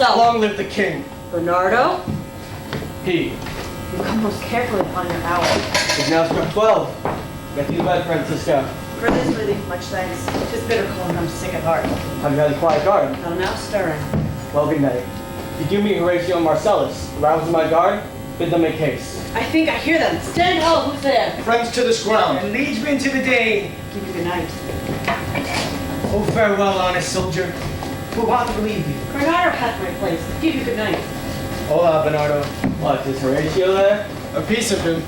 yourself. Long live the king. Bernardo, He. you come most carefully upon your hour. It's now struck 12. Get to bed, Francisco. For this relief, much thanks. 'Tis bitter cold and I'm sick at heart. Have you had a quiet guard? Not a mouse stirring. Well, good night. If you do meet Horatio and Marcellus, rouse my guard, bid them make haste. I think I hear them. Stand ho, who's there? Friends to this ground. And leads me into the day. Give you good night. Oh, farewell, honest soldier. Who ought to believe you? Bernardo hath my place. Give you good night. Hola, Bernardo. What, is Horatio there? A piece of him.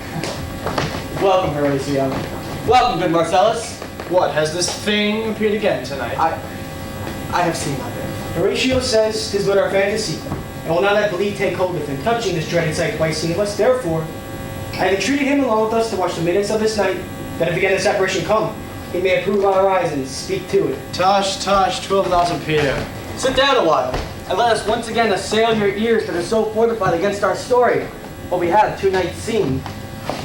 Welcome, Horatio. Welcome, good Marcellus. What, has this thing appeared again tonight? I have seen my bed. Horatio says 'tis but our fantasy, and will not let belief take hold of him, touching this dreaded sight twice seen of us. Therefore, I have entreated him along with us to watch the minutes of this night, that if again this apparition come, he may approve our eyes and speak to it. Tush, 'twill not appear. Sit down a while, and let us once again assail your ears that are so fortified against our story, what we have 2 nights seen.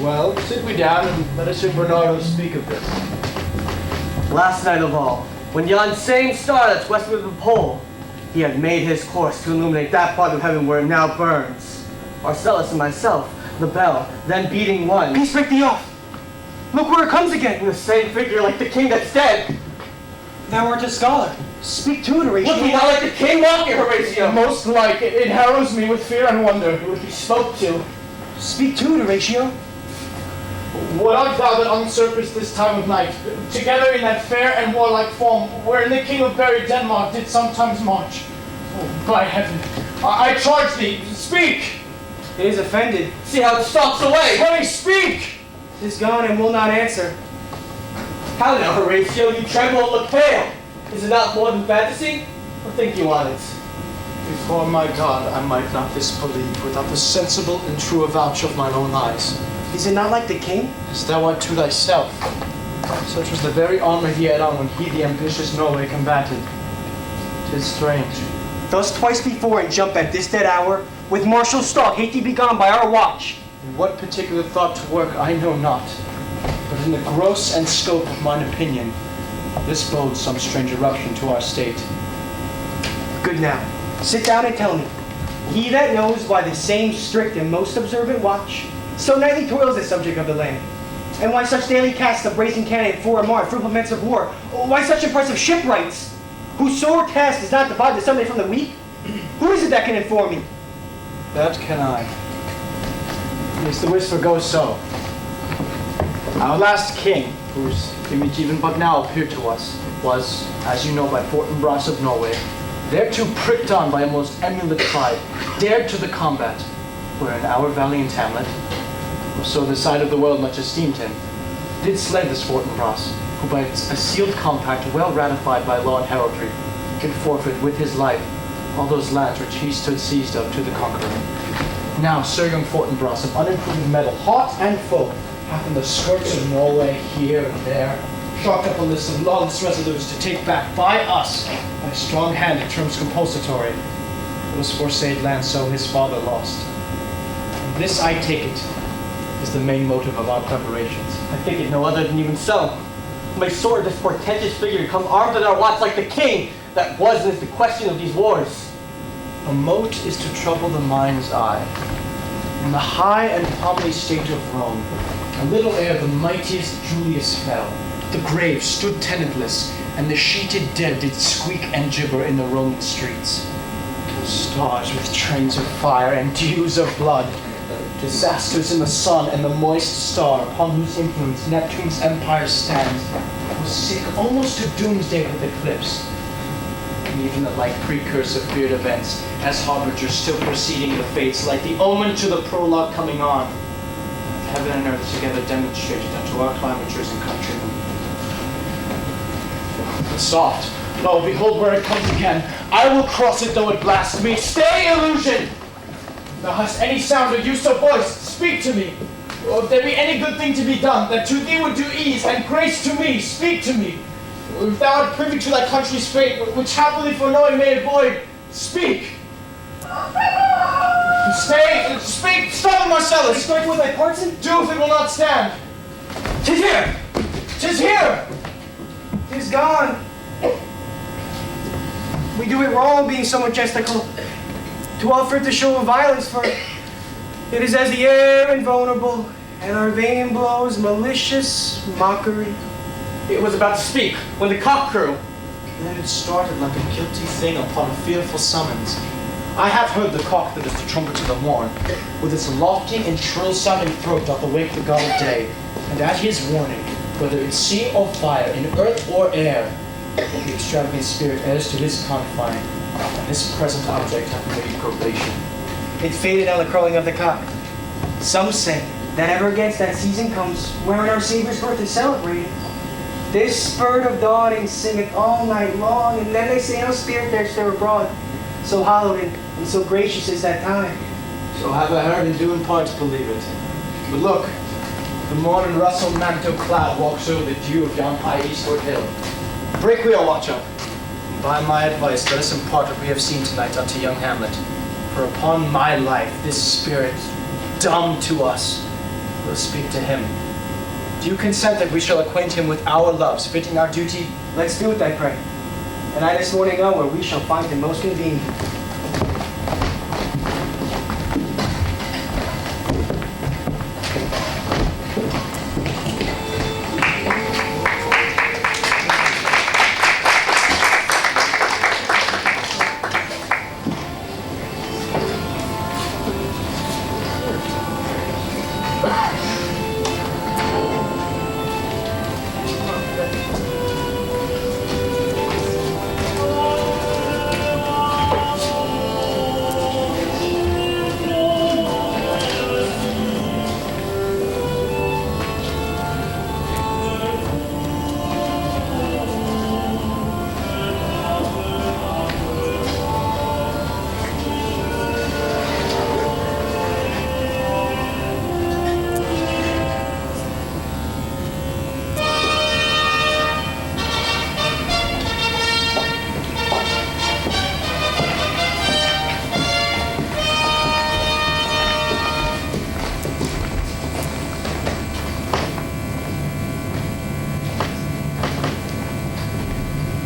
Well, sit we down and let us hear Bernardo speak of this. Last night of all, when yon same star that's westward of the pole, he had made his course to illuminate that part of heaven where it now burns. Marcellus and myself, the bell, then beating one. Peace, break thee off! Look where it comes again! In the same figure like the king that's dead. Thou art a scholar. Speak to it, Horatio. Looking not like the king walking, Horatio. Most like it harrows me with fear and wonder. If he spoke to. Speak to it, Horatio. What art thou that unsurfaced this time of night, together in that fair and warlike form, wherein the king of buried Denmark did sometimes march? Oh, by heaven, I charge thee, speak! It is offended. See how it stalks away. Pray, speak! It is gone and will not answer. How now, Horatio? You tremble and look pale. Is it not more than fantasy? Or think you on it? Before my God, I might not disbelieve without the sensible and true avouch of mine own eyes. Is it not like the king? As thou art to thyself. Such was the very armor he had on when he the ambitious Norway combated. 'Tis strange. Thus twice before and jump at this dead hour, with martial stalk, hate thee be gone by our watch. In what particular thought to work, I know not. But in the gross and scope of mine opinion, this bodes some strange eruption to our state. Good now. Sit down and tell me. He that knows why the same strict and most observant watch so nightly toils the subject of the land, and why such daily casts the brazen cannon for and mar fruitful implements of war, why such impressive shipwrights, whose sore task does not divide the Sunday from the week? Who is it that can inform me? That can I. Yes, the whisper goes so. Our last king, whose image even but now appeared to us, was, as you know, by Fortinbras of Norway, thereto pricked on by a most emulate pride, dared to the combat, wherein our valiant Hamlet, who so the sight of the world much esteemed him, did slay this Fortinbras, who by a sealed compact well ratified by law and heraldry, could forfeit with his life all those lands which he stood seized of to the conqueror. Now Sir young Fortinbras of unimproved metal, hot and full, hath in the skirts of Norway here and there, chalked up a list of lawless resolutes to take back by us, by strong hand in terms compulsatory, those foresaid lands so his father lost. And this, I take it, is the main motive of our preparations. I think it no other than even so. May soar this portentous figure to come armed in our watch like the king that was and is the question of these wars. A mote is to trouble the mind's eye. In the high and pomely state of Rome, a little ere the mightiest Julius fell, the grave stood tenantless, and the sheeted dead did squeak and gibber in the Roman streets. Stars with trains of fire and dews of blood, disasters in the sun and the moist star upon whose influence Neptune's empire stands, was sick almost to doomsday with eclipse. And even the like precursor feared events, as harbingers still preceding the fates, like the omen to the prologue coming on. Heaven and earth together demonstrated unto our climatures and countrymen. But soft, lo, behold where it comes again. I will cross it though it blast me. Stay, illusion! If thou hast any sound or use of voice, speak to me. Or if there be any good thing to be done, that to thee would do ease, and grace to me, speak to me. Or if thou art privy to thy country's fate, which happily for knowing may avoid, speak. Stay, speak, stop, Marcellus! Strike with thy parson? Do if it will not stand. 'Tis here! 'Tis here! 'Tis gone. We do it wrong being so majestical. to offer it the show of violence, for it is as the air invulnerable, and our vein blows malicious mockery. It was about to speak when the cock crew. Then it started like a guilty thing upon a fearful summons. I have heard the cock that is the trumpet of the morn. With its lofty and shrill-sounding throat doth awake the god of day. And at his warning, whether in sea or fire, in earth or air, the extravagant spirit heirs to his confine, and this present object hath made probation. It faded on the crowing of the cock. Some say that ever against that season comes wherein our Savior's birth is celebrated. This bird of dawning singeth all night long, and then they say no spirit there stir abroad. So hallowed and so gracious is that time. So have I heard and do in part believe it. But look, the morn in rustle mantle cloud walks over the dew of yon high eastward hill. Break wheel, watch up. And by my advice, let us impart what we have seen tonight unto young Hamlet. For upon my life, this spirit, dumb to us, will speak to him. Do you consent that we shall acquaint him with our loves, fitting our duty? Let's do it, I pray. And I this morning know where we shall find him most convenient.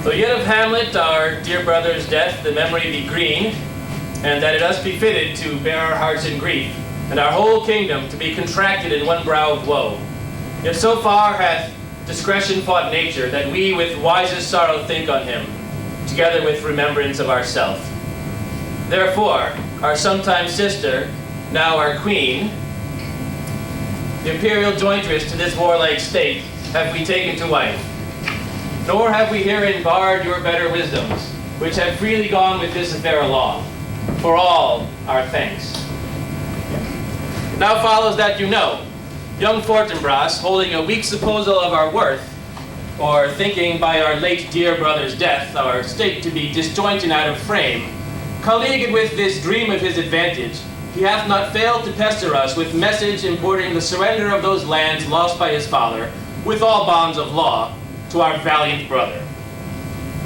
So yet of Hamlet, our dear brother's death, the memory be green, and that it us be fitted to bear our hearts in grief, and our whole kingdom to be contracted in one brow of woe. Yet so far hath discretion fought nature, that we with wisest sorrow think on him, together with remembrance of ourself. Therefore, our sometime sister, now our queen, the imperial jointress to this warlike state, have we taken to wife. Nor have we herein barred your better wisdoms, which have freely gone with this affair along. For all our thanks. Now follows that you know, young Fortinbras, holding a weak supposal of our worth, or thinking by our late dear brother's death, our state to be disjointed out of frame, colleagued with this dream of his advantage, he hath not failed to pester us with message importing the surrender of those lands lost by his father, with all bonds of law, to our valiant brother.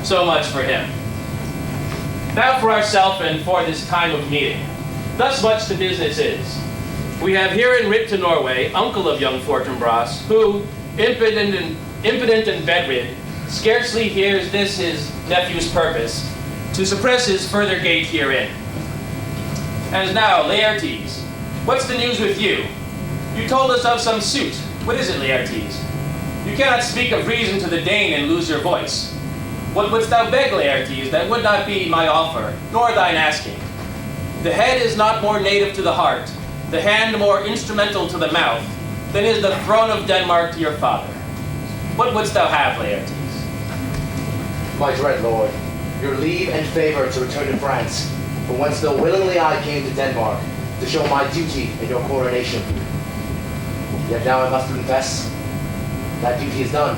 So much for him. Now for ourself and for this time of meeting. Thus much the business is. We have herein writ to Norway, uncle of young Fortinbras, who, impotent and bedrid, scarcely hears this his nephew's purpose, to suppress his further gait herein. And now, Laertes, what's the news with you? You told us of some suit. What is it, Laertes? You cannot speak of reason to the Dane and lose your voice. What wouldst thou beg, Laertes, that would not be my offer, nor thine asking? The head is not more native to the heart, the hand more instrumental to the mouth, than is the throne of Denmark to your father. What wouldst thou have, Laertes? My dread lord, your leave and favor to return to France, from whence though willingly I came to Denmark, to show my duty in your coronation. Yet now I must confess, that duty is done.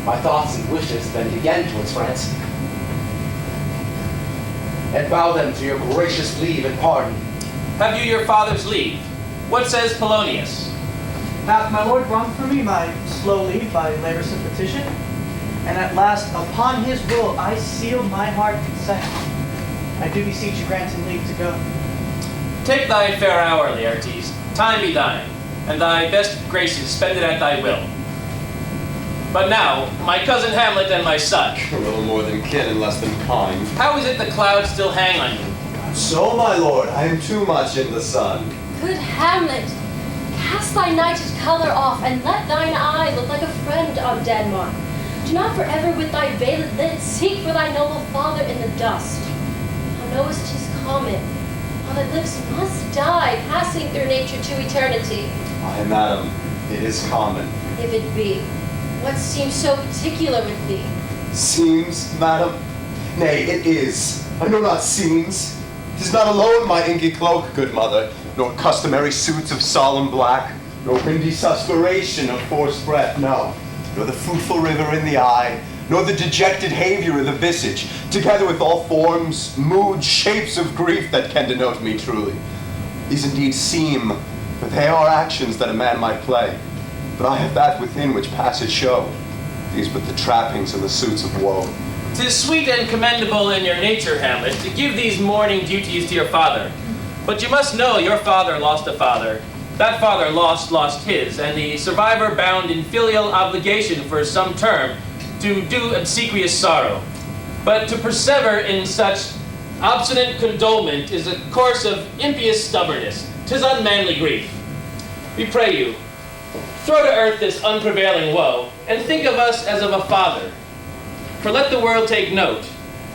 My thoughts and wishes bend again towards France, and bow them to your gracious leave and pardon. Have you your father's leave? What says Polonius? Hath my lord wrung from me my slow leave by Laertes' petition? And at last, upon his will, I seal my heart consent. I do beseech you grant him leave to go. Take thy fair hour, Laertes. Time be thine, and thy best graces spend it at thy will. But now, my cousin Hamlet and my son. A little more than kin and less than kind. How is it the clouds still hang on you? So, my lord, I am too much in the sun. Good Hamlet, cast thy nighted color off, and let thine eye look like a friend on Denmark. Do not forever with thy veiled lids seek for thy noble father in the dust. Thou knowest 'tis common, all that lives must die, passing through nature to eternity. Aye, madam, it is common. If it be, what seems so particular with thee? Seems, madam? Nay, it is. I know not seems. 'Tis not alone my inky cloak, good mother, nor customary suits of solemn black, nor windy suspiration of forced breath, no, nor the fruitful river in the eye, nor the dejected havior of the visage, together with all forms, moods, shapes of grief that can denote me truly. These indeed seem, but they are actions that a man might play. But I have that within which passes show. These but the trappings and the suits of woe. 'Tis sweet and commendable in your nature, Hamlet, to give these mourning duties to your father. But you must know your father lost a father. That father lost his, and the survivor bound in filial obligation for some term to do obsequious sorrow. But to persever in such obstinate condolement is a course of impious stubbornness. 'Tis unmanly grief. We pray you, throw to earth this unprevailing woe, and think of us as of a father. For let the world take note,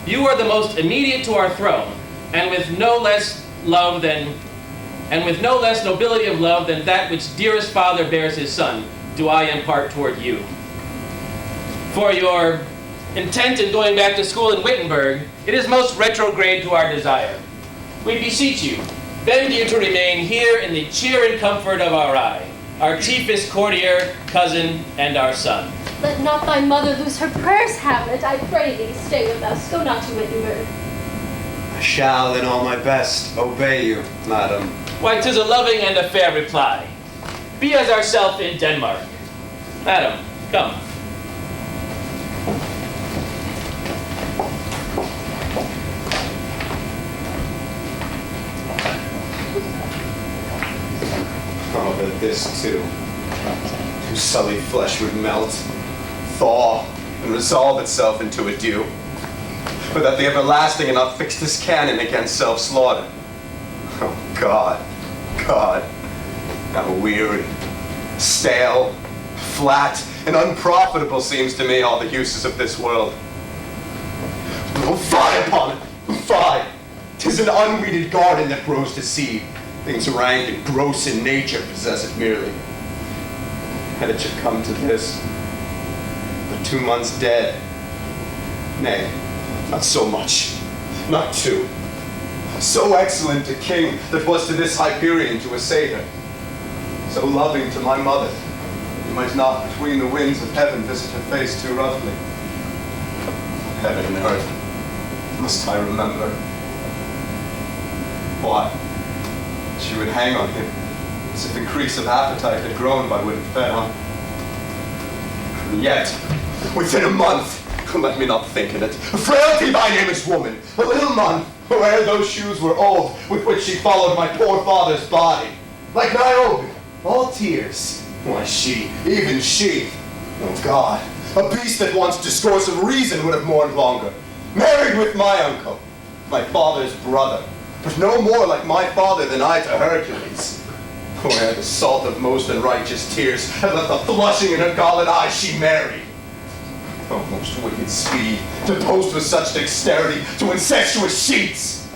you are the most immediate to our throne, and with no less nobility of love than that which dearest father bears his son, do I impart toward you. For your intent in going back to school in Wittenberg, it is most retrograde to our desire. We beseech you, bend you to remain here in the cheer and comfort of our eye, our chiefest courtier, cousin, and our son. Let not thy mother lose her prayers, Hamlet. I pray thee, stay with us. Go not to Wittenberg. I shall, in all my best, obey you, madam. Why, 'tis a loving and a fair reply. Be as ourself in Denmark. Madam, come. Oh, that this too sullied flesh would melt, thaw, and resolve itself into a dew. But that the everlasting and not fixed this canon against self-slaughter. Oh, God, God, how weary, stale, flat, and unprofitable seems to me all the uses of this world. Oh, fie upon it, fie! 'Tis an unweeded garden that grows to seed. Things rank and gross in nature possess it merely. And it should come to this. But 2 months dead. Nay, not so much. Not 2. So excellent a king that was to this Hyperion to a satyr. So loving to my mother, you might not between the winds of heaven visit her face too roughly. Heaven and earth, must I remember? Why? She would hang on him, as if increase of appetite had grown by what it fed on. And yet, within a month, let me not think in it, frailty thy name is woman, a little month, where those shoes were old, with which she followed my poor father's body. Like Niobe, all tears. Why she, even she, oh God, a beast that once discourse of reason would have mourned longer, married with my uncle, my father's brother, but no more like my father than I to Hercules. Where the salt of most unrighteous tears had left a flushing in her galled eye, she married. Oh, most wicked speed, to boast with such dexterity to incestuous sheets!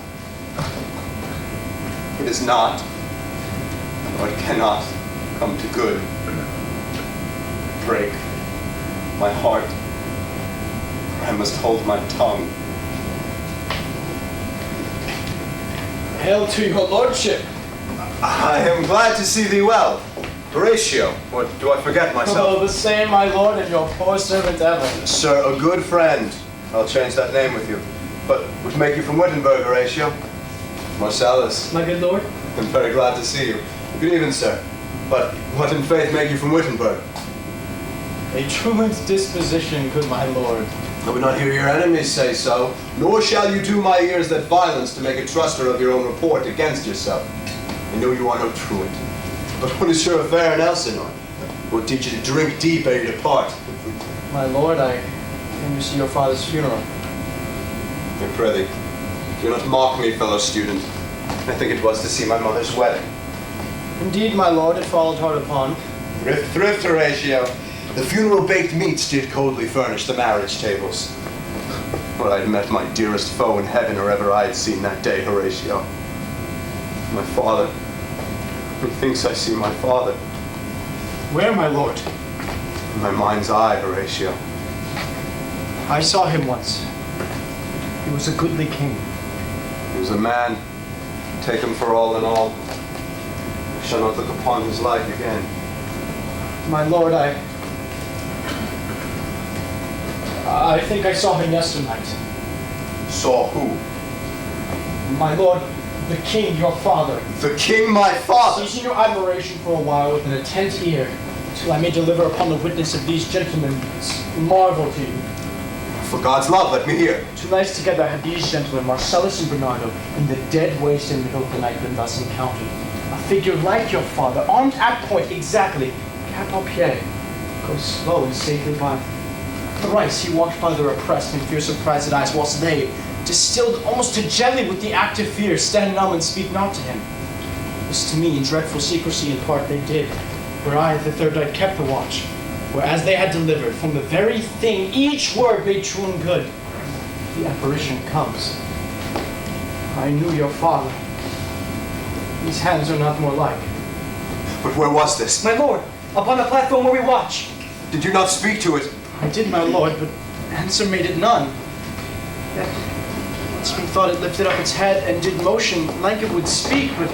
It is not, or it cannot, come to good. Break my heart, or I must hold my tongue. Hail to your lordship. I am glad to see thee well. Horatio, what, do I forget myself? Oh, the same, my lord, and your poor servant ever. Sir, a good friend. I'll change that name with you. But what make you from Wittenberg, Horatio? Marcellus. My good lord. I'm very glad to see you. Good evening, sir. But what in faith make you from Wittenberg? A truant disposition, good my lord. I would not hear your enemies say so, nor shall you do my ears that violence to make a truster of your own report against yourself. I know you are no truant. But what is your affair in Elsinore? We'll teach you to drink deep ere you depart. My lord, I came to see your father's funeral. I pray thee, Do not mock me, fellow student. I think it was to see my mother's wedding. Indeed, my lord, it followed hard upon. Thrift, Horatio. The funeral baked meats did coldly furnish the marriage tables. But I'd met my dearest foe in heaven or ever I had seen that day, Horatio. My father. Methinks I see my father. Where, my lord? In my mind's eye, Horatio. I saw him once. He was a goodly king. He was a man. Take him for all in all. I shall not look upon his like again. My lord, I think I saw him yesternight. Saw who? My lord, the king, your father. The king, my father! Seizing your admiration for a while with an attent ear, till I may deliver upon the witness of these gentlemen marvel to you. For God's love, let me hear. 2 nights together had these gentlemen, Marcellus and Bernardo, in the dead waste in the middle of the night been thus encountered. A figure like your father, armed at point exactly, cap au pied, goes slow and safely by. Thrice he walked farther oppressed in fear surprised eyes, whilst they, distilled almost to jelly with the active fear, stand numb and speak not to him. This to me in dreadful secrecy in part they did, where I the third night kept the watch, whereas they had delivered from the very thing each word made true and good. The apparition comes. I knew your father. These hands are not more like. But where was this? My lord, upon the platform where we watch. Did you not speak to it? I did, my lord, but answer made it none. Yet, once methought it lifted up its head and did motion like it would speak, but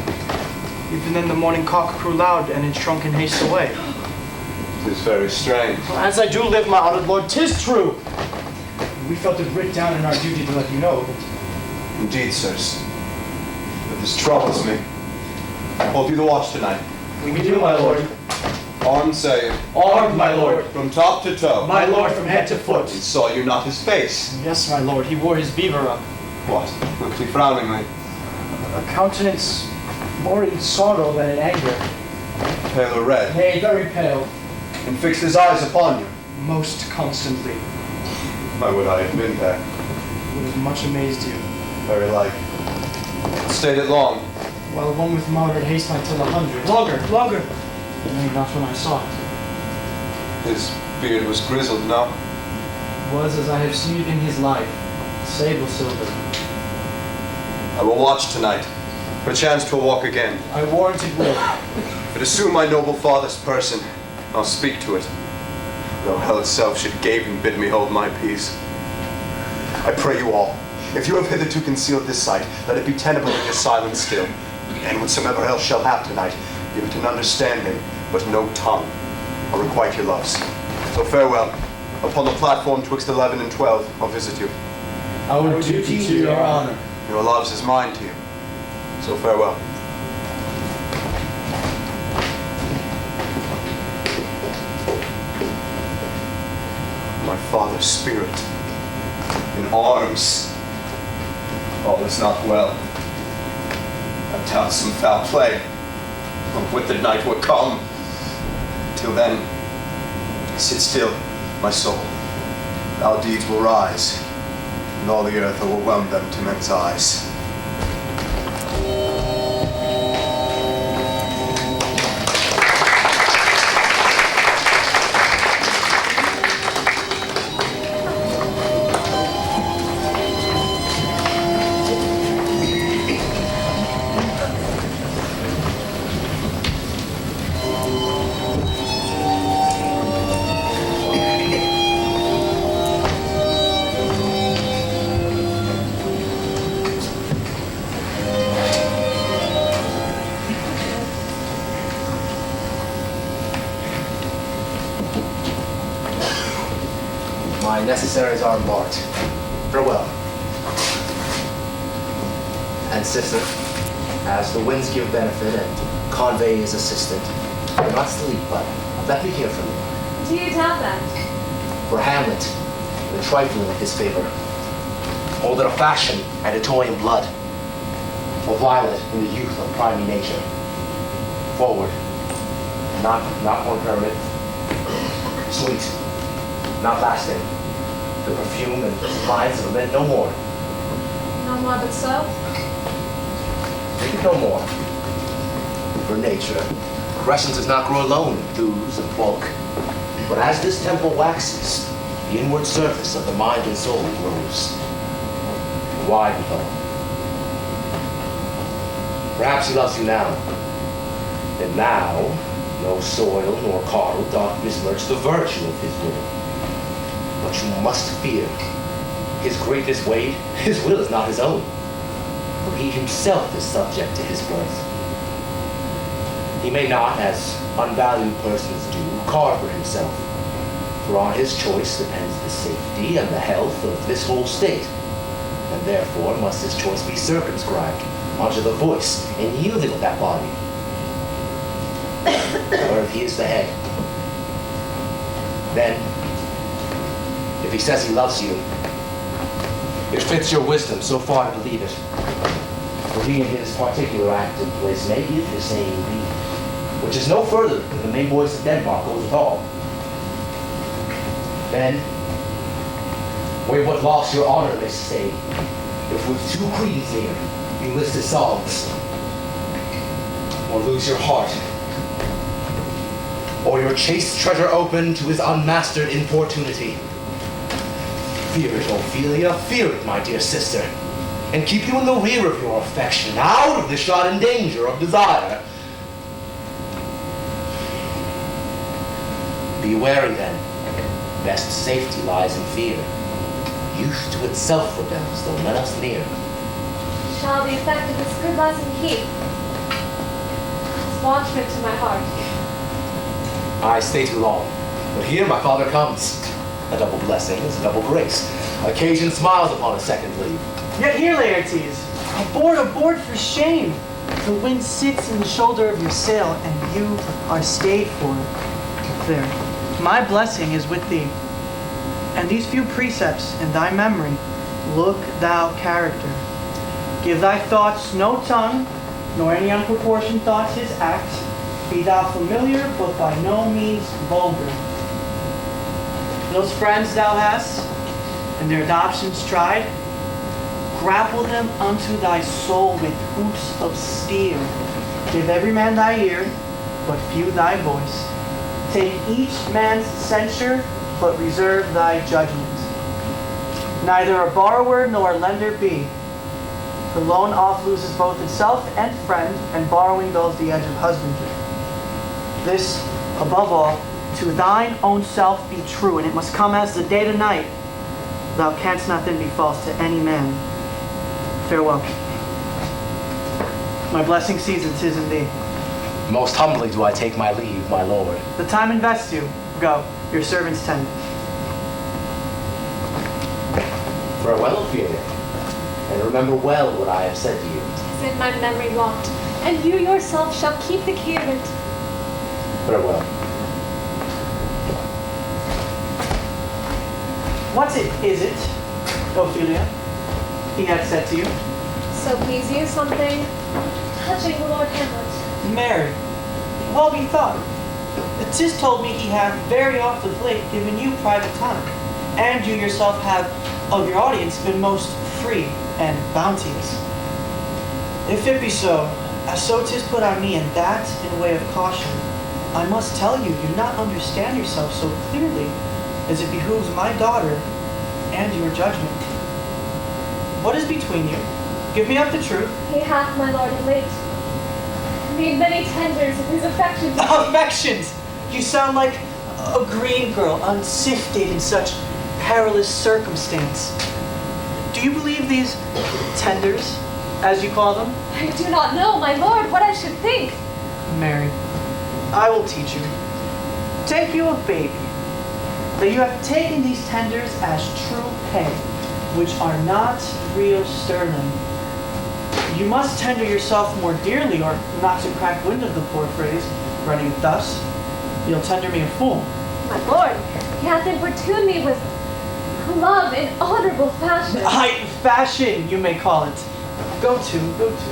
even then the morning cock crew loud and it shrunk in haste away. It is very strange. Well, as I do live, my honored lord, 'tis true. We felt it writ down in our duty to let you know that. Indeed, sirs. But this troubles me. Hold you the watch tonight. We do, my lord. Armed, say you. Armed, my lord. From top to toe. My lord, from head to foot. And saw you not his face? Yes, my lord, he wore his beaver up. What? Looked he frowningly? A countenance more in sorrow than in anger. Pale or red? Nay, very pale. And fixed his eyes upon you? Most constantly. Why would I have been there? Would have much amazed you. Very like. Stayed it long. While one with moderate haste might tell 100. Longer. Nay, not when I saw it. His beard was grizzled, no? Was as I have seen it in his life, sable silver. I will watch tonight. Perchance 'twill walk again. I warrant it will. But assume my noble father's person, I'll speak to it. Though hell itself should gape and bid me hold my peace. I pray you all, if you have hitherto concealed this sight, let it be tenable in your silence still. And whatsoever else shall have tonight, give it an understanding, but no tongue. I'll requite your loves. So farewell. Upon the platform twixt 11 and 12, I'll visit you. Our duty to your honor. Your loves is mine to you. So farewell. My father's spirit, in arms. All is not well. I doubt some foul play. A wicked night will come. Till then, sit still, my soul. Our deeds will rise, and all the earth overwhelm them to men's eyes. My necessaries are embarked. Farewell. And sister, as the winds give benefit and convey is assistant, I will not sleep, but let me hear from you. Do you doubt that? For Hamlet, the trifling of his favor, hold it a fashion and a toy in blood, or violet in the youth of primary nature. Forward, not more permanent, sweet, not lasting, the perfume and lines of men no more. No more but so? Maybe no more. For nature, crescent does not grow alone in thews and bulk. But as this temple waxes, the inward surface of the mind and soul grows wide withal. Perhaps he loves you now. And now, no soil nor caudal doth besmirch the virtue of his will. But you must fear. His greatness weighed, his will is not his own. For he himself is subject to his birth. He may not, as unvalued persons do, carve for himself. For on his choice depends the safety and the health of this whole state. And therefore must his choice be circumscribed unto the voice and yielding of that body. Or if he is the head, then, if he says he loves you, it fits your wisdom so far to believe it. For he in his particular active place may give the same lead, which is no further than the main voice of Denmark goes with all. Then, weigh what loss your honor may stay, if with two queens near you list his songs, or lose your heart, or your chaste treasure open to his unmastered importunity. Fear it, Ophelia, fear it, my dear sister, and keep you in the rear of your affection, out of the shot and danger of desire. Be wary then, best safety lies in fear. Youth to itself rebels, though let us near. Shall the effect of this good lesson keep? It's watchment to my heart. I stay too long, but here my father comes. A double blessing is a double grace. Occasion smiles upon a second leave. Yet here, Laertes, aboard for shame. The wind sits in the shoulder of your sail, and you are stayed for it. There, my blessing is with thee. And these few precepts in thy memory, look thou character. Give thy thoughts no tongue, nor any unproportioned thoughts his acts. Be thou familiar, but by no means vulgar. Those friends thou hast, and their adoptions tried, grapple them unto thy soul with hoops of steel. Give every man thy ear, but few thy voice. Take each man's censure, but reserve thy judgment. Neither a borrower nor a lender be. For loan oft loses both itself and friend, and borrowing dulls the edge of husbandry. This, above all, to thine own self be true, and it must come as the day to night. Thou canst not then be false to any man. Farewell. My blessing season 'tis in thee. Most humbly do I take my leave, my lord. The time invests you. Go, your servants tend. Farewell, Ophelia, and remember well what I have said to you. 'Tis in my memory locked, and you yourself shall keep the key of it. Farewell. What is it, Ophelia, he had said to you? So please you something touching the Lord Hamlet. Mary, well bethought. 'Tis told me he hath very oft of late given you private time, and you yourself have of your audience been most free and bounteous. If it be so, as so 'tis put on me, and that in way of caution, I must tell you, you not understand yourself so clearly as it behooves my daughter and your judgment. What is between you? Give me up the truth. He hath, my lord, of late made many tenders of his affections. Affections! You sound like a green girl, unsifted in such perilous circumstance. Do you believe these tenders, as you call them? I do not know, my lord, what I should think. Mary, I will teach you. Take you a baby, that you have taken these tenders as true pay, which are not real sterling. You must tender yourself more dearly, or not to crack wind of the poor phrase, running thus, you'll tender me a fool. My lord, he hath importuned me with love in honorable fashion, Fashion, you may call it. Go to.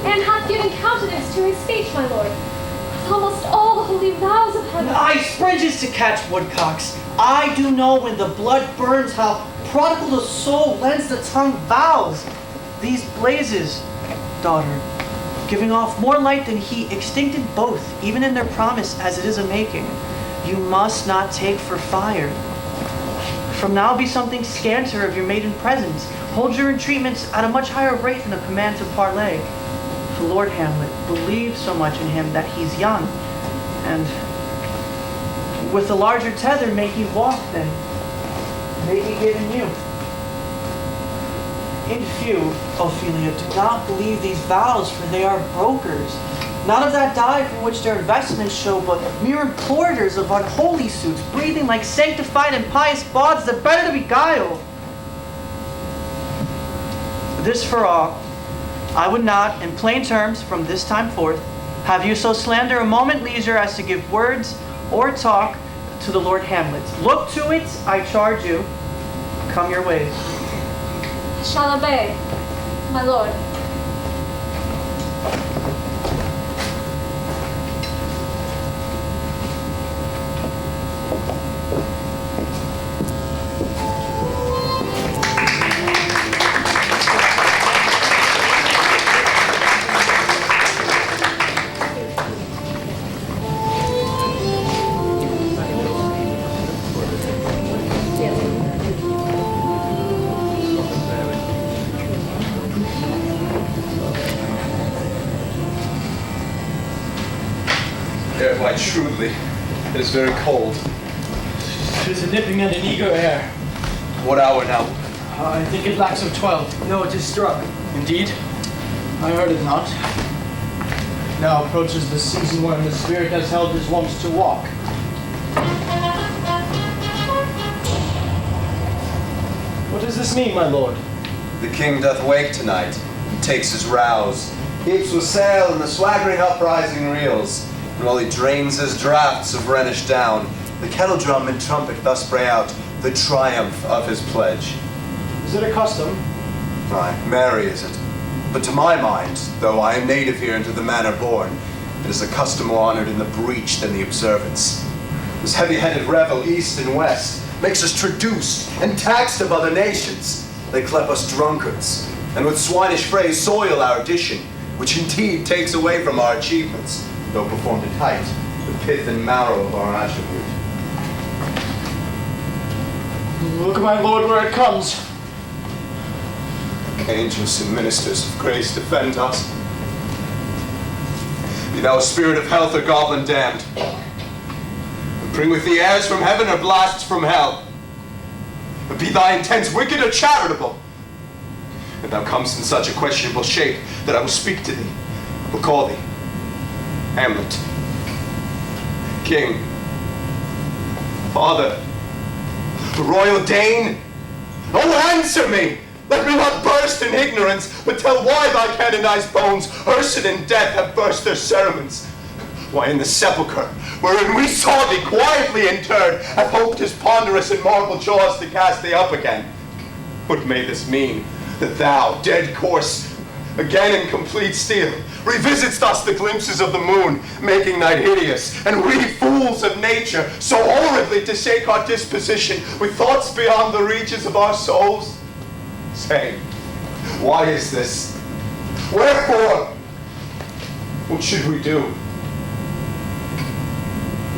and hath given countenance to his speech, my lord, with almost all the holy vows of heaven. Springes to catch woodcocks. I do know when the blood burns how prodigal the soul lends the tongue vows. These blazes, daughter, giving off more light than he, extincted both, even in their promise as it is a making. You must not take for fire. From now be something scanter of your maiden presence. Hold your entreatments at a much higher rate than a command to parley. For Lord Hamlet, believe so much in him that he's young, and with a larger tether may he walk than may be given you. In few, Ophelia, do not believe these vows, for they are brokers. Not of that dye from which their investments show, but mere importers of unholy suits, breathing like sanctified and pious bawds that better to beguile. This for all, I would not, in plain terms, from this time forth, have you so slander a moment leisure as to give words or talk to the Lord Hamlet. Look to it, I charge you. Come your ways. Shall obey, my lord. Why, truly, it is very cold. Tis a nipping and an eager air. What hour now? I think it lacks of 12. No, it is struck. Indeed? I heard it not. Now approaches the season when the spirit has held his wont to walk. What does this mean, my lord? The king doth wake tonight, and takes his rouse. Heaps with sail, and the swaggering uprising reels. And while he drains his draughts of Rhenish down, the kettle drum and trumpet thus bray out the triumph of his pledge. Is it a custom? Aye, merry is it. But to my mind, though I am native here and to the manor born, it is a custom more honored in the breach than the observance. This heavy-headed revel east and west makes us traduced and taxed of other nations. They clep us drunkards, and with swinish phrase soil our dition, which indeed takes away from our achievements, though performed at height, the pith and marrow of our attribute. Look, my lord, where it comes. Angels and ministers of grace defend us. Be thou a spirit of health or goblin damned, and bring with thee airs from heaven or blasts from hell. But be thy intents wicked or charitable, and thou comest in such a questionable shape that I will speak to thee, will call thee Hamlet, King, Father, Royal Dane. Oh, answer me! Let me not burst in ignorance, but tell why thy canonized bones, Ursed in death, have burst their cerements. Why in the sepulchre, wherein we saw thee quietly interred, have hoped his ponderous and marble jaws to cast thee up again. What may this mean, that thou, dead corse, again in complete steel, revisitst us the glimpses of the moon, making night hideous, and we fools of nature, so horridly to shake our disposition with thoughts beyond the reaches of our souls? Say, why is this? Wherefore? What should we do?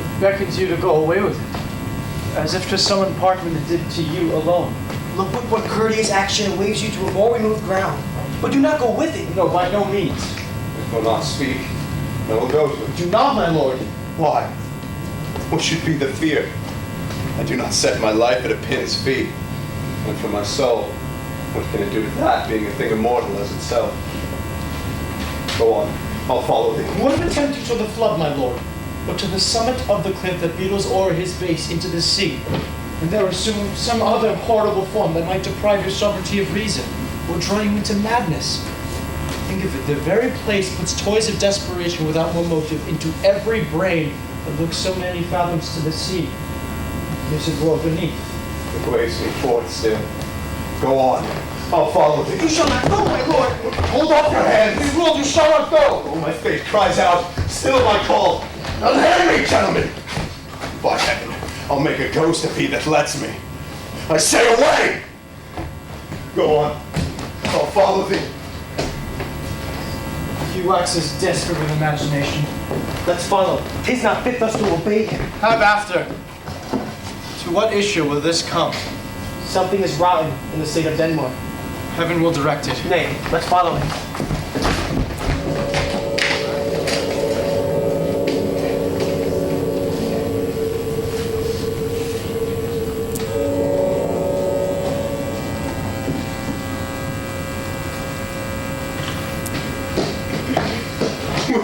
It beckons you to go away with it, as if to some impartment it did to you alone. Look with what courteous action waves you to a more removed ground. But do not go with it. No, by no means. If we'll not speak, then we'll go to it. Do not, my lord. Why? What should be the fear? I do not set my life at a pin's feet. And for my soul, what can it do to that, being a thing immortal as itself? Go on, I'll follow thee. Would have attempted to the flood, my lord, but to the summit of the cliff that beetles o'er his base into the sea, and there assume some other horrible form that might deprive your sovereignty of reason, or draw you into madness. Think of it, the very place puts toys of desperation without more motive into every brain that looks so many fathoms to the sea. Gives it roar beneath. It waves me forth still. Go on, I'll follow thee. You shall not go, my lord. Hold off your hands. Be ruled, you shall not go. Oh, my faith cries out, still my call. Unhand me, gentlemen. By heaven, I'll make a ghost of he that lets me. I say away. Go on, I'll follow thee. He waxes desperate with imagination. Let's follow. 'Tis not fit us to obey him. Have after. To what issue will this come? Something is rotten in the state of Denmark. Heaven will direct it. Nay, let's follow him.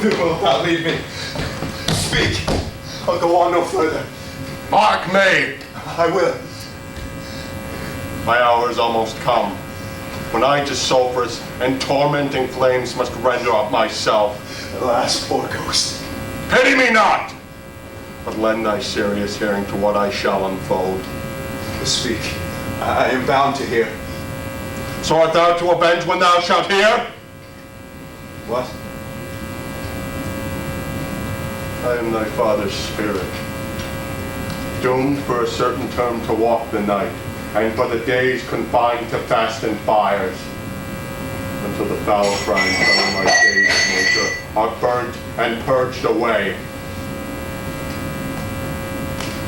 Whither wilt thou lead me? Speak. I'll go on no further. Mark me! I will. My hour is almost come, when I to sulphurous and tormenting flames must render up myself. Alas, poor ghost. Pity me not, but lend thy serious hearing to what I shall unfold. Speak. I am bound to hear. So art thou to avenge when thou shalt hear? What? I am thy father's spirit, doomed for a certain term to walk the night, and for the days confined to fast and fires, until the foul crimes done in my days nature are burnt and purged away.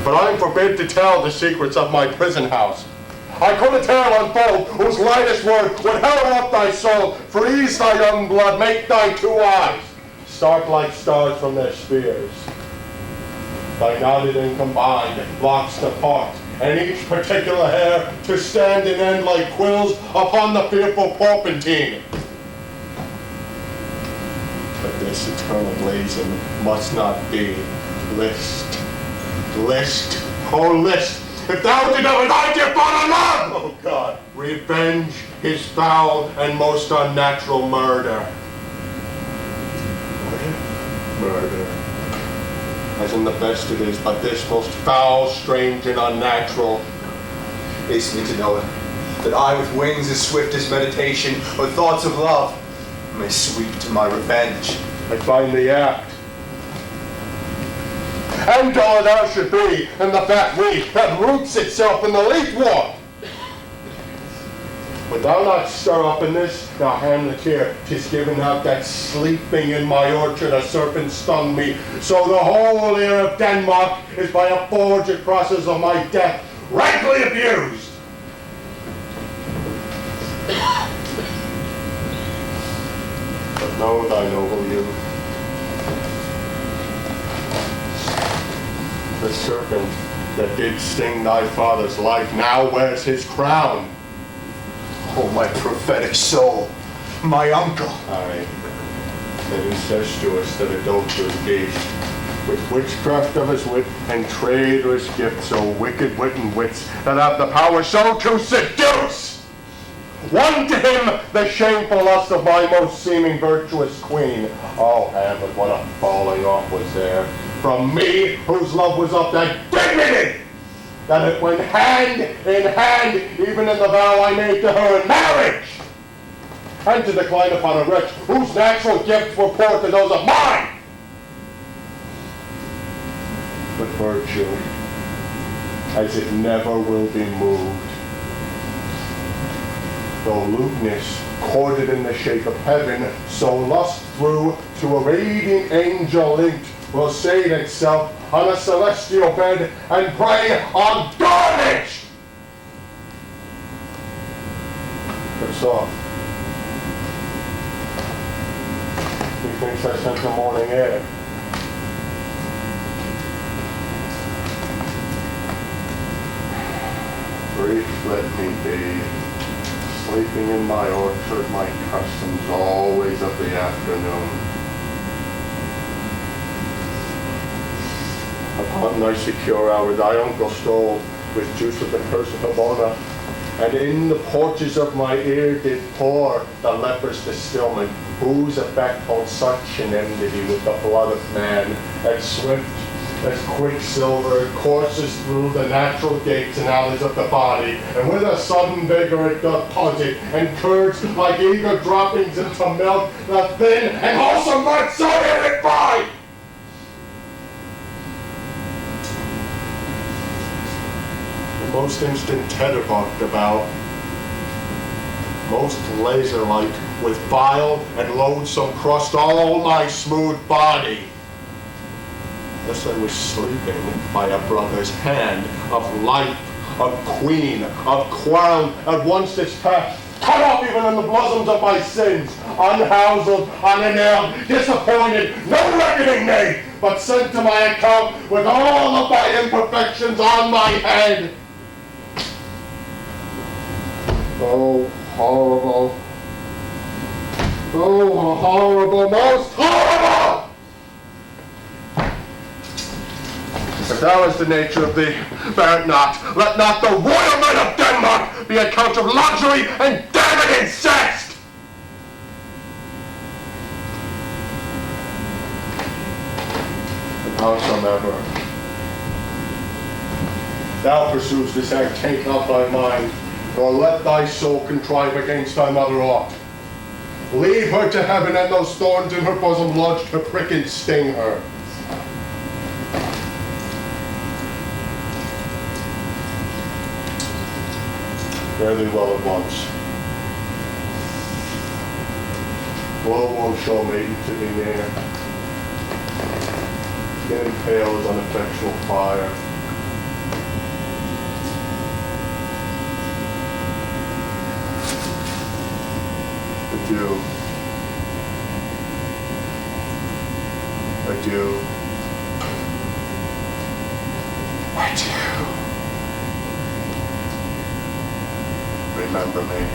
But I am forbid to tell the secrets of my prison house. I could a tale unfold whose lightest word would harrow up thy soul, freeze thy young blood, make thy two eyes start like stars from their spheres. Thy knotted and combined locks to part, and each particular hair to stand and end like quills upon the fearful porpentine. But this eternal blazon must not be. List, list, oh list, if thou did ever thy dear father love, oh God, revenge his foul and most unnatural murder. Murder. As in the best it is, but this most foul, strange, and unnatural. Haste me to know it, that I with wings as swift as meditation or thoughts of love may sweep to my revenge. I find the act. And duller thou should be in the fat wheat that roots itself in the leaf wort. Would thou not stir up in this? Now Hamlet here, 'tis given out that sleeping in my orchard a serpent stung me, so the whole ear of Denmark is by a forged process of my death rankly abused. But know thy noble youth, the serpent that did sting thy father's life now wears his crown. Oh, my prophetic soul, my uncle. Aye, that incestuous, that adulterous beast, with witchcraft of his wit and traitorous gift, so wicked wit and wits that have the power so to seduce. Won to him the shameful lust of my most seeming virtuous queen. Oh, Hamlet, what a falling off was there from me, whose love was of that dignity, that it went hand in hand, even in the vow I made to her in marriage, and to decline upon a wretch whose natural gifts were poor to those of mine. But virtue, as it never will be moved, though lewdness courted in the shape of heaven, so lust through to a radiant angel linked will sate itself on a celestial bed and prey on garbage. But soft. Methinks I scent the morning air. Brief let me be, sleeping in my orchard, my customs always of the afternoon. Upon thy secure hour, thy uncle stole with juice of the cursed Habona, and in the porches of my ear did pour the leper's distilment, whose effect holds such an enmity with the blood of man, as swift as quicksilver courses through the natural gates and alleys of the body, and with a sudden vigor it doth pause it, and curds like eager droppings into milk, the thin and wholesome mud so in it by. The most instant tether barked about, most laser-like, with vile and loathsome crust all my smooth body. Thus I was sleeping by a brother's hand, of life, of queen, of crown, at once dispatched, cut off even in the bosoms of my sins, unhoused, unenailed, disappointed, no reckoning made, but sent to my account with all of my imperfections on my head. Oh, horrible. Oh, horrible, most horrible! If that was the nature of thee, bear it not. Let not the royal men of Denmark be a couch of luxury and damned incest! And howsoever thou pursuest this act, take not thy mind, nor let thy soul contrive against thy mother aught. Leave her to heaven, and those thorns in her bosom lodged to prick and sting her. Fare thee well at once. Woe won't show maiden to be near. Skin pale as uneffectual fire. Adieu. Adieu. Adieu. Remember me.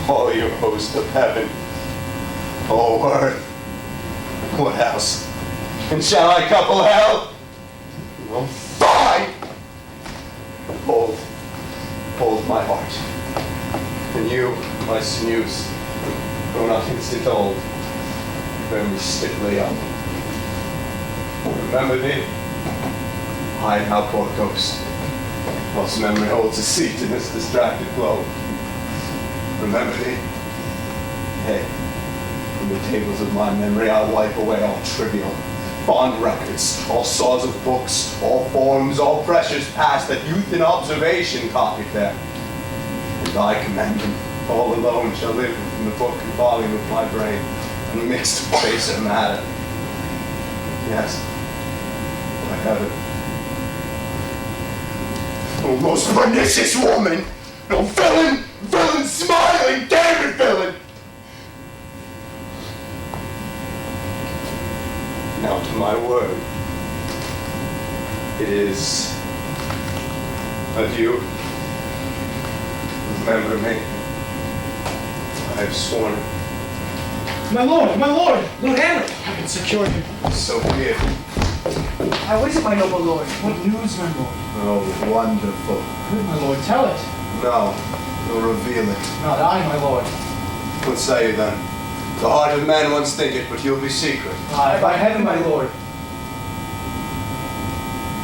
All you host of heaven, O earth, what else? And shall I couple hell? Well, fine! Hold my heart. And you, my sinews, though not instant old, bear me stiffly up. Remember thee, I now poor ghost, whilst memory holds a seat in this distracted globe. Remember thee? Hey, from the tables of my memory I'll wipe away all trivial, fond records, all saws of books, all forms, all precious past that youth in observation copied there. And thy commandment, all alone, shall live in the book and volume of my brain, unmixed with baser matter. Yes, by heaven. O most pernicious woman! O villain! Villain smiling! Damned villain! Now to my word. It is adieu. Remember me. I have sworn it. My lord, Lord Hamlet! I can secure him. So be it. How is it, my noble lord? What news, my lord? Oh, wonderful. Good, my lord, tell it. No, you'll reveal it. Not I, my lord. What say you then? The heart of man once thinketh, but you'll be secret. Aye, by heaven, my lord.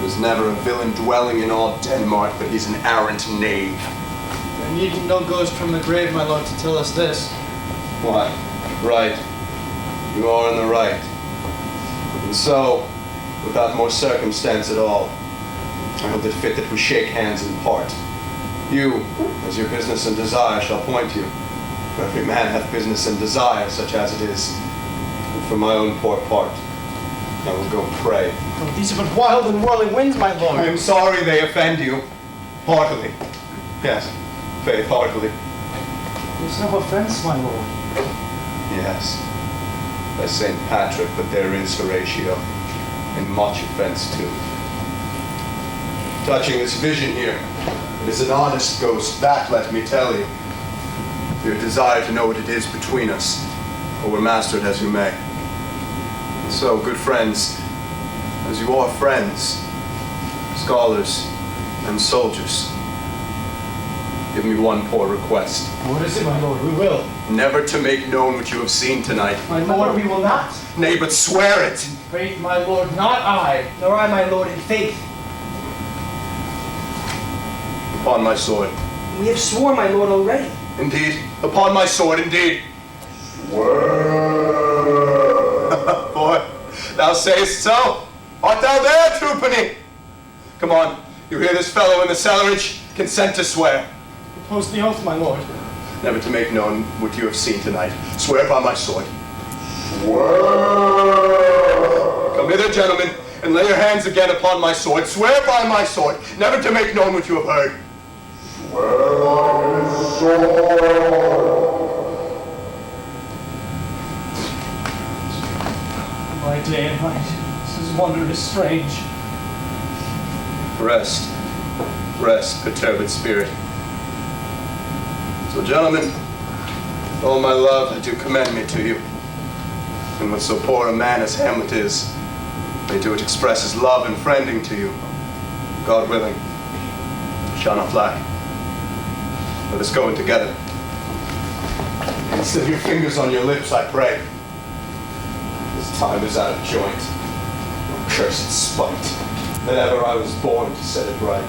There's never a villain dwelling in all Denmark, but he's an arrant knave. There needn't no ghost from the grave, my lord, to tell us this. Why? Right. You are in the right. And so, without more circumstance at all, I hold it fit that we shake hands and part. You, as your business and desire, shall point you. For every man hath business and desire, such as it is. And for my own poor part, I will go pray. Oh, these are but wild and whirling winds, my lord. I am sorry they offend you. Heartily. Yes, faith, heartily. There's no offense, my lord. Yes, by St. Patrick, but there is, Horatio, and much offense too. Touching this vision here, it is an honest ghost, that let me tell you. Your desire to know what it is between us, or we're mastered as you may. And so, good friends, as you are friends, scholars, and soldiers, give me one poor request. What is it, my lord? We will. Never to make known what you have seen tonight. My lord, we will not. Nay, but swear it. Faith, my lord, not I. Nor I, my lord, in faith. Upon my sword. We have sworn, my lord, already. Indeed. Upon my sword, indeed. Boy, Thou sayest so? Art thou there, Trupany? Come on, you hear this fellow in the cellarage? Consent to swear. Post the oath, my lord. Never to make known what you have seen tonight. Swear by my sword. Come hither, gentlemen, and lay your hands again upon my sword. Swear by my sword, never to make known what you have heard. Swear by his sword. By day and night, this is wondrous strange. Rest, rest, perturbed spirit. So, gentlemen, with all my love, I do commend me to you. And with so poor a man as Hamlet is, may do it express his love and friending to you. God willing, shall not lack. Let us go in together. And still your fingers on your lips, I pray. This time is out of joint. Oh, cursed spite, that ever I was born to set it right.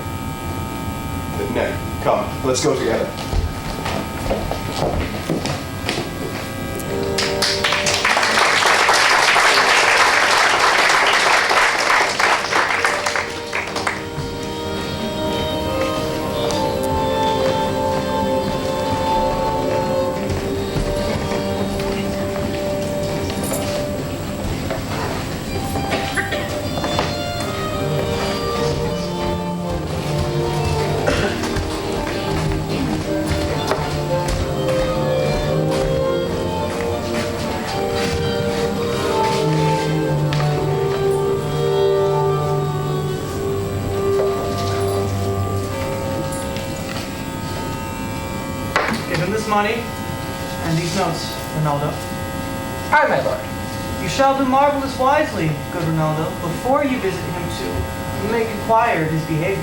But nay, come, let's go together. Give him this money and these notes, Ronaldo. Aye, my lord. You shall do marvelous wisely, good Ronaldo, before you visit him to make inquire of his behavior.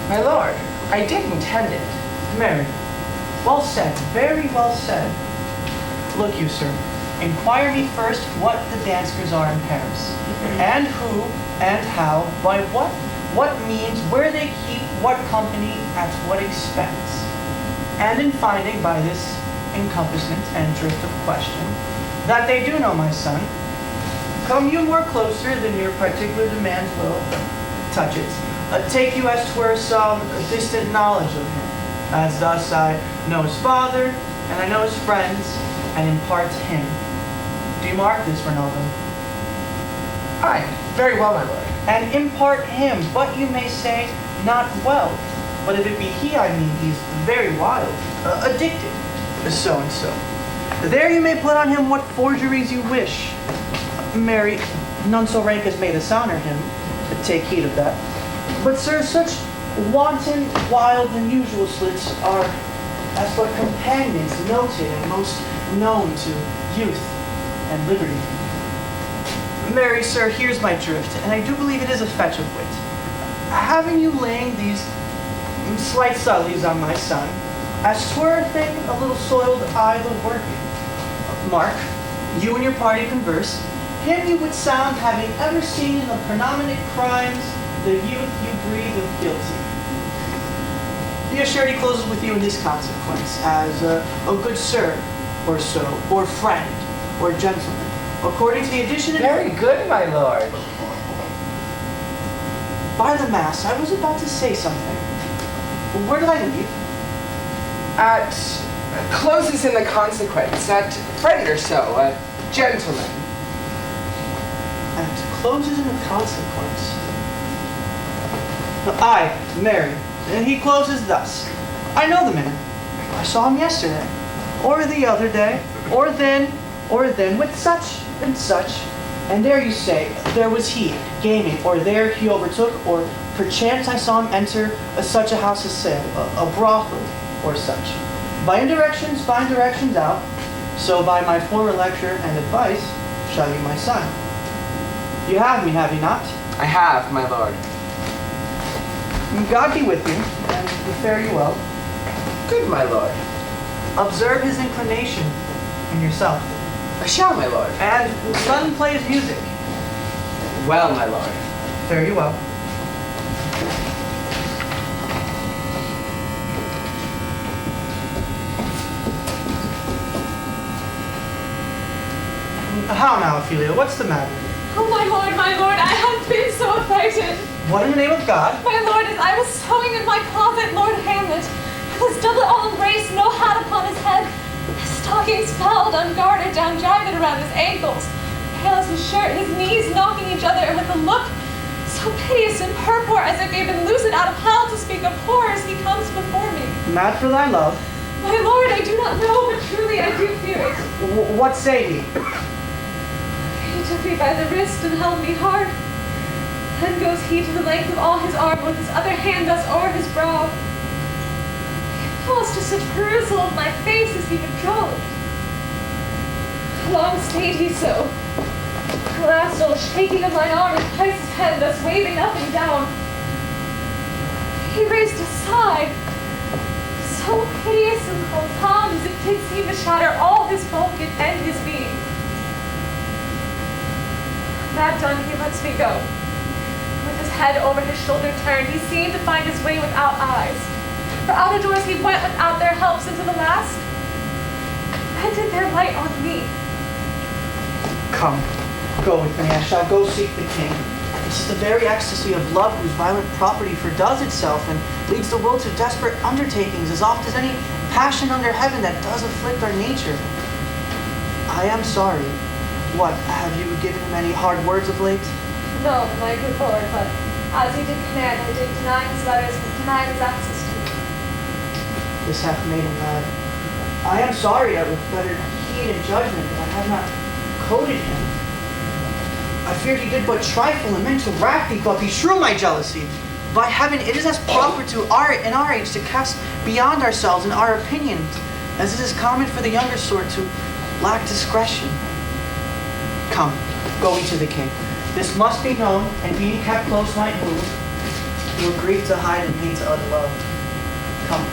My lord, I did intend it. Mary, well said, very well said. Look you, sir, inquire me first what the Danskers are in Paris, and who, and how, by what means, where they keep, what company, at what expense. And in finding by this encompassment and drift of question that they do know my son, come you more closer than your particular demands will touch it. Take you as 'twere some distant knowledge of him, as thus I know his father, and I know his friends, and impart to him. Do you mark this, Ronaldo? Aye, very well, my lord. And impart him, but you may say, not well. But if it be he, I mean, he's very wild, addicted, so and so. There you may put on him what forgeries you wish. Mary, none so rank as may dishonor him, but take heed of that. But sir, such wanton, wild, unusual slits are as but companions noted and most known to youth and liberty. Mary, sir, here's my drift, and I do believe it is a fetch of wit. Having you laying these slight subtleties on my son, as 'twere a thing a little soiled idle working. Mark, you and your party converse, him you would sound, having ever seen in the predominant crimes the youth you breathe of guilty. Be assured he closes with you in this consequence, as a good sir, or so, or friend, or gentleman, according to the addition of... Very good, my lord. By the mass, I was about to say something. Where did I leave? At closes in the consequence, at friend or so, a gentleman. And closes in the consequence. Aye, Mary. And he closes thus. I know the man. I saw him yesterday, or the other day, or then, with such and such. And there you say, there was he, gaming, or there he overtook, or perchance I saw him enter such a house as sale, a brothel, or such. By indirections find directions out, so by my former lecture and advice shall you my son. You have me, have you not? I have, my lord. God be with you, and fare you well. Good, my lord. Observe his inclination in yourself. I shall, my lord. And son plays music. Well, my lord. Fare you well. How now, Ophelia? What's the matter? Oh, my lord, I have been so affrighted. What in the name of God? My lord, as I was sewing in my closet, Lord Hamlet, with his doublet all embraced, no hat upon his head, his stockings fouled, unguarded, down jagged around his ankles, pale as his shirt, his knees knocking each other, and with a look so piteous and purport as if he had been loosened out of hell to speak of horrors, he comes before me. Mad for thy love. My lord, I do not know, but truly I do fear it. What say ye? He took me by the wrist and held me hard. Then goes he to the length of all his arm, with his other hand thus o'er his brow. He paused to such perusal of my face as he withdrawed. Long stayed he so. The last old shaking of mine arm, and placed his head thus waving up and down. He raised a sigh, so piteous and profound as it did seem to shatter all his bulk and end his being. That done, he lets me go. With his head over his shoulder turned, he seemed to find his way without eyes. For out of doors he went without their helps, and to the last, vented their light on me. Come, go with me. I shall go seek the king. This is the very ecstasy of love whose violent property fordoes itself and leads the will to desperate undertakings as oft as any passion under heaven that does afflict our nature. I am sorry. What, have you given him any hard words of late? No, my good lord, but as he did command, I did deny his letters and deny his access to me. This hath made him mad. I am sorry that with better heed and judgment that I have not courted him. I fear he did but trifle and meant to rack thee, but beshrew my jealousy. By heaven, it is as proper to in our age to cast beyond ourselves in our opinions, as it is common for the younger sort to lack discretion. Come, go we to the king. This must be known, and being kept close might move. Who grieve to hide and hate to utter love. Come.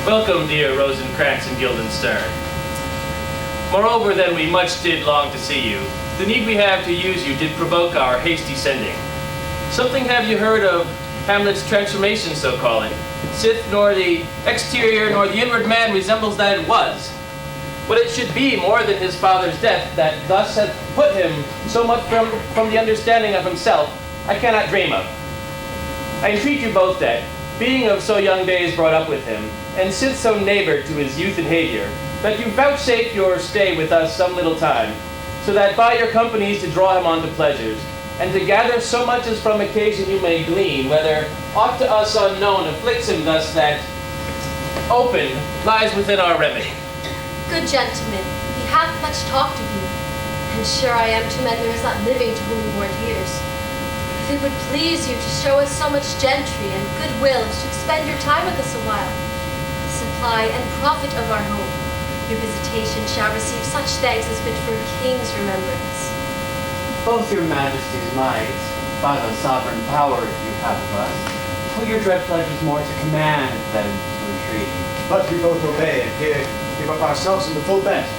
Welcome, dear Rosencrantz and Guildenstern. Moreover than we much did long to see you, the need we have to use you did provoke our hasty sending. Something have you heard of Hamlet's transformation, so calling? Sith nor the exterior nor the inward man resembles that it was. What it should be more than his father's death, that thus hath put him so much from the understanding of himself, I cannot dream of. I entreat you both that, being of so young days brought up with him, and since so neighbor to his youth and havior, that you vouchsafe your stay with us some little time, so that by your companies to draw him on to pleasures, and to gather so much as from occasion you may glean, whether aught to us unknown afflicts him thus that open lies within our remedy. Good gentlemen, he hath much talked of you, and sure I am to men there is not living to whom he more adheres. If it would please you to show us so much gentry and goodwill as to expend your time with us a while, the supply and profit of our home, your visitation shall receive such thanks as fit for a king's remembrance. Both your majesty's might, by the sovereign power you have of us, put your dread pledges more to command than to entreaty. But we both obey and here give up ourselves in the full bent.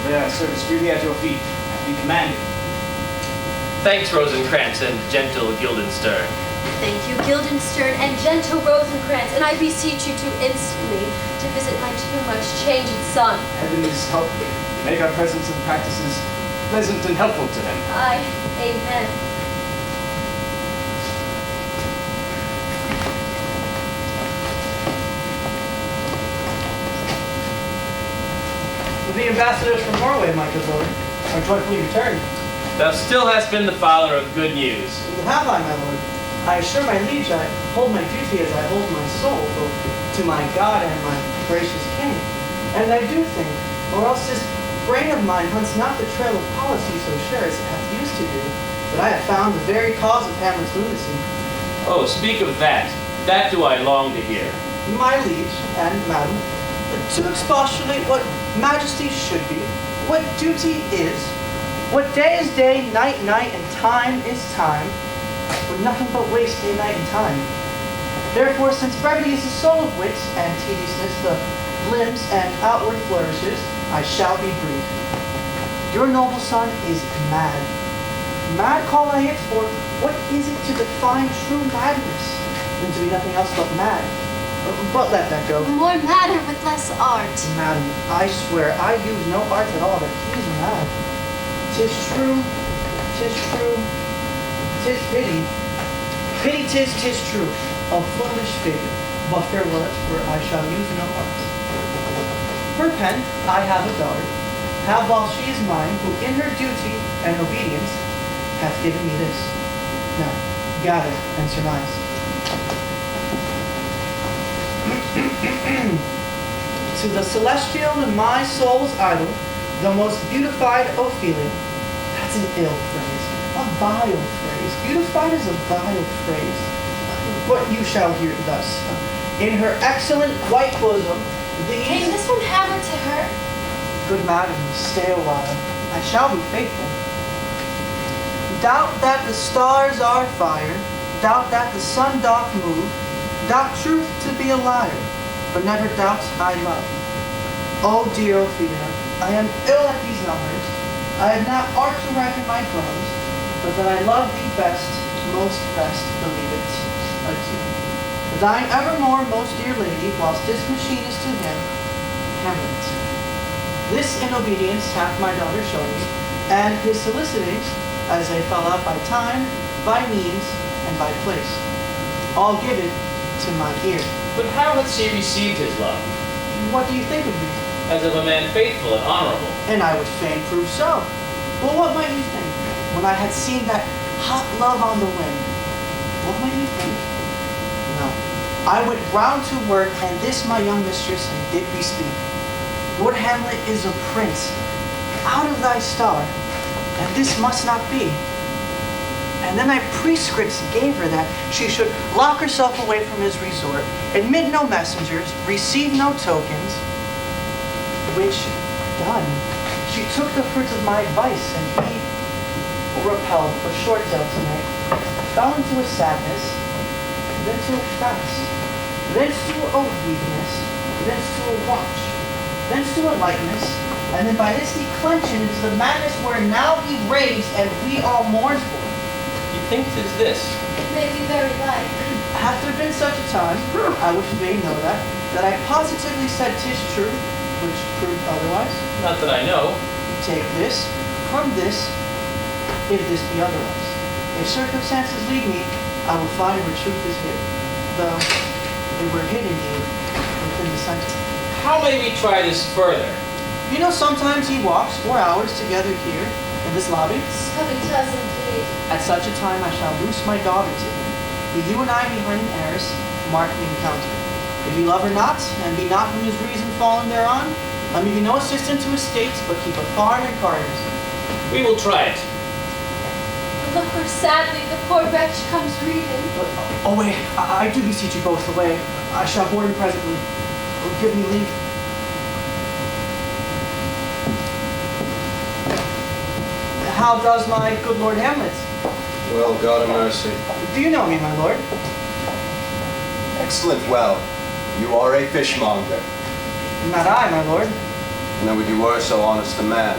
There, service freely at your feet, be commanded. Thanks, Rosencrantz and gentle Guildenstern. Thank you, Guildenstern and gentle Rosencrantz, and I beseech you to instantly to visit my too much changed son. Heaven's help make our presence and practices pleasant and helpful to him. Aye, amen. The ambassadors from Norway, my good lord, are joyfully returned. Thou still hast been the father of good news. Have I, my lord? I assure my liege I hold my duty as I hold my soul, both to my God and my gracious king. And I do think, or else this brain of mine hunts not the trail of policy so sure as it hath used to do, but I have found the very cause of Hamlet's lunacy. Oh, speak of that. That do I long to hear. My liege and madam, to expostulate what majesty should be, what duty is, what day is day, night, night, and time is time, would nothing but waste day, night, and time. Therefore, since brevity is the soul of wit, and tediousness the limbs and outward flourishes, I shall be brief. Your noble son is mad. Mad call I it, for what is it to define true madness than to be nothing else but mad? But let that go. More matter with less art. Madam, I swear I use no art at all, but he is mad. 'Tis true, 'tis true, 'tis pity. Pity 'tis true, a foolish figure. But farewell, for I shall use no art. For pen, I have a daughter, have while she is mine, who in her duty and obedience hath given me this. Now, gather and surmise. To the celestial and my soul's idol, the most beautified Ophelia. That's an ill phrase, a vile phrase. Beautified is a vile phrase. But you shall hear it thus. In her excellent white bosom, Came this from Hamlet to her? Good madam, stay a while. I shall be faithful. Doubt that the stars are fire, doubt that the sun doth move, doubt truth to be a liar, but never doubt I love. Oh dear Ophelia, I am ill at these numbers. I have not art to reckon my groans, but that I love thee best, most best, believe it. Adieu. Thine evermore most dear lady, whilst this machine is to him, Hamlet. This in obedience hath my daughter shown me, and his solicitings, as they fell out by time, by means, and by place, all given to my ear. But how hath she received his love? What do you think of me? As of a man faithful and honorable. And I would fain prove so. Well, what might you think? When I had seen that hot love on the wind, what might you think? No. I went round to work, and this my young mistress and did bespeak. Lord Hamlet is a prince, out of thy star, and this must not be. And then I prescripts gave her that she should lock herself away from his resort, admit no messengers, receive no tokens, which done, she took the fruits of my advice, and he, repelled, a short tale to make, fell into a sadness, then to a fast, thence to a weakness, thence to a watch, thence to a lightness, and then by this declension into the madness where now he raves and we all mourn for. You think 'tis this? It may be very like. Hath there been such a time, I would fain know that I positively said 'tis true, which proved otherwise? Not that I know. Take this, from this, if this be otherwise. If circumstances lead me, I will find where truth is hid, though it were hid indeed within the center. How may we try this further? You know, sometimes he walks 4 hours together here in this lobby. So he does indeed. At such a time I shall loose my daughter to him. Be you and I behind an arras, mark the encounter. If he love her not, and be not from his reason fallen thereon, let me be no assistant to his state, but keep a farm and gardens. We will try it. Look where sadly the poor wretch comes reading. Oh wait, I do beseech you both away. I shall board him presently. Give me leave. How does my good Lord Hamlet? Well, God have mercy. Do you know me, my lord? Excellent well. You are a fishmonger. Not I, my lord. And then would you were so honest a man.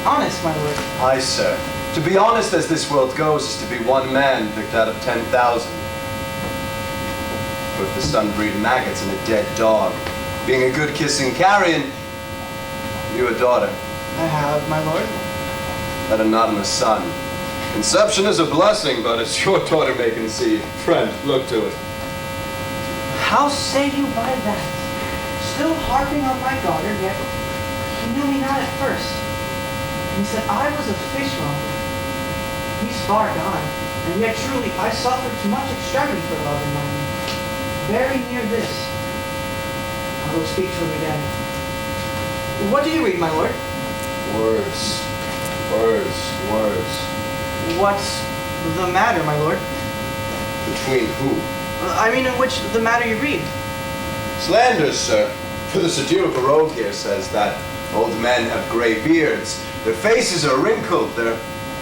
Honest, my lord. Aye, sir. To be honest as this world goes is to be one man picked out of 10,000. For if the sun breed maggots in a dead dog, being a good kissing carrion, you a daughter. I have, my lord. That anonymous son. Conception is a blessing, but as your daughter may conceive. Friend, look to it. How say you by that? Still harping on my daughter, yet he knew me not at first. And he said I was a fishmonger. He's far gone. And yet truly I suffer too much extremity for love in my name. Very near this. I will speak to him again. What do you read, my lord? Words. Words. Words. What's the matter, my lord? Between who? I mean, in which the matter you read. Slanders, sir. For the satirical rogue here says that old men have gray beards, their faces are wrinkled, their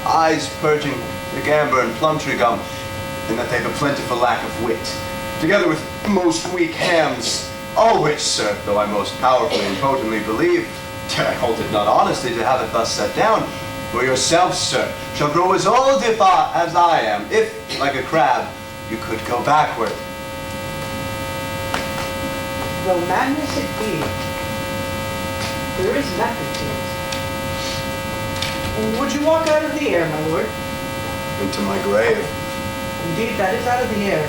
eyes purging the gamber and plumtree gum, and that they've a plentiful lack of wit, together with most weak hams, all which, sir, though I most powerfully and potently believe, I hold it not honesty to have it thus set down, for yourself, sir, shall grow as old as I am, if, like a crab, you could go backward. Though madness it be, there is method to it. Would you walk out of the air, my lord? Into my grave. Indeed, that is out of the air.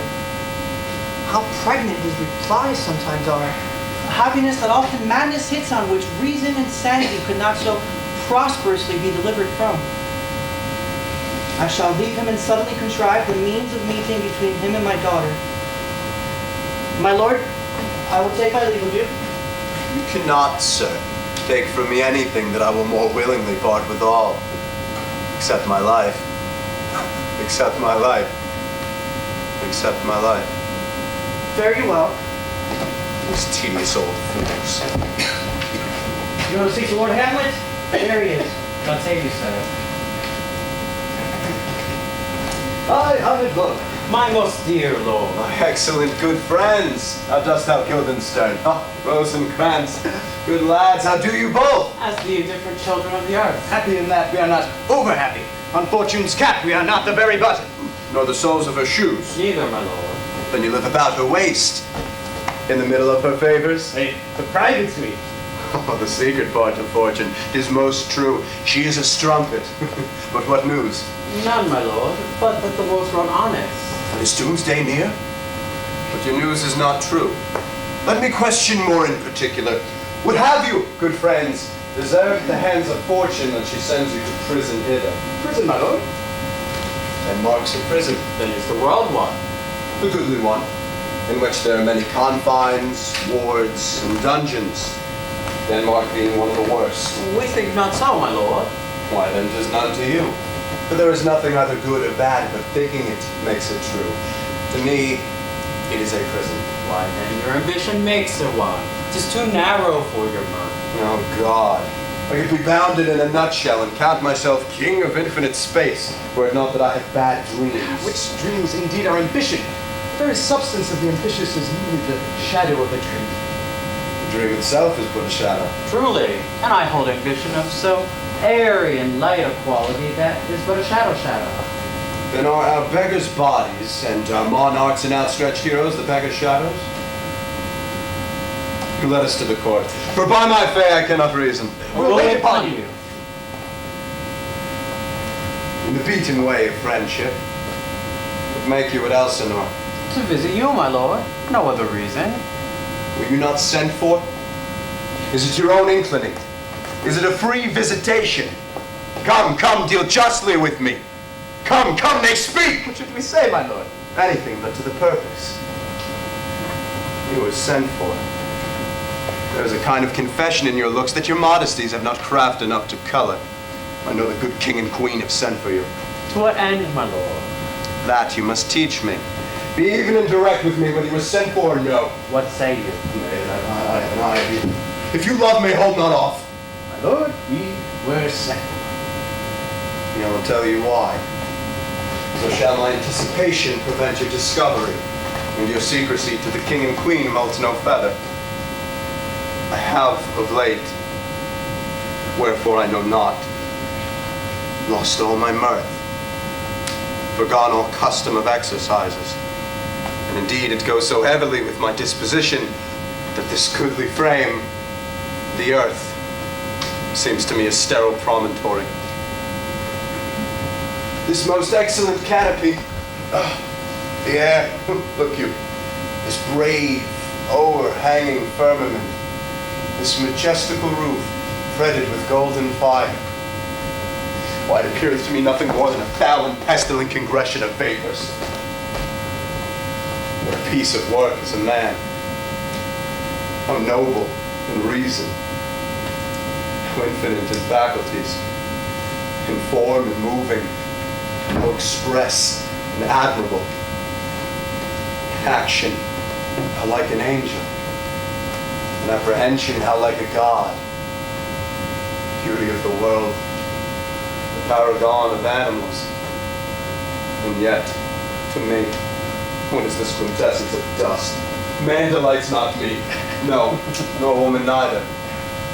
How pregnant his replies sometimes are. A happiness that often madness hits on, which reason and sanity could not so prosperously be delivered from. I shall leave him and suddenly contrive the means of meeting between him and my daughter. My lord, I will take my leave of you. You cannot, sir, take from me anything that I will more willingly part with all, except my life. Except my life. Except my life. Very well. These tedious old fools. You want to speak to Lord Hamlet? There he is. God save you, sir. Hi, Hamlet, look. My most dear lord. My excellent good friends. How dost thou, Guildenstern? Oh, Rosencrantz. Good lads, how do you both? As the indifferent children of the earth. Happy in that we are not over happy. On Fortune's cap we are not the very button. Nor the soles of her shoes. Neither, my lord. Then you live about her waist. In the middle of her favors. The private suite. Oh, the secret part of Fortune. 'Tis most true. She is a strumpet. But what news? None, my lord, but that the most run honest. And is doomsday near? But your news is not true. Let me question more in particular. Would have you, good friends, deserved the hands of Fortune that she sends you to prison hither? Prison, my lord. 10 marks of prison. Then is the world one. A goodly one, in which there are many confines, wards, and dungeons. Denmark being one of the worst. We think not so, my lord. Why then 'tis none to you. For there is nothing either good or bad, but thinking it makes it true. To me, it is a prison. Why then your ambition makes it one. 'Tis too narrow for your mind. Oh God. I could be bounded in a nutshell and count myself king of infinite space, were it not that I have bad dreams. Which dreams indeed are ambition. The very substance of the ambitious is merely the shadow of a dream. The dream itself is but a shadow. Truly, and I hold ambition of so airy and light a quality that is but a shadow. Then are our beggars' bodies and our monarchs and outstretched heroes the beggars' shadows? Let us to the court, for by my fay I cannot reason. We'll wait upon you. In the beaten way of friendship, what make you at Elsinore? To visit you, my lord. No other reason. Were you not sent for? Is it your own inclining? Is it a free visitation? Come, come, deal justly with me. Come, come, they speak! What should we say, my lord? Anything but to the purpose. You were sent for. There is a kind of confession in your looks that your modesties have not craft enough to color. I know the good king and queen have sent for you. To what end, my lord? That you must teach me. Be even and direct with me whether you were sent for or no. What say you? I have an eye of you. If you love me, hold not off. My lord, we were sent. And I will tell you why. So shall my anticipation prevent your discovery, and your secrecy to the king and queen molts no feather. I have of late, wherefore I know not, lost all my mirth, forgone all custom of exercises. And indeed it goes so heavily with my disposition that this goodly frame, the earth, seems to me a sterile promontory. This most excellent canopy, the air, look you, this brave, o'erhanging firmament, this majestical roof fretted with golden fire. Why, it appeareth to me nothing more than a foul and pestilent congression of vapors. What a piece of work is a man. How noble in reason, how infinite in faculties, in form and moving, how express and admirable. In action, how like an angel. In apprehension, how like a god. Beauty of the world, the paragon of animals. And yet, to me, what is this quintessence of dust? Man delights not me. No, nor woman neither.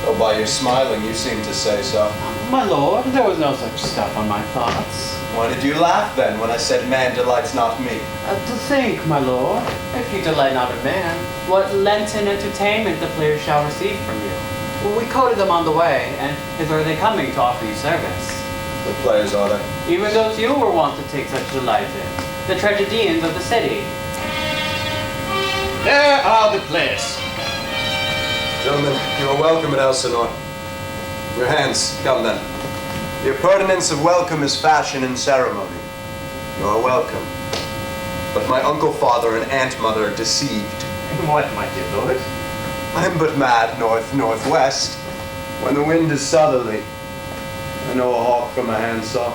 Though by your smiling you seem to say so. My lord, there was no such stuff on my thoughts. Why did you laugh then when I said man delights not me? To think, my lord, if you delight not a man, what Lenten entertainment the players shall receive from you. We quoted them on the way, and hither are they coming to offer you service. The players are they? Even those you were wont to take such delight in, the tragedians of the city. There are the players. Gentlemen, you are welcome at Elsinore. Your hands, come then. The appurtenance of welcome is fashion and ceremony. You are welcome. But my uncle father and aunt mother are deceived. What, my dear lord? I'm but mad north-northwest. When the wind is southerly, I know a hawk from a handsaw.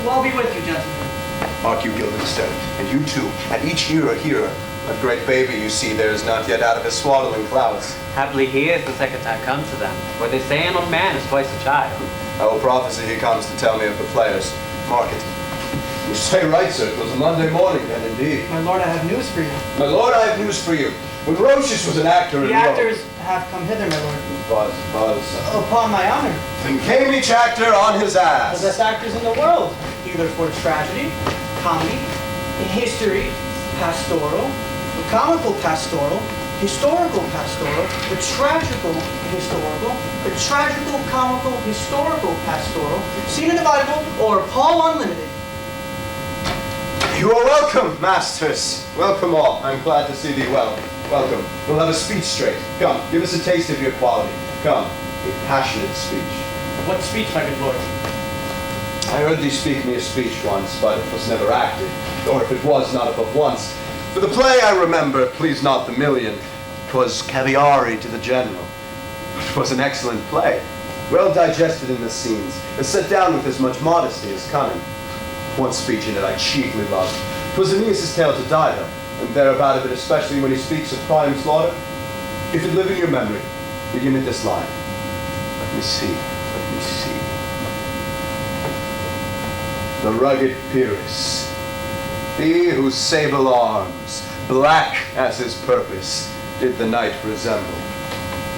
Well, be with you, gentlemen. Mark you, Guildenstern, and you too, at each ear a hearer. That great baby you see there is not yet out of his swaddling clouds. Happily he is the second time come to them, where they say an old man is twice a child. I will prophesy he comes to tell me of the players. Mark it. You say right, sir. It was a Monday morning then, indeed. My lord, I have news for you. My lord, I have news for you. When Rocius was an actor in The Rome... actors have come hither, my lord. Buzz. Upon my honor. Then came each actor on his ass. The best actors in the world, either for tragedy, comedy, history, pastoral, the comical pastoral, historical pastoral, the tragical historical, the tragical comical historical pastoral, seen in the Bible, or Paul Unlimited. You are welcome, masters. Welcome all. I'm glad to see thee well. Welcome. We'll have a speech straight. Come, give us a taste of your quality. Come, a passionate speech. What speech, my good lord? I heard thee speak me a speech once, but it was never acted, or if it was, not above once. For the play I remember, please not the million, 'twas Caviari to the general. It was an excellent play, well digested in the scenes, and set down with as much modesty as cunning. One speech in it I chiefly loved. 'Twas Aeneas' tale to Dido, and thereabout of it, especially when he speaks of Priam's slaughter. If it live in your memory, begin at this line. Let me see. The rugged Pyrrhus, he whose sable arms, black as his purpose, did the knight resemble.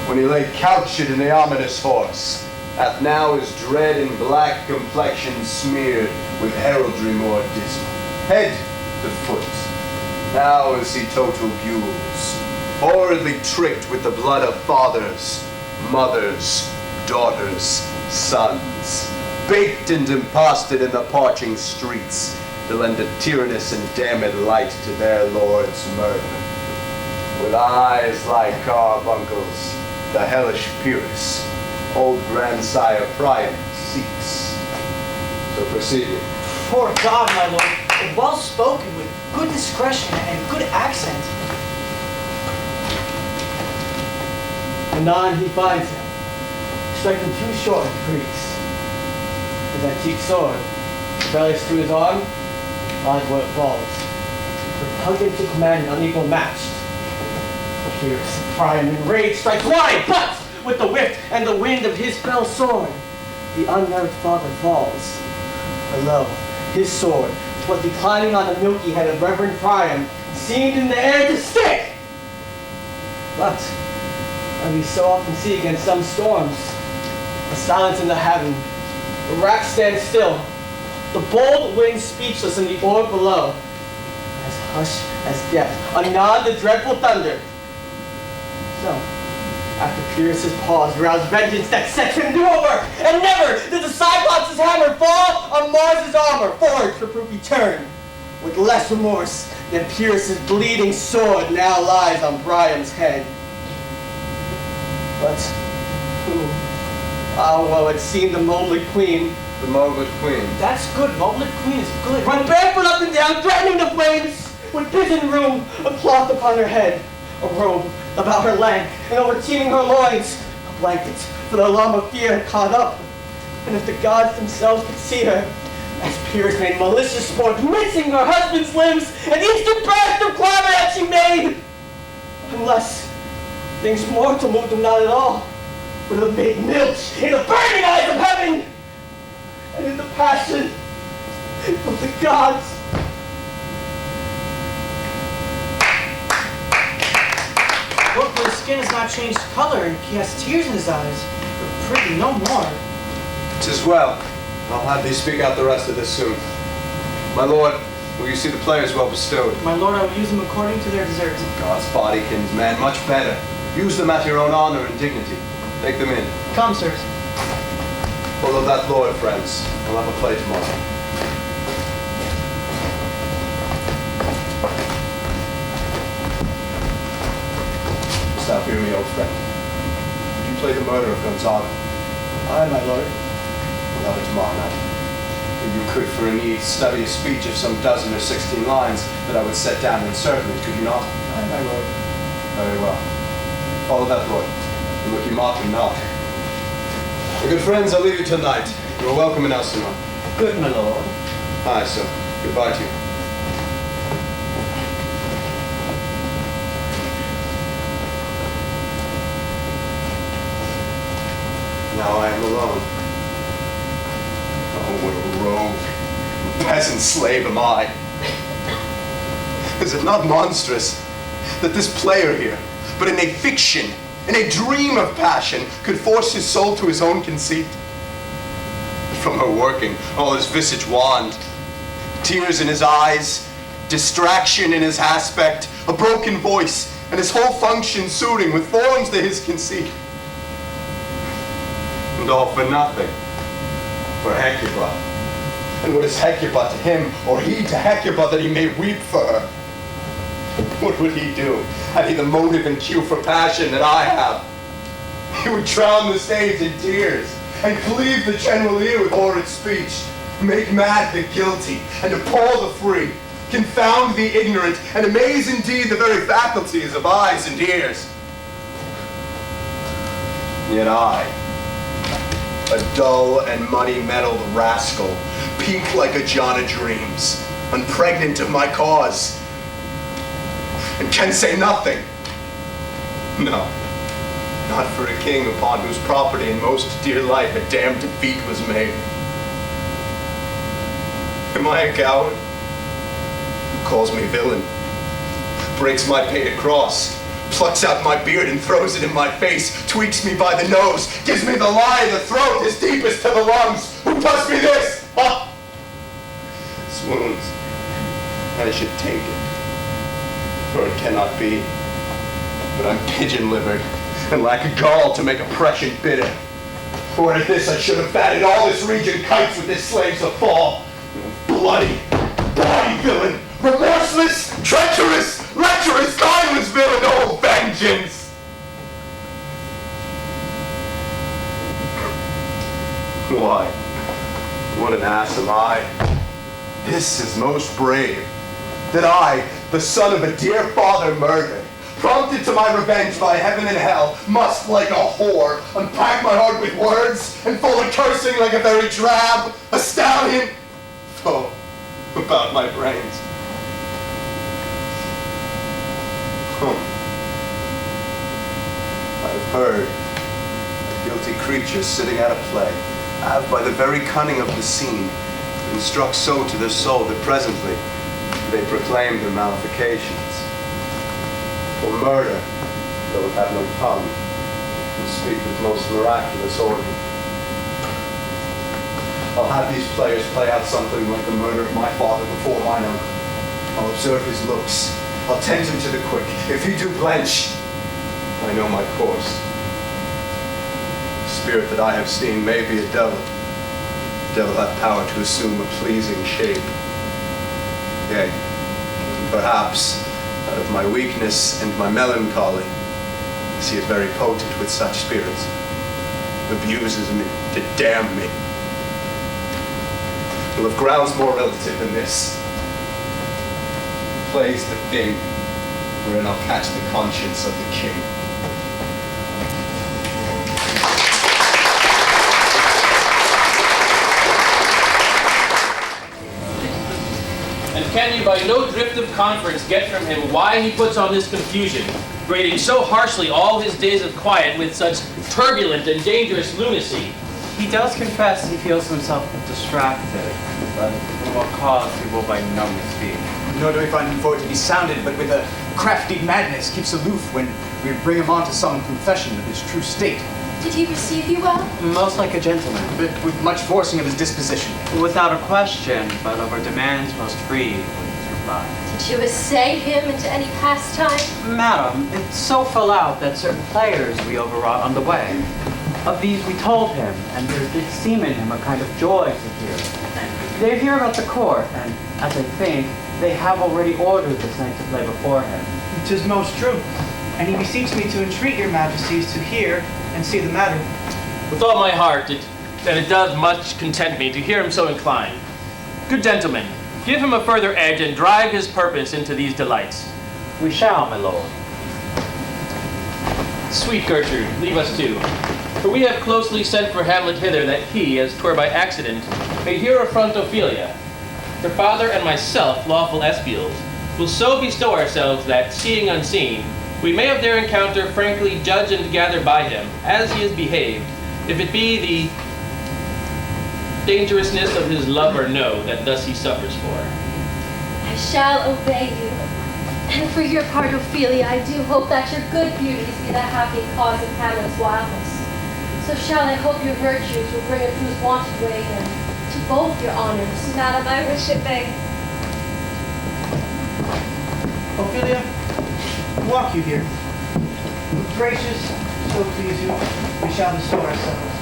When he lay couched in the ominous horse, hath now his dread and black complexion smeared with heraldry more dismal. Head to foot, now is he total gules, horridly tricked with the blood of fathers, mothers, daughters, sons, baked and imposted in the parching streets, to lend a tyrannous and damned light to their lord's murder. With eyes like carbuncles, the hellish Pyrrhus, old grandsire Priam, seeks. So proceed you. Poor God, my lord, well spoken, with good discretion and good accent. Anon he finds him, striking 2 short Greeks. His antique sword, bellies to his arm, lies where it falls. Repugnant to command and unequal matched. Pyrrhus, Priam in rage, strikes wide, but with the whip and the wind of his fell sword, the unnerved father falls. Below, his sword, was declining on the milky head of Reverend Priam, seemed in the air to stick. But, as we so often see against some storms, the silence in the heaven, the rack stands still, the bold wind speechless in the orb below, as hushed as death, anon the dreadful thunder. So, after Pyrrhus' pause, roused vengeance that sets him to work, and never did the Cyclops' hammer fall on Mars' armor, forged for proof etern, with less remorse than Pyrrhus' bleeding sword now lies on Priam's head. But who, woe had seen the moldly queen, The Mogul Queen. That's good. Moblet Queen is good. Run barefoot up and down, threatening the flames, with pigeon room, a cloth upon her head, a robe about her leg, and overteeming her loins, a blanket for the alarm of fear had caught up. And if the gods themselves could see her, as peers made malicious sport, mincing her husband's limbs, and each the burst of clamor that she made, unless things mortal moved them not at all, would have made milch in the burning eyes of heaven, and in the passion of the gods. Look, his skin has not changed color, and he has tears in his eyes. But pretty, no more. 'Tis well. I'll have thee speak out the rest of this soon. My lord, will you see the players well bestowed? My lord, I will use them according to their deserts. God's bodykins, man, much better. Use them at your own honor and dignity. Take them in. Come, sirs. Follow that lord, friends. We'll have a play tomorrow. Dost thou hear me, old friend? Would you play the murder of Gonzaga? Aye, my lord. We'll have it tomorrow night. If you could, for a need, study a speech of some 12 or 16 lines that I would set down and circulate, could you not? Aye, my lord. Very well. Follow that lord. And look you mock him not. My good friends, I'll leave you tonight. You are welcome in Elsinore. Good, my lord. Aye, so goodbye to you. Now I am alone. Oh, what a rogue, peasant slave am I. Is it not monstrous that this player here, but in a fiction, in a dream of passion, could force his soul to his own conceit? From her working, all his visage wand, tears in his eyes, distraction in his aspect, a broken voice, and his whole function suiting with forms to his conceit. And all for nothing, for Hecuba. And what is Hecuba to him, or he to Hecuba, that he may weep for her? What would he do, had he the motive and cue for passion that I have? He would drown the stage in tears, and cleave the general ear with horrid speech, make mad the guilty, and appall the free, confound the ignorant, and amaze indeed the very faculties of eyes and ears. Yet I, a dull and money-meddled rascal, peak like a John of Dreams, unpregnant of my cause, and can say nothing. No, not for a king upon whose property and most dear life a damned defeat was made. Am I a coward? Who calls me villain, breaks my painted cross, plucks out my beard and throws it in my face, tweaks me by the nose, gives me the lie in the throat, as deepest to the lungs. Who does me this? Ha! Swoons. I should take it, for it cannot be. But I'm pigeon-livered, and lack a gall to make oppression bitter. For at this I should have fatted all this region kites with this slaves of fall. Bloody, bawdy villain, remorseless, treacherous, lecherous, timeless villain, oh vengeance! Why, what an ass am I? This is most brave, that I, the son of a dear father murdered, prompted to my revenge by heaven and hell, must, like a whore, unpack my heart with words, and fall a cursing like a very drab, a stallion, foe about my brains. I have heard a guilty creature sitting at a play have, by the very cunning of the scene, been struck so to their soul that presently they proclaim their malifications. For murder, though it have no tongue, will speak with most miraculous order. I'll have these players play out something like the murder of my father before mine uncle. I'll observe his looks. I'll tend him to the quick. If he do blench, I know my course. The spirit that I have seen may be a devil. The devil hath power to assume a pleasing shape. Yea, perhaps, out of my weakness and my melancholy, he is very potent with such spirits, abuses me to damn me. will have grounds more relative than this. Plays the thing, wherein I'll catch the conscience of the king. And can you by no drift of conference get from him why he puts on this confusion, grading so harshly all his days of quiet with such turbulent and dangerous lunacy? He does confess he feels himself distracted, but from what cause he will by no means speak. Nor do we find him for it to be sounded, but with a crafty madness keeps aloof when we bring him on to some confession of his true state. Did he receive you well? Most like a gentleman. But with much forcing of his disposition. Without a question, but of our demands most free was his reply. Did you essay him into any pastime? Madam, it so fell out that certain players we overwrought on the way. Of these we told him, and there did seem in him a kind of joy to hear. They hear about the court, and as I think, they have already ordered this night to play before him. 'Tis most true. And he beseeches me to entreat your majesties to hear and see the matter. With all my heart, it does much content me to hear him so inclined. Good gentlemen, give him a further edge and drive his purpose into these delights. We shall, my lord. Sweet Gertrude, leave us too. For we have closely sent for Hamlet hither that he, as 'twere by accident, may here affront Ophelia. Her father and myself, lawful espials, will so bestow ourselves that, seeing unseen, we may of their encounter frankly judge and gather by him, as he has behaved, if it be the dangerousness of his love or no that thus he suffers for. I shall obey you. And for your part, Ophelia, I do hope that your good beauties be the happy cause of Hamlet's wildness. So shall I hope your virtues will bring him to his wonted way again, to both your honors. Madam, I wish it may. Ophelia, walk you here. Gracious, so please you, we shall bestow ourselves.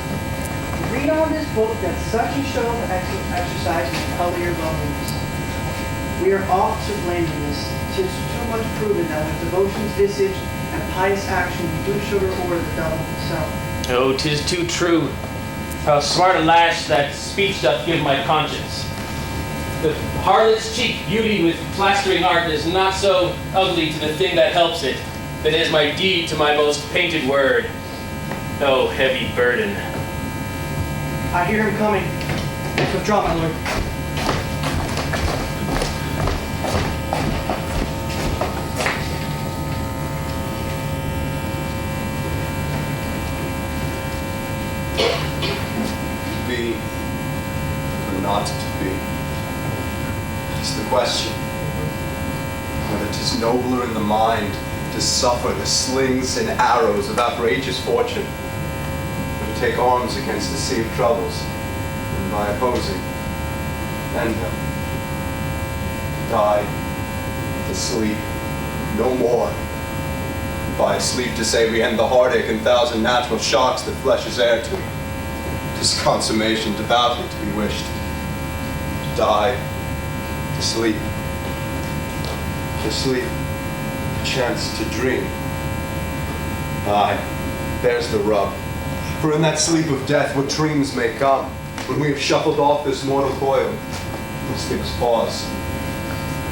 Read on this book that such a show of exercise may color your loneliness. We are oft to blame in this. 'Tis too much proven that with devotion's visage and pious action we do sugar o'er the devil himself. Oh, 'tis too true. How smart a lash that speech doth give my conscience. The harlot's cheek, beauty with plastering art, is not so ugly to the thing that helps it, than is my deed to my most painted word. Oh, heavy burden. I hear him coming. Withdraw, my lord. Be or not to be? It's the question. Whether 'tis nobler in the mind to suffer the slings and arrows of outrageous fortune, or to take arms against the sea of troubles, and by opposing, end them. Die, to sleep, no more. By sleep to say we end the heartache and thousand natural shocks that flesh is heir to. 'Tis consummation devoutly to be wished. To die, to sleep, chance to dream. Aye, there's the rub. For in that sleep of death, what dreams may come, when we have shuffled off this mortal coil, must give us pause.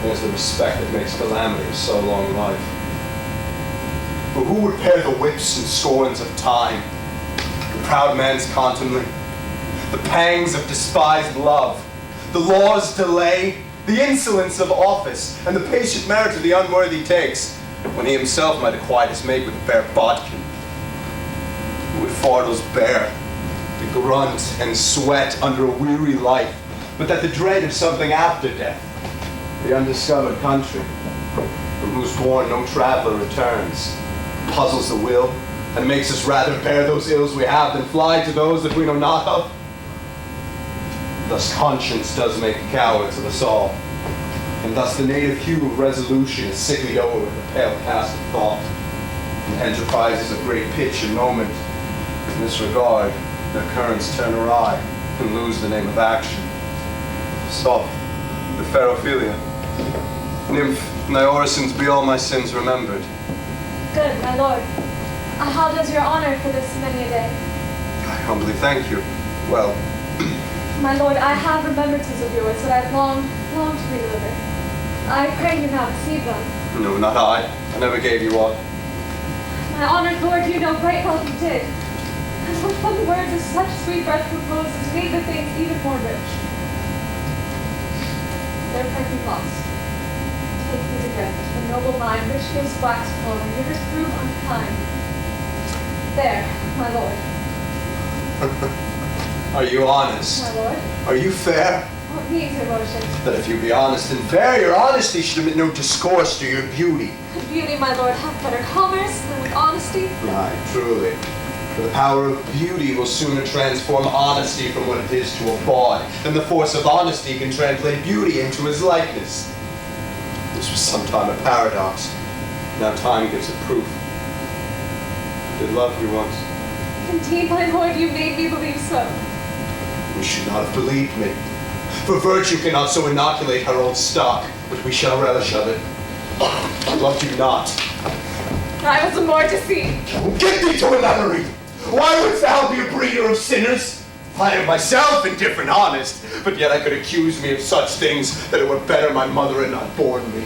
There's the respect that makes calamity of so long life. For who would pare the whips and scorns of time, the proud man's contumely, the pangs of despised love, the law's delay, the insolence of office, and the patient merit of the unworthy takes, when he himself might acquit his mate with a bare bodkin? Who would fardels bear, to grunt and sweat under a weary life, but that the dread of something after death, the undiscovered country, from whose bourne no traveler returns, puzzles the will, and makes us rather bear those ills we have than fly to those that we know not of? Thus conscience does make cowards of us all, and thus the native hue of resolution is sickly o'er with the pale cast of thought, and enterprises of great pitch and moment, in this regard, their currents turn awry and lose the name of action. Stop, the fair Ophelia. Nymph, in thy orisons be all my sins remembered. Good, my lord. How does your honor for this many a day? I humbly thank you. Well, My lord, I have remembrances of yours that I've longed to redeliver. I pray you now receive them. No, not I. I never gave you aught. My honored lord, you know right well you did. And when words of such sweet breath proposes made the things even more rich. Their perfect lost. Take these again, the noble mind which gives wax clover, givers prove unkind. There, my lord. Are you honest? My lord. Are you fair? What means your worship? That if you be honest and fair, your honesty should admit no discourse to your beauty. Could beauty, my lord, have better commerce than with honesty? Aye, truly. For the power of beauty will sooner transform honesty from what it is to a bawd than the force of honesty can translate beauty into his likeness. This was sometime a paradox. Now time gives it proof. I did love you once. Indeed, my lord, you made me believe so. You should not have believed me. For virtue cannot so inoculate her old stock, but we shall relish of it. I loved you not. I was more deceived. Get thee to a nunnery! Why wouldst thou be a breeder of sinners? I am myself indifferent honest, but yet I could accuse me of such things that it were better my mother had not borne me.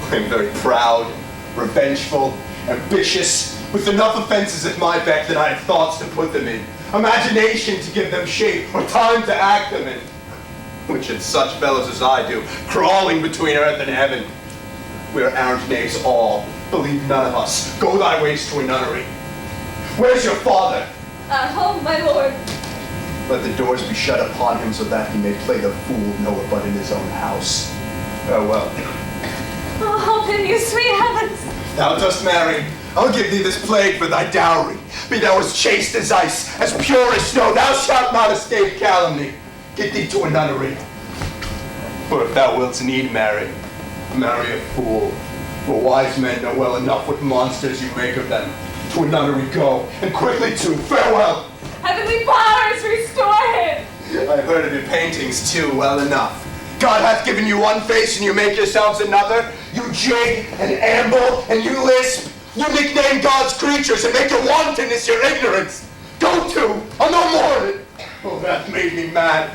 I am very proud, revengeful, ambitious, with enough offenses at my beck that I have thoughts to put them in, imagination to give them shape, or time to act them in. Which in such fellows as I do, crawling between earth and heaven. We are arrant knaves all, believe none of us. Go thy ways to a nunnery. Where's your father? At home, my lord. Let the doors be shut upon him so that he may play the fool nowhere but in his own house. Farewell. Oh, help him, you sweet heavens! Thou dost marry. I'll give thee this plague for thy dowry. Be thou as chaste as ice, as pure as snow, thou shalt not escape calumny. Get thee to a nunnery. For if thou wilt need marry, marry a fool. For wise men know well enough what monsters you make of them. To a nunnery go, and quickly too. Farewell. Heavenly powers, restore him! I heard of your paintings too, well enough. God hath given you one face and you make yourselves another. You jig and amble and you lisp. You nickname God's creatures and make your wantonness your ignorance. Go to, I'll no more of it. Oh, that made me mad.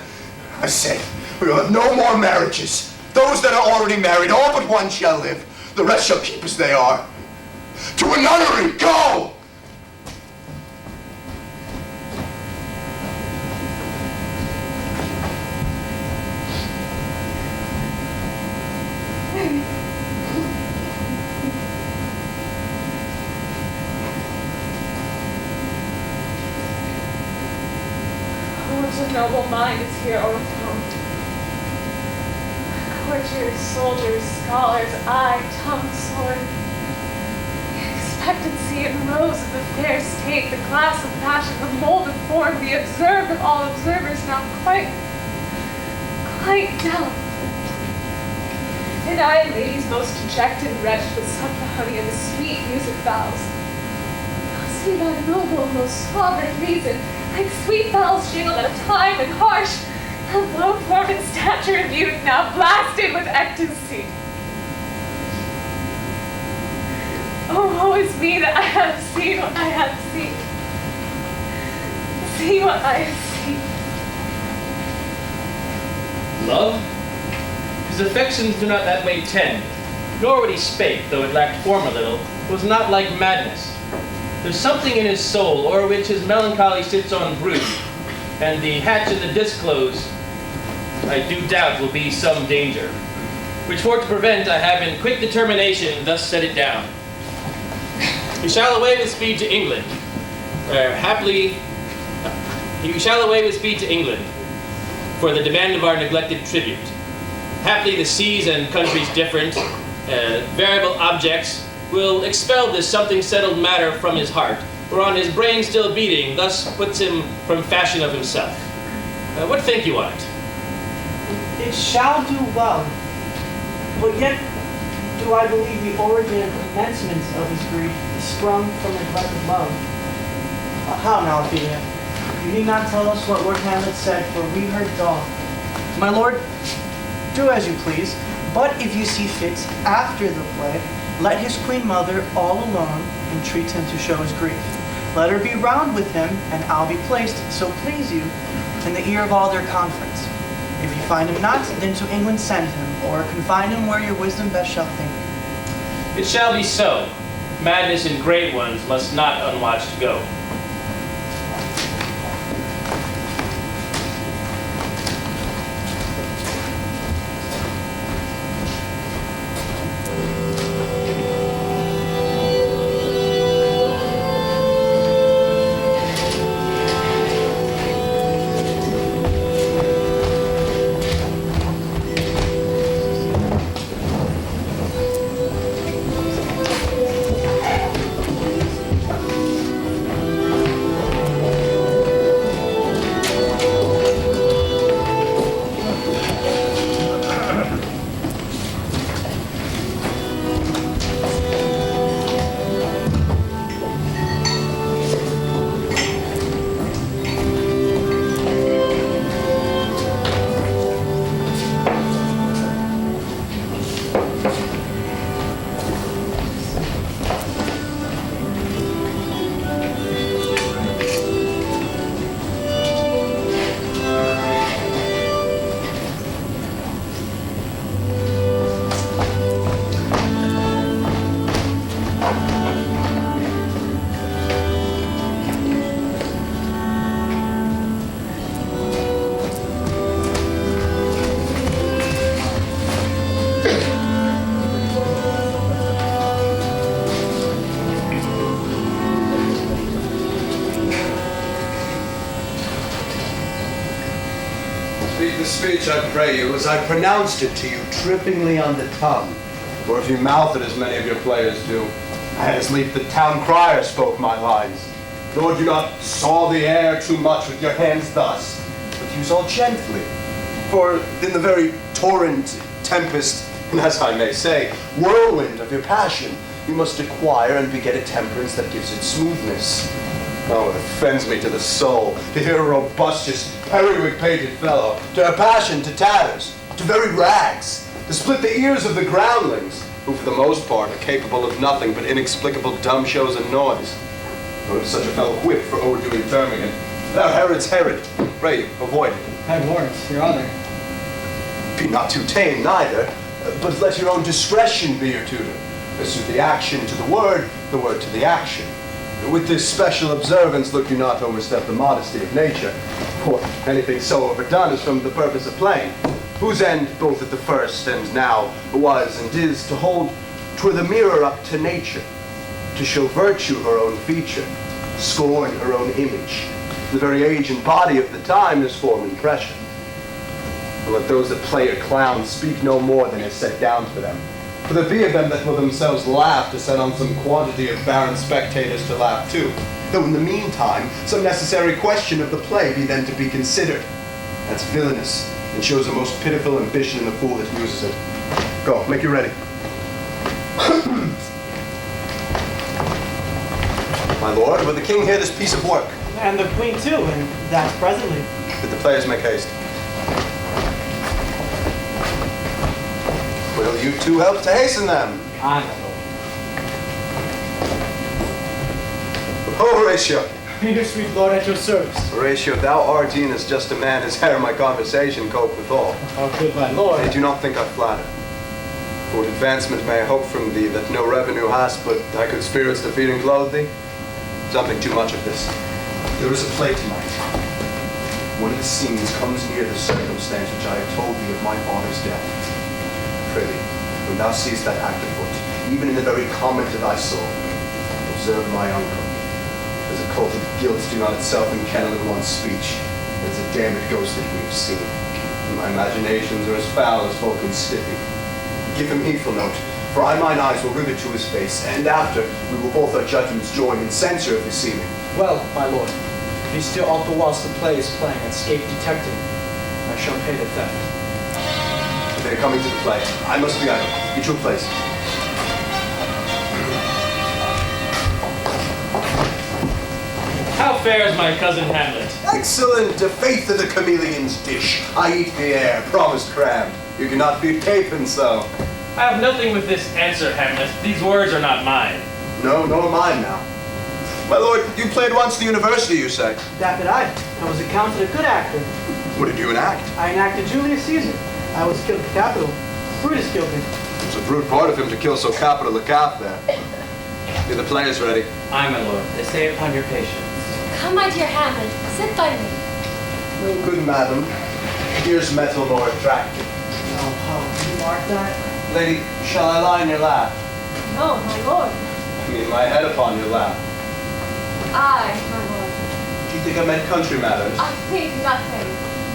I say, we will have no more marriages. Those that are already married, all but one shall live. The rest shall keep as they are. To a nunnery, go! What a noble mind is here overthrown. Courtiers, soldiers, scholars, eye, tongue, sword. The expectancy and rose of the fair state, the glass of passion, the mold of form, the observed of all observers, now quite down. And I, ladies, most dejected, wretched with such the honey and the sweet music vows. See thy noble, most sovereign reason, like sweet bells jingled at a time and harsh, and low form and stature of youth now blasted with ecstasy. Oh, woe is me that I have seen what I have seen. See what I have seen. Love? His affections do not that way tend, nor what he spake, though it lacked form a little, was not like madness. There's something in his soul, o'er which his melancholy sits on brood, and the hatch and the disclose, I do doubt, will be some danger, which for to prevent I have in quick determination thus set it down. You shall away with speed to England, where haply you shall away with speed to England, for the demand of our neglected tribute. Haply the seas and countries different, variable objects, will expel this something settled matter from his heart, whereon his brain still beating thus puts him from fashion of himself. What think you on it? It shall do well, but yet do I believe the origin and commencement of his grief is sprung from neglected love. How now, Ophelia? You need not tell us what Lord Hamlet said, for we heard it all. My lord, do as you please, but if you see fit, after the play, let his queen mother all alone entreat him to show his grief. Let her be round with him, and I'll be placed, so please you, in the ear of all their conference. If you find him not, then to England send him, or confine him where your wisdom best shall think. It shall be so. Madness in great ones must not unwatched go. Speak the speech, I pray you, as I pronounced it to you, trippingly on the tongue. Or if you mouth it as many of your players do, as lief the town crier spoke my lines. Nor do not saw the air too much with your hands thus, but use all gently. For in the very torrent, tempest, and as I may say, whirlwind of your passion, you must acquire and beget a temperance that gives it smoothness. Oh, it offends me to the soul to hear a robustious, periwig-pated fellow, to a passion to tatters, to very rags, to split the ears of the groundlings, who for the most part are capable of nothing but inexplicable dumb shows and noise. Or if such a fellow whip for overdoing Birmingham, thou Herod's Herod, pray you, avoid it. I warrant, your honor. Be not too tame neither, but let your own discretion be your tutor. Suit the action to the word to the action. With this special observance, look you not to overstep the modesty of nature, for anything so overdone is from the purpose of playing, whose end, both at the first and now, was and is to hold 'twere the mirror up to nature, to show virtue her own feature, scorn her own image. The very age and body of the time is form impression. And let those that play a clown speak no more than is set down for them. For there be of them that will themselves laugh to set on some quantity of barren spectators to laugh too. Though in the meantime, some necessary question of the play be then to be considered. That's villainous, and shows a most pitiful ambition in the fool that uses it. Go, make you ready. My lord, will the king hear this piece of work? And the queen too, and that's presently. Bid the players make haste. Will you two help to hasten them? Oh, Horatio. Your sweet lord at your service. Horatio, thou art e'en as just a man as e'er my conversation cope withal. How good my lord. I do not think I flatter. For what advancement may I hope from thee that no revenue hast, but thy good spirits to feed and clothe thee? Something too much of this. There is a play tonight. One of the scenes comes near the circumstance which I have told thee of my father's death. Prithee, when thou seest that act afoot, even in the very comment of thy soul, observe my uncle. As a cult of guilt do not itself enkennel in one's speech, as a damned ghost that we have seen. And my imaginations are as foul as Vulcan's stiffy. Give him heedful note, for I mine eyes will rivet to his face, and after we will both our judgments join in censure of his seeming. Well, my lord, be still all the whilst the play is playing and escape detected. I shall pay the theft. They're coming to the play. I must be idle. Get your place. How fares my cousin Hamlet? Excellent! The faith of the chameleon's dish. I eat the air, promised crammed. You cannot beat capon so. I have nothing with this answer, Hamlet. These words are not mine. No, nor mine now. My lord, you played once at the university, you say? That did I. I was accounted a good actor. What did you enact? I enacted Julius Caesar. I was killed at the Capitol. Brutus killed me. It's a brute part of him to kill so capital a calf there. Are the players ready? Aye, my lord. They say upon your patience. Come, my dear Hamlet, sit by me. Oh, good madam. Here's metal more attractive. Oh, you mark that? Lady, shall I lie in your lap? No, my lord. I mean, my head upon your lap. Aye, my lord. Do you think I meant country matters? I think nothing,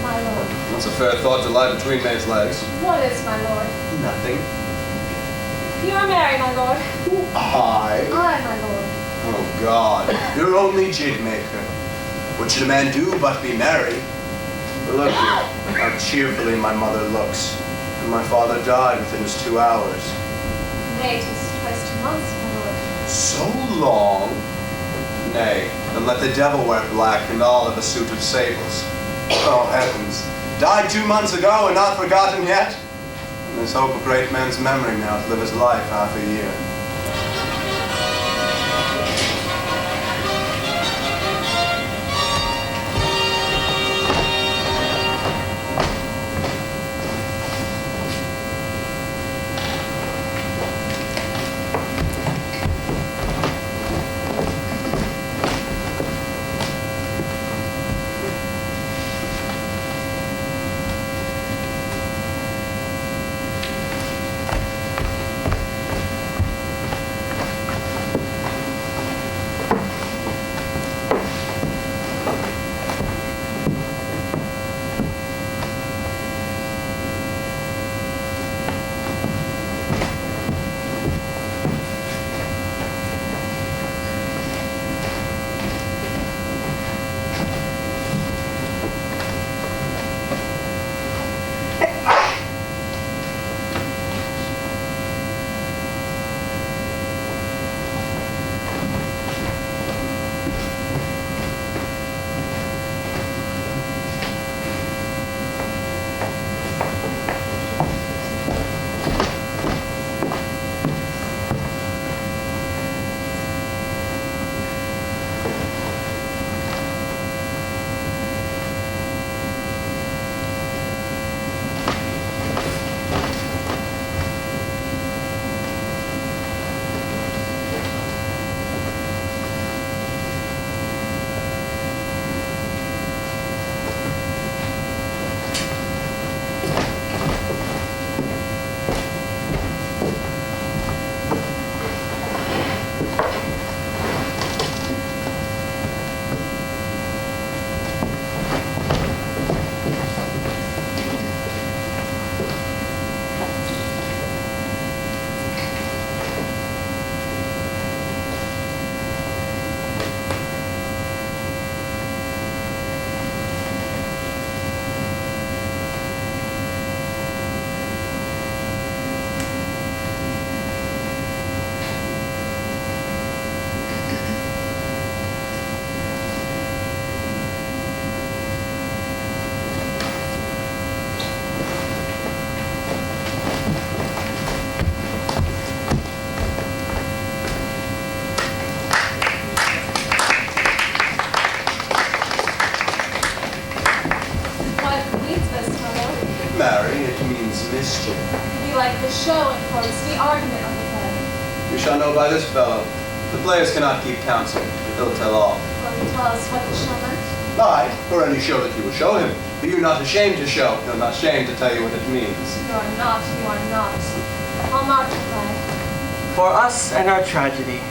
my lord. That's a fair thought to lie between maids' legs. What is, my lord? Nothing. You are married, my lord. I? Aye, my lord. Oh, God. You're only jig maker. What should a man do but be merry? But look here, how cheerfully my mother looks. And my father died within his 2 hours. Nay, 'tis twice 2 months, my lord. So long? Nay, then let the devil wear black and all of a suit of sables. Oh, heavens. Died 2 months ago and not forgotten yet? And there's hope a great man's memory now to live his life half a year. Marry, it means mischief. Be like the show and quotes the argument of the play. We shall know by this fellow. The players cannot keep counsel, but he'll tell all. Will you tell us what the show meant? Aye, or any show that you will show him. But you're not ashamed to show. You're not ashamed to tell you what it means. You are not, you are not. I'll mark the play. For us and our tragedy,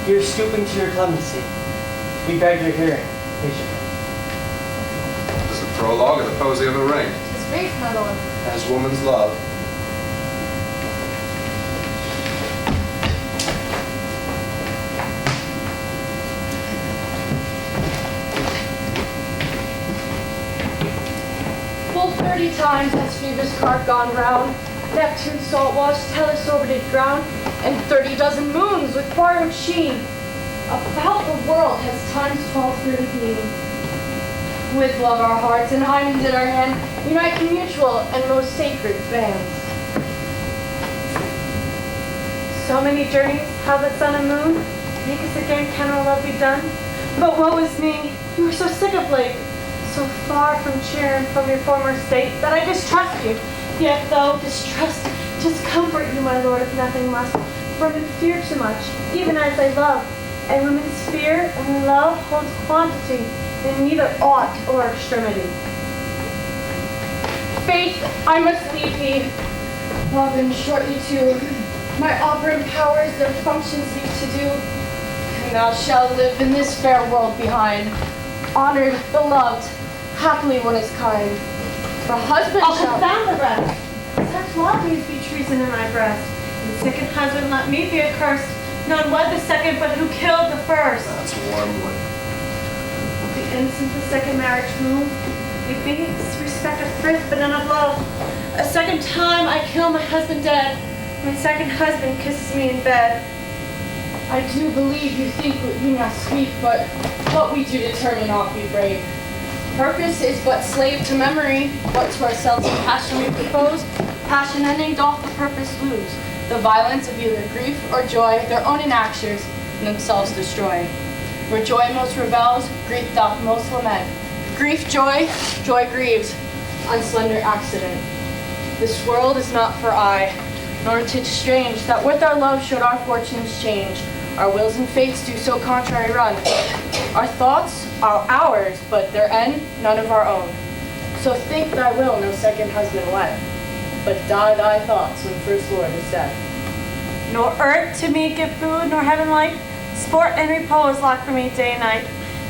you're stooping to your clemency. We beg your hearing, patiently. This is the prologue of the Posy of a Ring. Tis brief, my lord. As woman's love. Full 30 times has Phoebus' cart gone round, Neptune's salt wash Tellus orbited ground, and 30 dozen moons with borrowed sheen. About the world has times 1230 been. With love our hearts and hymens in our hand, unite in mutual and most sacred bands. So many journeys have the sun and moon, Speak us again, can our love be done? But woe is me, you were so sick of late, so far from cheer and from your former state, that I distrust you. Yet though distrust, 'tis comfort you, my lord, if nothing must. For women fear too much, even as they love, and women's fear and love holds quantity in neither aught or extremity. Faith, I must leave thee. Love and shortly too. My offering powers their functions leave to do. And thou shalt live in this fair world behind. Honored, beloved, happily one is kind. The husband I'll shall... confound the rest. Such longings be treason in my breast. And second husband let me be accursed. None wed the second, but who killed the first. That's wormwood. The innocent the second marriage womb. It beats respect of thrift, but none of love. A second time I kill my husband dead. My second husband kisses me in bed. I do believe you think what you must speak, but what we do determine oft we break. Purpose is but slave to memory, what to ourselves in passion we propose. Passion ending doth the purpose lose. The violence of either grief or joy, their own inactions themselves destroy. Where joy most rebels, grief doth most lament. Grief joy, joy grieves, on slender accident. This world is not for aye, nor 'tis strange that with our love should our fortunes change. Our wills and fates do so contrary run. Our thoughts are ours, but their end none of our own. So think thy will no second husband wed, but die thy thoughts when first lord is dead. Nor earth to me give food, nor heaven light. Sport and repose lock for me day and night.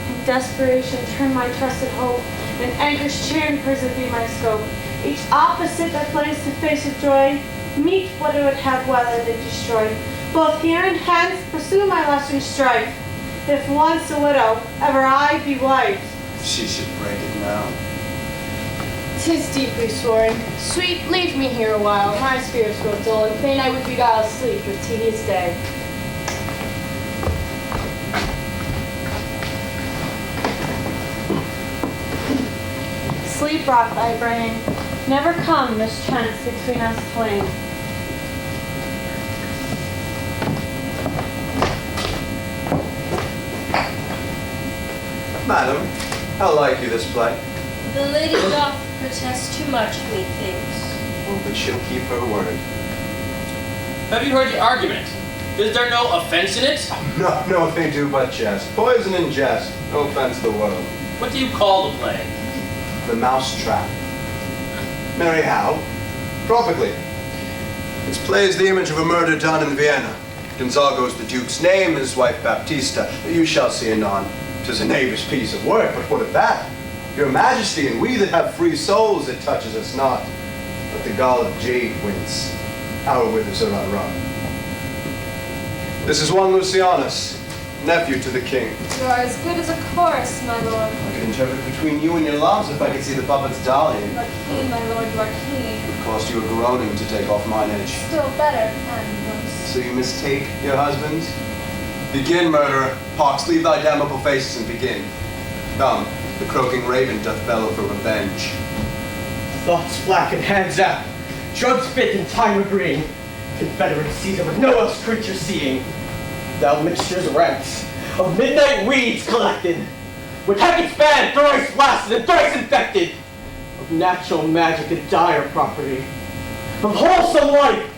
In desperation turn my trusted hope, and anchor's cheer in prison be my scope. Each opposite that flames to face with joy, meet what it would have weathered and destroyed. Both here and hence pursue my lesser strife. If once a widow, ever I be wife. She should break it now. 'Tis deeply sworn. Sweet, leave me here a while. My spirits grow dull, and fain I would beguile sleep with tedious day. Sleep rock thy brain. Never come mischance between us twain. Madam, how like you this play? The lady doth protest too much, methinks. Oh, but she'll keep her word. Have you heard the argument? Is there no offense in it? No, they do but jest. Poison and jest. No offense to the world. What do you call the play? The Mouse Trap. Mary, how? Tropically. Its play is the image of a murder done in Vienna. Gonzago's the Duke's name, his wife Baptista. You shall see anon. 'Tis a knavish piece of work, but what of that? Your Majesty and we that have free souls, it touches us not. But the gall of jade wins. Our withers are unwrung. This is one Lucianus, nephew to the king. You are as good as a chorus, my lord. I could interpret between you and your loves if I could see the puppets dallying. You are keen, my lord, you are keen. It cost you a groaning to take off mine edge. Still better, and worse. So you mistake your husbands? Begin, murderer. Pox, leave thy damnable faces and begin. Come, the croaking raven doth bellow for revenge. Thoughts black and hands out. Drugs fit and time agreeing. Confederate Caesar with no else creature seeing. Thou mixtures ranks of midnight weeds collected, with Hecate's band thrice blasted and thrice infected, of natural magic and dire property, of wholesome life.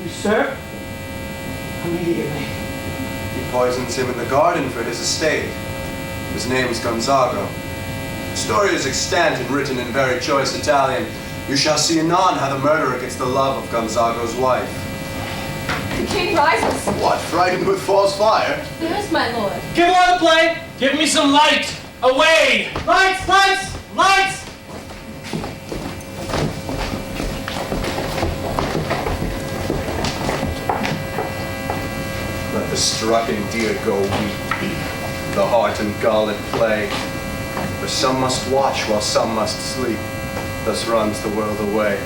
You, sir, immediately. He poisons him in the garden for his estate. His name's Gonzago. The story is extant and written in very choice Italian. You shall see anon how the murderer gets the love of Gonzago's wife. The king rises. What, frightened with false fire? There is my lord. Give on the play! Give me some light! Away! Lights, lights, lights! Let the strucken deer go weep, the heart and gullet play. For some must watch while some must sleep. Thus runs the world away.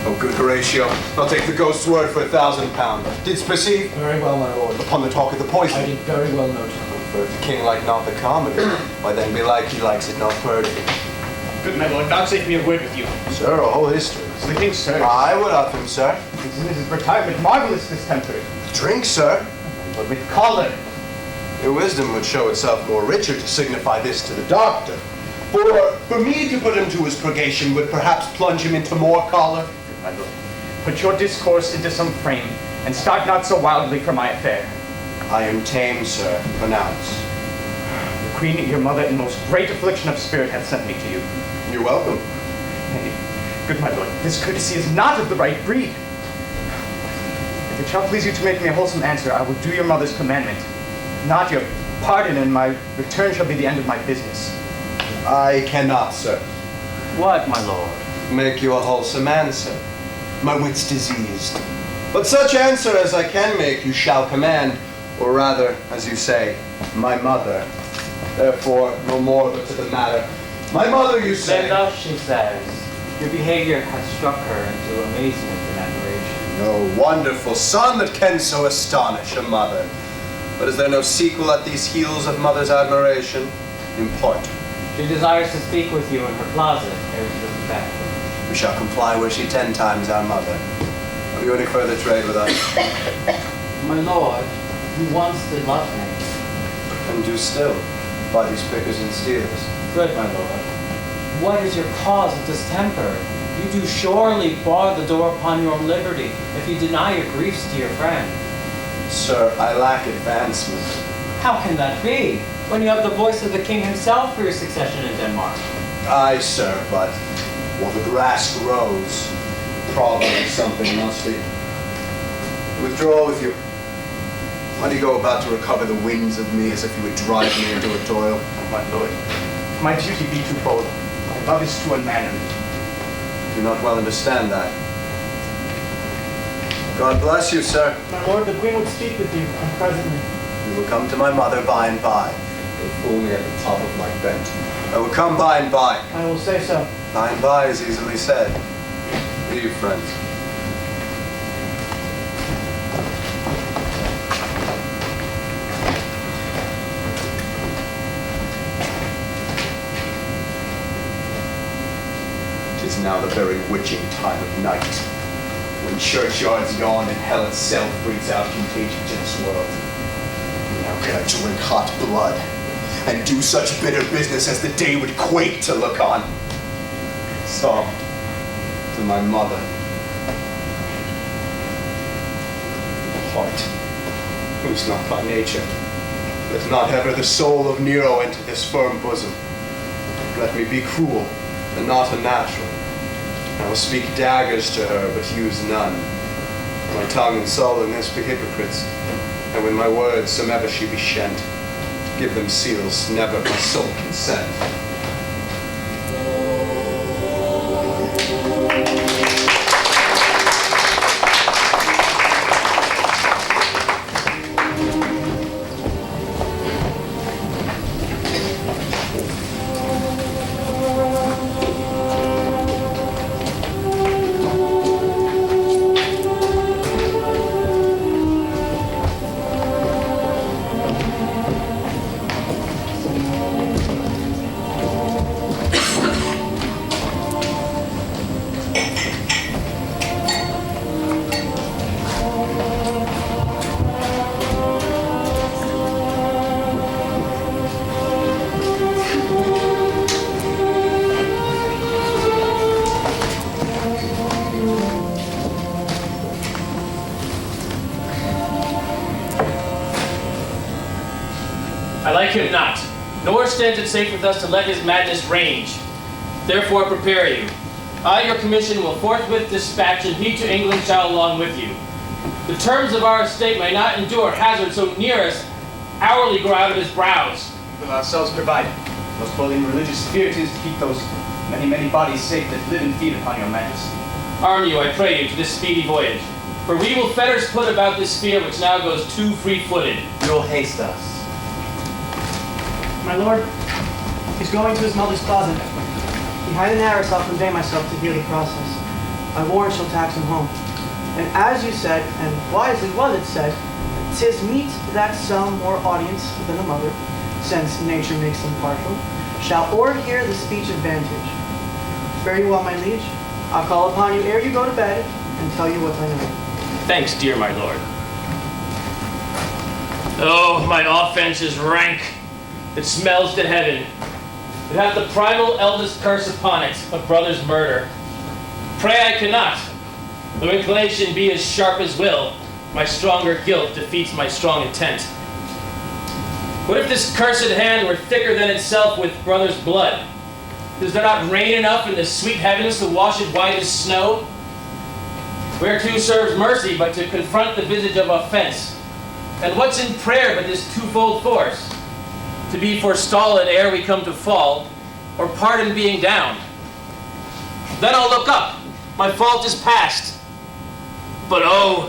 Oh, good Horatio, I'll take the ghost's word for £1,000. Didst perceive? Very well, my lord. Upon the talk of the poison. I did very well note. For if the king like not the comedy, why then belike he likes it not purdy. Good my lord, vouchsafe me a word with you. Sir, a whole history. The king, sir. I would of him, sir. Isn't his retirement marvelous this tempered? Drink, sir. but with color. Your wisdom would show itself more richer to signify this to the doctor. For me to put him to his purgation would perhaps plunge him into more choler. My lord, put your discourse into some frame, and start not so wildly for my affair. I am tame, sir. Pronounce. The queen, your mother, in most great affliction of spirit, hath sent me to you. You're welcome. Nay, good my lord, this courtesy is not of the right breed. If it shall please you to make me a wholesome answer, I will do your mother's commandment. Not your pardon, and my return shall be the end of my business. I cannot, sir. What, my lord? Make you a wholesome answer. My wit's diseased. But such answer as I can make you shall command, or rather, as you say, my mother. Therefore, no more but to the matter. My mother, you say. Then thus she says, your behavior hath struck her into amazement and admiration. No wonderful son that can so astonish a mother. But is there no sequel at these heels of mother's admiration? Import. She desires to speak with you in her closet ere she goes back. We shall comply were she 10 times our mother. Have you any further trade with us? My lord, you once did love me. And do still, by these pickers and stealers. Good, my lord. What is your cause of distemper? You do surely bar the door upon your liberty if you deny your griefs to your friend. Sir, I lack advancement. How can that be, when you have the voice of the king himself for your succession in Denmark? Aye, sir, but while the grass grows, probably something must be. Withdraw with you. Why do you go about to recover the winds of me as if you would drive me into a toil? My lord, my duty be twofold. My love is too unmannerly. Do not well understand that. God bless you, sir. My lord, the queen would speak with you, and presently. You will come to my mother by and by. You'll fool me at the top of my bent. I will come by and by. I will say so. By and by is easily said. Be you friends. It is now the very witching time of night, when churchyards yawn and hell itself breathes out contagion to this world. Now can I drink hot blood and do such bitter business as the day would quake to look on. Psalm to my mother. Heart, who's not by nature, let not ever the soul of Nero enter this firm bosom. Let me be cruel and not unnatural. I will speak daggers to her, but use none. My tongue and soul in this be hypocrites, and when my words, somever she be shent, give them seals, never my soul consent. I like him not, nor stands it safe with us to let his madness range. Therefore prepare you. I, your commission, will forthwith dispatch, and he to England shall along with you. The terms of our estate may not endure hazard so near us, hourly grow out of his brows. We'll ourselves provide. Most holy and religious spirit is to keep those many, many bodies safe that live and feed upon your majesty. Arm you, I pray you, to this speedy voyage. For we will fetters put about this sphere which now goes too free-footed. You'll haste us. My lord, he's going to his mother's closet. Behind an arras I'll convey myself to hear the process. I warrant she'll tax him home. And as you said, and wisely was it said, 'tis meet that some more audience than a mother, since nature makes them partial, shall o'erhear the speech advantage. Very well, my liege. I'll call upon you ere you go to bed, and tell you what I know. Thanks, dear my lord. Oh, my offense is rank. It smells to heaven. It hath the primal eldest curse upon it, of brother's murder. Pray I cannot, though inclination be as sharp as will, my stronger guilt defeats my strong intent. What if this cursed hand were thicker than itself with brother's blood? Is there not rain enough in the sweet heavens to wash it white as snow? Whereto serves mercy but to confront the visage of offense? And what's in prayer but this twofold force? To be forestalled ere we come to fall, or pardon being down. Then I'll look up. My fault is past. But oh,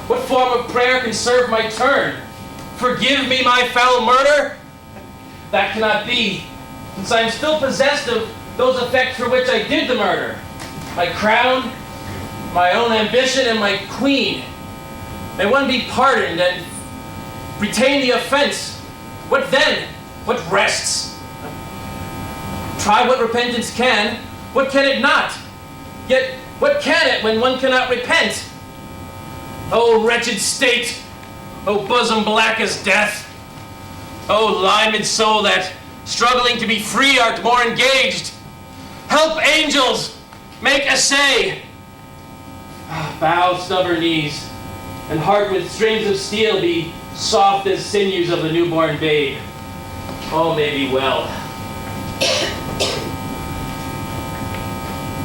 what form of prayer can serve my turn? Forgive me my foul murder? That cannot be, since I am still possessed of those effects for which I did the murder. My crown, my own ambition, and my queen. May one be pardoned and retain the offense. What then? What rests? Try what repentance can. What can it not? Yet, what can it when one cannot repent? Oh, wretched state! Oh, bosom black as death! Oh, limed soul that, struggling to be free, art more engaged! Help, angels! Make essay! Bow stubborn knees, and heart with strings of steel be soft as sinews of the newborn babe. All may be well.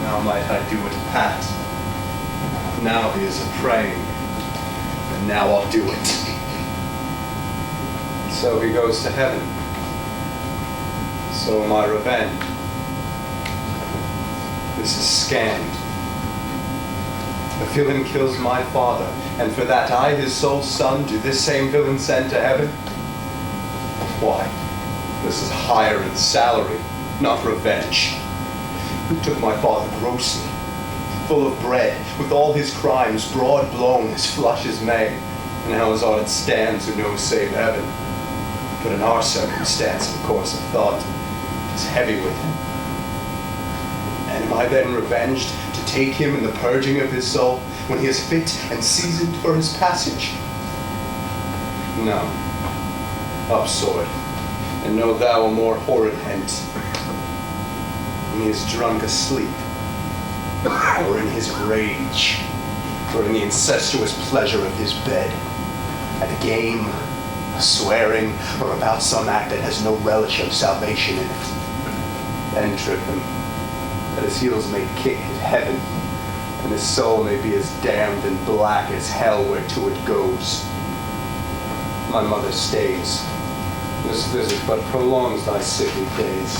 Now might I do it pat. Now he is a-praying, and now I'll do it. So he goes to heaven. So am I revenged. This is scanned. The villain kills my father, and for that I, his sole son, do this same villain send to heaven? Why, this is hire and salary, not revenge. Who took my father grossly, full of bread, with all his crimes broad blown as flush as May, and how his audit stands who knows save heaven. But in our circumstance, the course of thought is heavy with him. And am I then revenged to take him in the purging of his soul, when he is fit and seasoned for his passage? No. Up, sword, and know thou a more horrid hint. When he is drunk asleep, or in his rage, or in the incestuous pleasure of his bed, at a game, a swearing, or about some act that has no relish of salvation in it. Then trip him, that his heels may kick at heaven, and his soul may be as damned and black as hell whereto it goes. My mother stays. This visit but prolongs thy sickly days.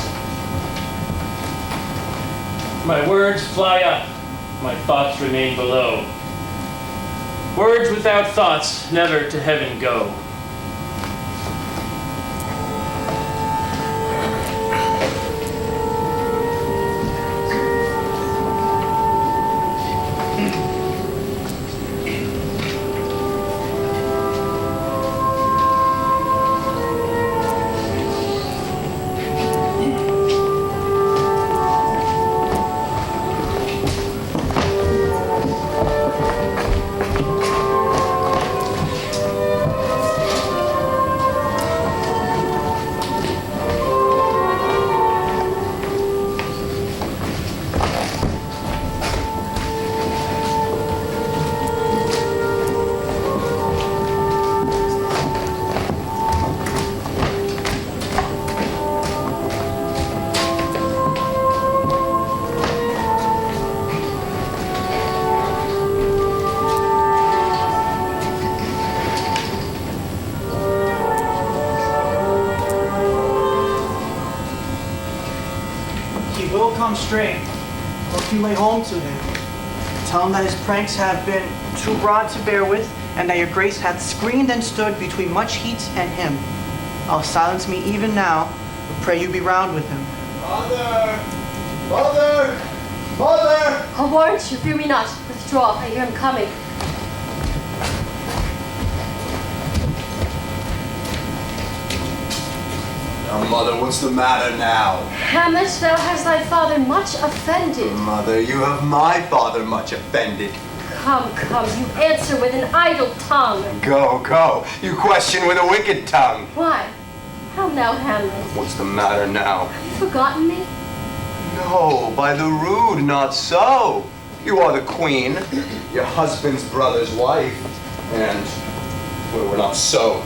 My words fly up, my thoughts remain below. Words without thoughts never to heaven go. Straight, or if you lay home to him. Tell him that his pranks have been too broad to bear with, and that your grace hath screened and stood between much heat and him. I'll silence me even now, but pray you be round with him. Mother! Mother! Mother! I warrant you, fear me not. Withdraw, I hear him coming. Now, mother, what's the matter now? Hamlet, thou hast thy father much offended. Mother, you have my father much offended. Come, you answer with an idle tongue. Go. You question with a wicked tongue. Why? How now, Hamlet? What's the matter now? Have you forgotten me? No, by the rood, not so. You are the queen, your husband's brother's wife, and, well, we're not so.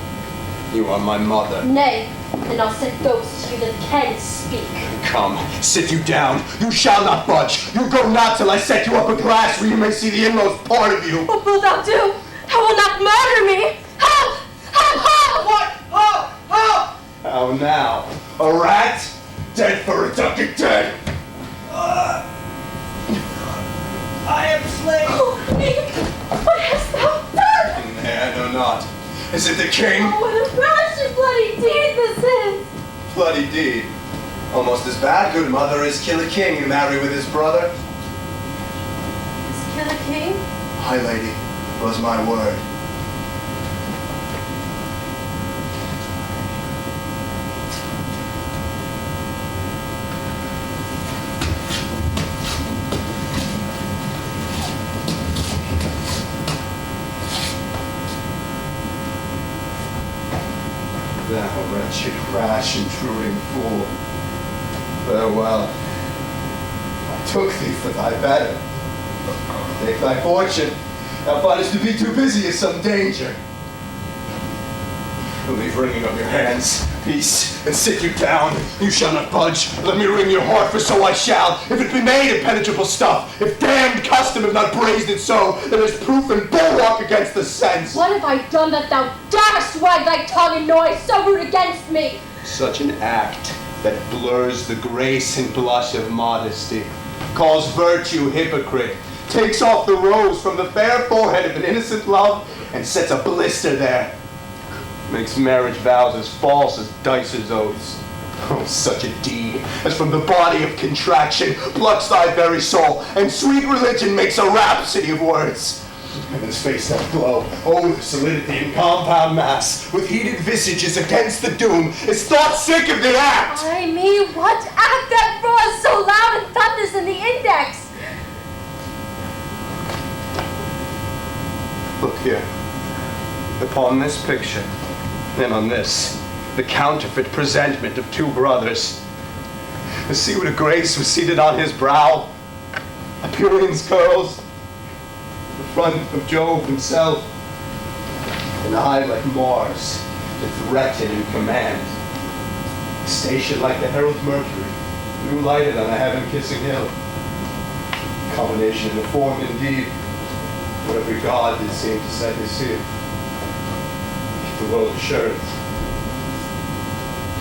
You are my mother. Nay, then I'll send ghosts to you that can speak. Come, sit you down. You shall not budge. You go not till I set you up a glass where you may see the inmost part of you. What wilt thou do? Thou wilt not murder me? Help! Help! What? Help! How now? A rat? Dead for a ducat dead. I am slain. Oh, me! What hast thou done? Nay, I know not. Is it the king? Oh, what a rash and bloody deed this is! Bloody deed. Almost as bad, good mother, as kill a king and marry with his brother. Is kill a king? Aye, lady, was my word. Thou wretched, rash, intruding fool. Farewell. I took thee for thy better. Take thy fortune. Thou findest to be too busy is some danger. Leave wringing of your hands. Peace, and sit you down. You shall not budge. Let me wring your heart, for so I shall. If it be made impenetrable stuff, if damned custom have not brazed it so, then is proof and bulwark against the sense. What have I done that thou darest wag thy tongue and noise so rude against me? Such an act that blurs the grace and blush of modesty, calls virtue hypocrite, takes off the rose from the fair forehead of an innocent love, and sets a blister there. Makes marriage vows as false as dicer's oaths. Oh, such a deed, as from the body of contraction plucks thy very soul, and sweet religion makes a rhapsody of words. Heaven's face that glow, oh, the solidity and compound mass, with heated visages against the doom, is thought sick of the act. Ay me, what act that roars so loud and thunders in the index? Look here, upon this picture, and on this, the counterfeit presentment of two brothers. See what a grace was seated on his brow, Apulion's curls, the front of Jove himself, an eye like Mars, to threaten and command, station like the herald Mercury, new lighted on a heaven-kissing hill. Combination in the form indeed, what every god did seem to set his seal. Keep the world assured.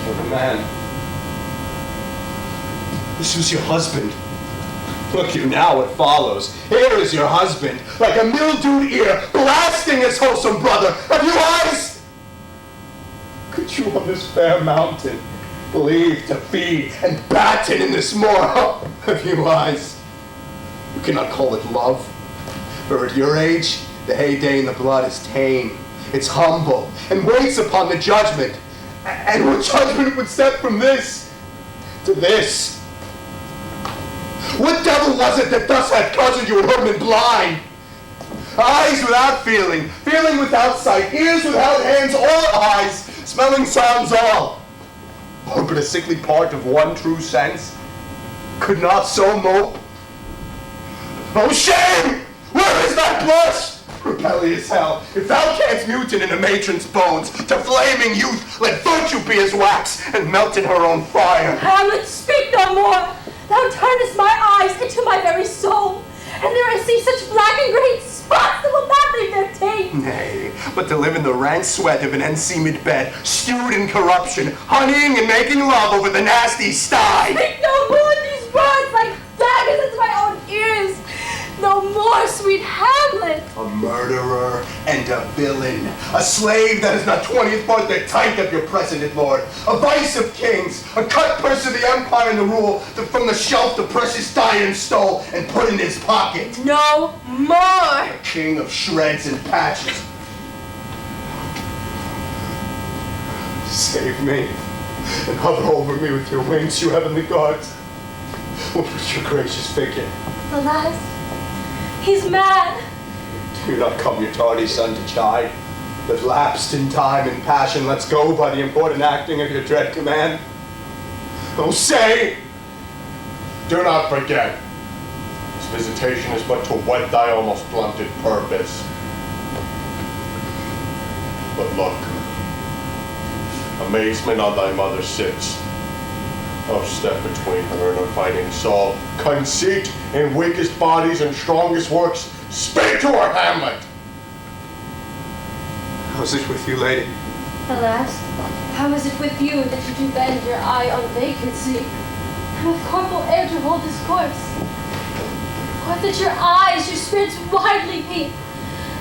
Kill the man. This was your husband. Look you now what follows. Here is your husband, like a mildewed ear, blasting his wholesome brother. Have you eyes? Could you on this fair mountain believe to feed and batten in this moor? Have you eyes? You cannot call it love. For at your age, the heyday in the blood is tame. It's humble and waits upon the judgment. And what judgment would step from this to this? What devil was it that thus had cozened your woman blind? Eyes without feeling, feeling without sight, ears without hands or eyes, smelling sounds all. Or but a sickly part of one true sense? Could not so mope? Oh shame! Where is thy blush? Rebellious hell, if thou canst mutine in a matron's bones, to flaming youth let virtue be as wax, and melt in her own fire. Hamlet, speak no more! Thou turnest my eyes into my very soul, and there I see such black and great spots that will not leave their taint. Nay, but to live in the rank sweat of an enseamed bed, stewed in corruption, honeying and making love over the nasty sty. Speak no more these words like daggers into my own ears. No more, sweet Hamlet. A murderer and a villain, a slave that is not 20th part the tithe of your precedent, Lord, a vice of kings, a cut purse of the empire and the rule, that from the shelf the precious diamond stole and put in his pocket. No more. A king of shreds and patches. Save me, and hover over me with your wings, you heavenly gods. What was your gracious figure? Alas, he's mad. Do not come your tardy son to chide, that lapsed in time and passion lets go by the important acting of your dread command. Oh, say! Do not forget, this visitation is but to whet thy almost blunted purpose. But look, amazement on thy mother sits. Oh, step between her and her fighting soul. Conceit in weakest bodies and strongest works. Speak to her, Hamlet! How's it with you, lady? Alas, how is it with you that you do bend your eye on vacancy, and with corporal air to hold discourse? Or that your eyes, your spirits widely peep,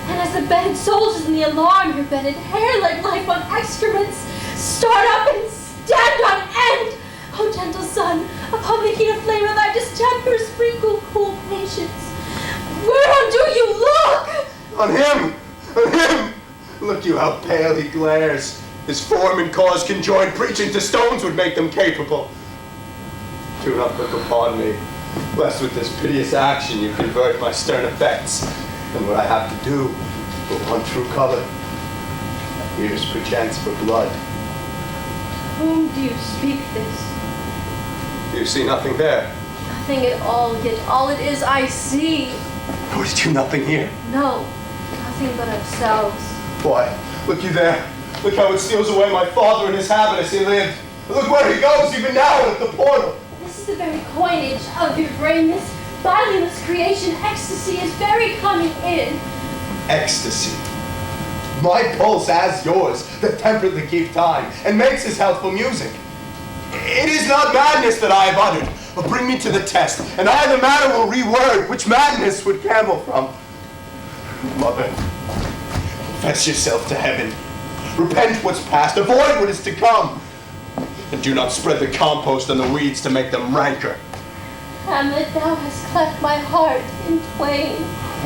and as the bedded soldiers in the alarm, your bedded hair like life on excrements, start up and stand on end! O gentle son, upon the heat of flame of thy distemper sprinkle cool patience. Whereon do you look? On him! On him! Look you how pale he glares. His form and cause conjoined, preaching to stones would make them capable. Do not look upon me, lest with this piteous action you convert my stern effects, and what I have to do will want true color. Here's perchance for blood. Whom do you speak this? You see nothing there. Nothing at all, yet all it is I see. Or did you nothing here? No, nothing but ourselves. Why, look you there. Look how it steals away my father and his habit as he lived. Look where he goes even now at the portal. This is the very coinage of your brain. This bodiless creation ecstasy is very coming in. Ecstasy. My pulse as yours, that temperately keep time, and makes his healthful music. It is not madness that I have uttered, but bring me to the test, and I the matter will reword, which madness would camel from. Mother, confess yourself to heaven. Repent what's past, avoid what is to come, and do not spread the compost on the weeds to make them ranker. Hamlet, thou hast cleft my heart in twain.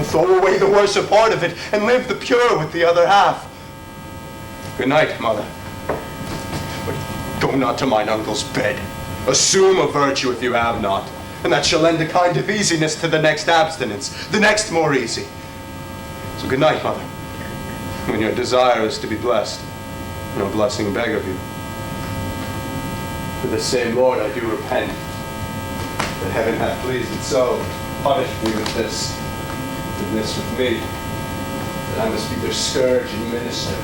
Throw away the worser part of it, and live the pure with the other half. Good night, mother. But go not to mine uncle's bed. Assume a virtue if you have not, and that shall lend a kind of easiness to the next abstinence, the next more easy. So good night, mother. When your desire is to be blessed, no blessing beg of you. For the same Lord I do repent, that heaven hath pleased it so, punished me with this with me, that I must be their scourge and minister.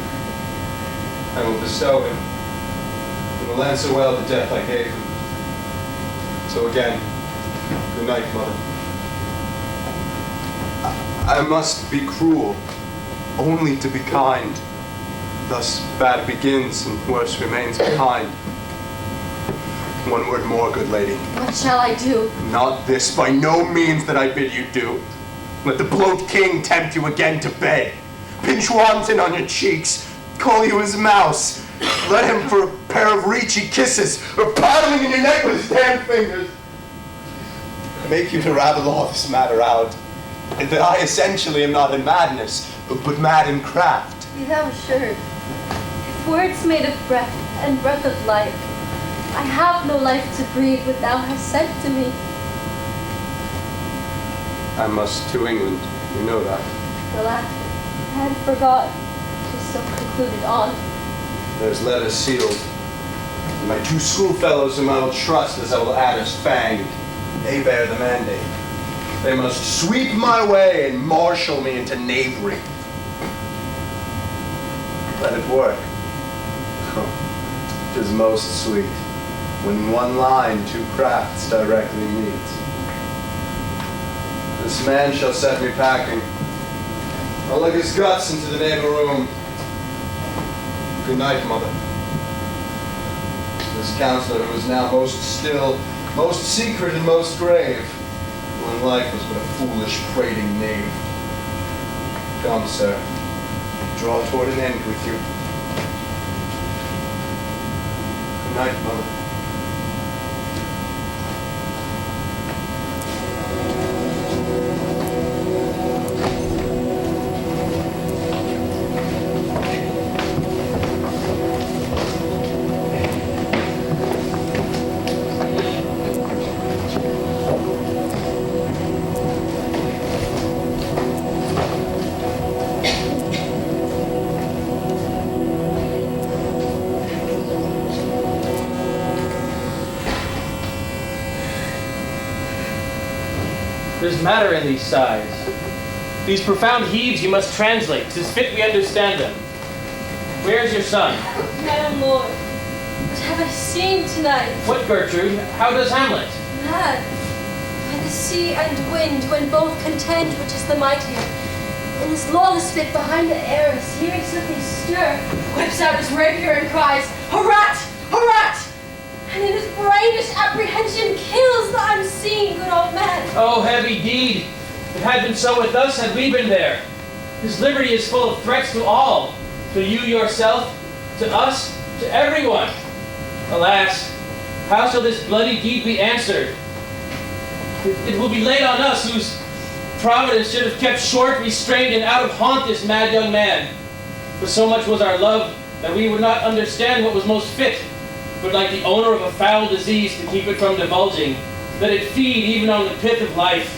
I will bestow him, and will answer well the death I gave him. So again, good night, mother. I must be cruel, only to be kind. Thus bad begins and worse remains behind. One word more, good lady. What shall I do? Not this, by no means that I bid you do. Let the bloat king tempt you again to bed. Pinch wanton on your cheeks, call you his mouse. Let him for a pair of reechy kisses, or paddling in your neck with his damn fingers. I make you to rattle all this matter out, and that I essentially am not in madness, but mad in craft. Be thou assured, if words made of breath and breath of life, I have no life to breathe what thou hast sent to me. I must to England, you know that. Alas, I had forgot. 'Tis so concluded on. There's letters sealed. And my two schoolfellows whom I will trust as I will adders fanged. They bear the mandate. They must sweep my way and marshal me into knavery. Let it work. Oh, 'tis most sweet, when in one line two crafts directly meet. This man shall set me packing. I'll lug his guts into the neighbor room. Good night, mother. This counselor who is now most still, most secret and most grave, who in life was but a foolish, prating knave. Come, sir, draw toward an end with you. Good night, mother. There's matter in these sighs. These profound heaves you must translate, 'tis fit we understand them. Where is your son? My own lord, what have I seen tonight? What, Gertrude? How does Hamlet? Mad. By the sea and wind, when both contend which is the mightier. In his lawless fit behind the arras, hearing something stir, whips out his rapier and cries, "Harat! Harat!" And in his bravish apprehension kills the unseen good old man. Oh, heavy deed! It had been so with us had we been there. His liberty is full of threats to all, to you yourself, to us, to everyone. Alas, how shall this bloody deed be answered? It will be laid on us, whose providence should have kept short, restrained, and out of haunt this mad young man. For so much was our love that we would not understand what was most fit, but like the owner of a foul disease to keep it from divulging, let it feed even on the pith of life.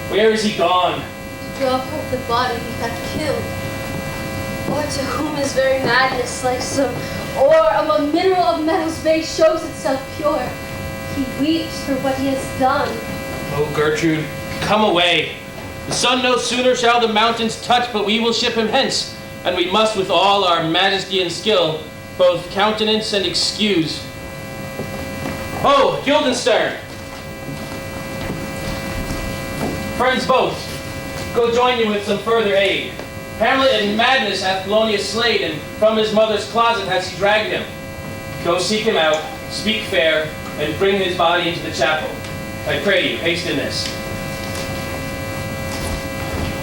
Where is he gone? To draw forth the body he hath killed, or to whom his very madness, like some ore of a mineral of metal's base, shows itself pure. He weeps for what he has done. Oh, Gertrude, come away. The sun no sooner shall the mountains touch, but we will ship him hence, and we must with all our majesty and skill both countenance and excuse. Oh, Guildenstern! Friends both, go join you with some further aid. Hamlet in madness hath Polonius slain, and from his mother's closet has he dragged him. Go seek him out, speak fair, and bring his body into the chapel. I pray you, haste in this.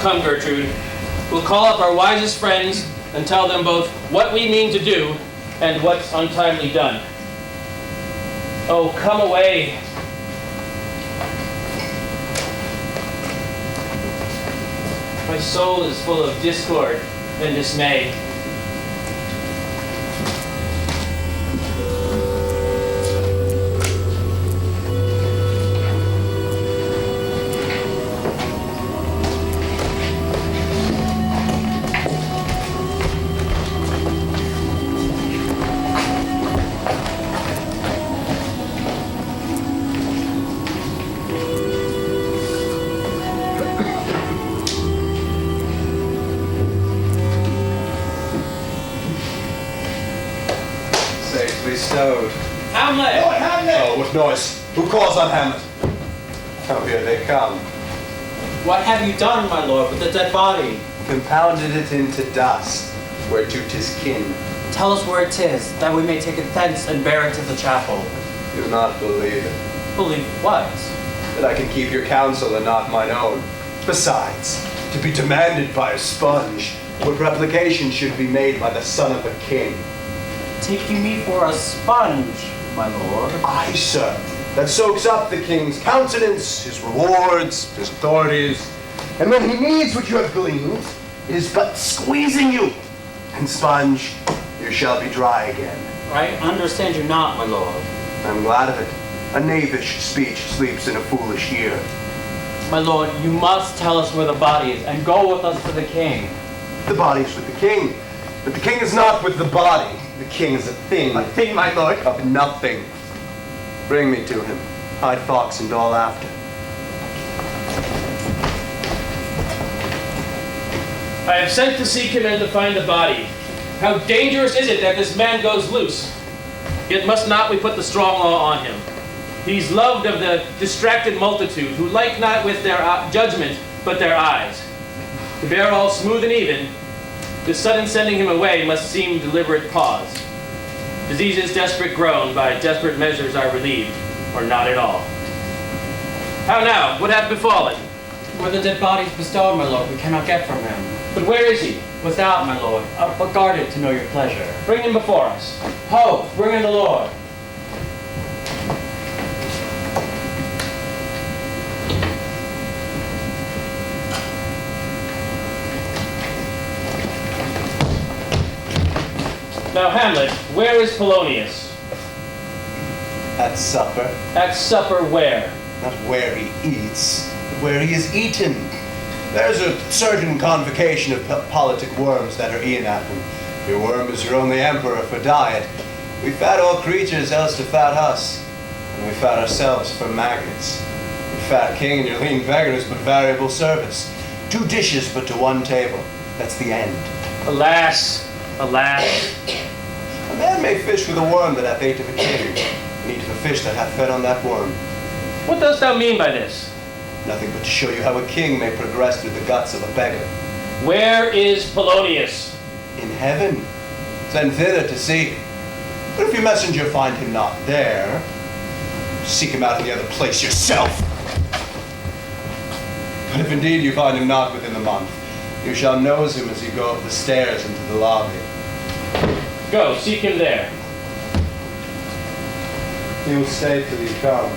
Come, Gertrude. We'll call up our wisest friends and tell them both what we mean to do and what's untimely done. Oh, come away. My soul is full of discord and dismay. Bestowed. Hamlet! Lord Hamlet! Oh, what noise? Who calls on Hamlet? Oh, here they come. What have you done, my lord, with the dead body? Compounded it into dust, whereto 'tis kin. Tell us where it is, that we may take it thence and bear it to the chapel. Do not believe it. Believe what? That I can keep your counsel and not mine own. Besides, to be demanded by a sponge, what replication should be made by the son of a king? Take you me for a sponge, my lord? Aye, sir. That soaks up the king's countenance, his rewards, his authorities. And when he needs what you have gleaned, it is but squeezing you. And sponge, you shall be dry again. I understand you not, my lord. I'm glad of it. A knavish speech sleeps in a foolish ear. My lord, you must tell us where the body is, and go with us to the king. The body is with the king, but the king is not with the body. The king is a thing. A thing, my lord? Of nothing. Bring me to him. Hide fox and all after. I have sent to seek him and to find the body. How dangerous is it that this man goes loose? Yet must not we put the strong law on him. He's loved of the distracted multitude, who like not with their judgment, but their eyes. To bear all smooth and even, the sudden sending him away must seem deliberate pause. Diseases desperate grown by desperate measures are relieved, or not at all. How now? What hath befallen? Where the dead body is bestowed, my lord, we cannot get from him. But where is he? Without, my lord, but guarded to know your pleasure. Bring him before us. Ho, bring in the lord. Now, Hamlet, where is Polonius? At supper. At supper where? Not where he eats, but where he is eaten. There's a certain convocation of politic worms that are eaten at him. Your worm is your only emperor for diet. We fat all creatures else to fat us, and we fat ourselves for maggots. Fat king and your lean beggar is but variable service. 2 dishes but to 1 table. That's the end. Alas, alas. A man may fish with a worm that hath ate of a king, and eat of a fish that hath fed on that worm. What dost thou mean by this? Nothing but to show you how a king may progress through the guts of a beggar. Where is Polonius? In heaven. Send thither to see. But if your messenger find him not there, seek him out in the other place yourself. But if indeed you find him not within the month, you shall nose him as you go up the stairs into the lobby. Go, seek him there. He will stay till you come.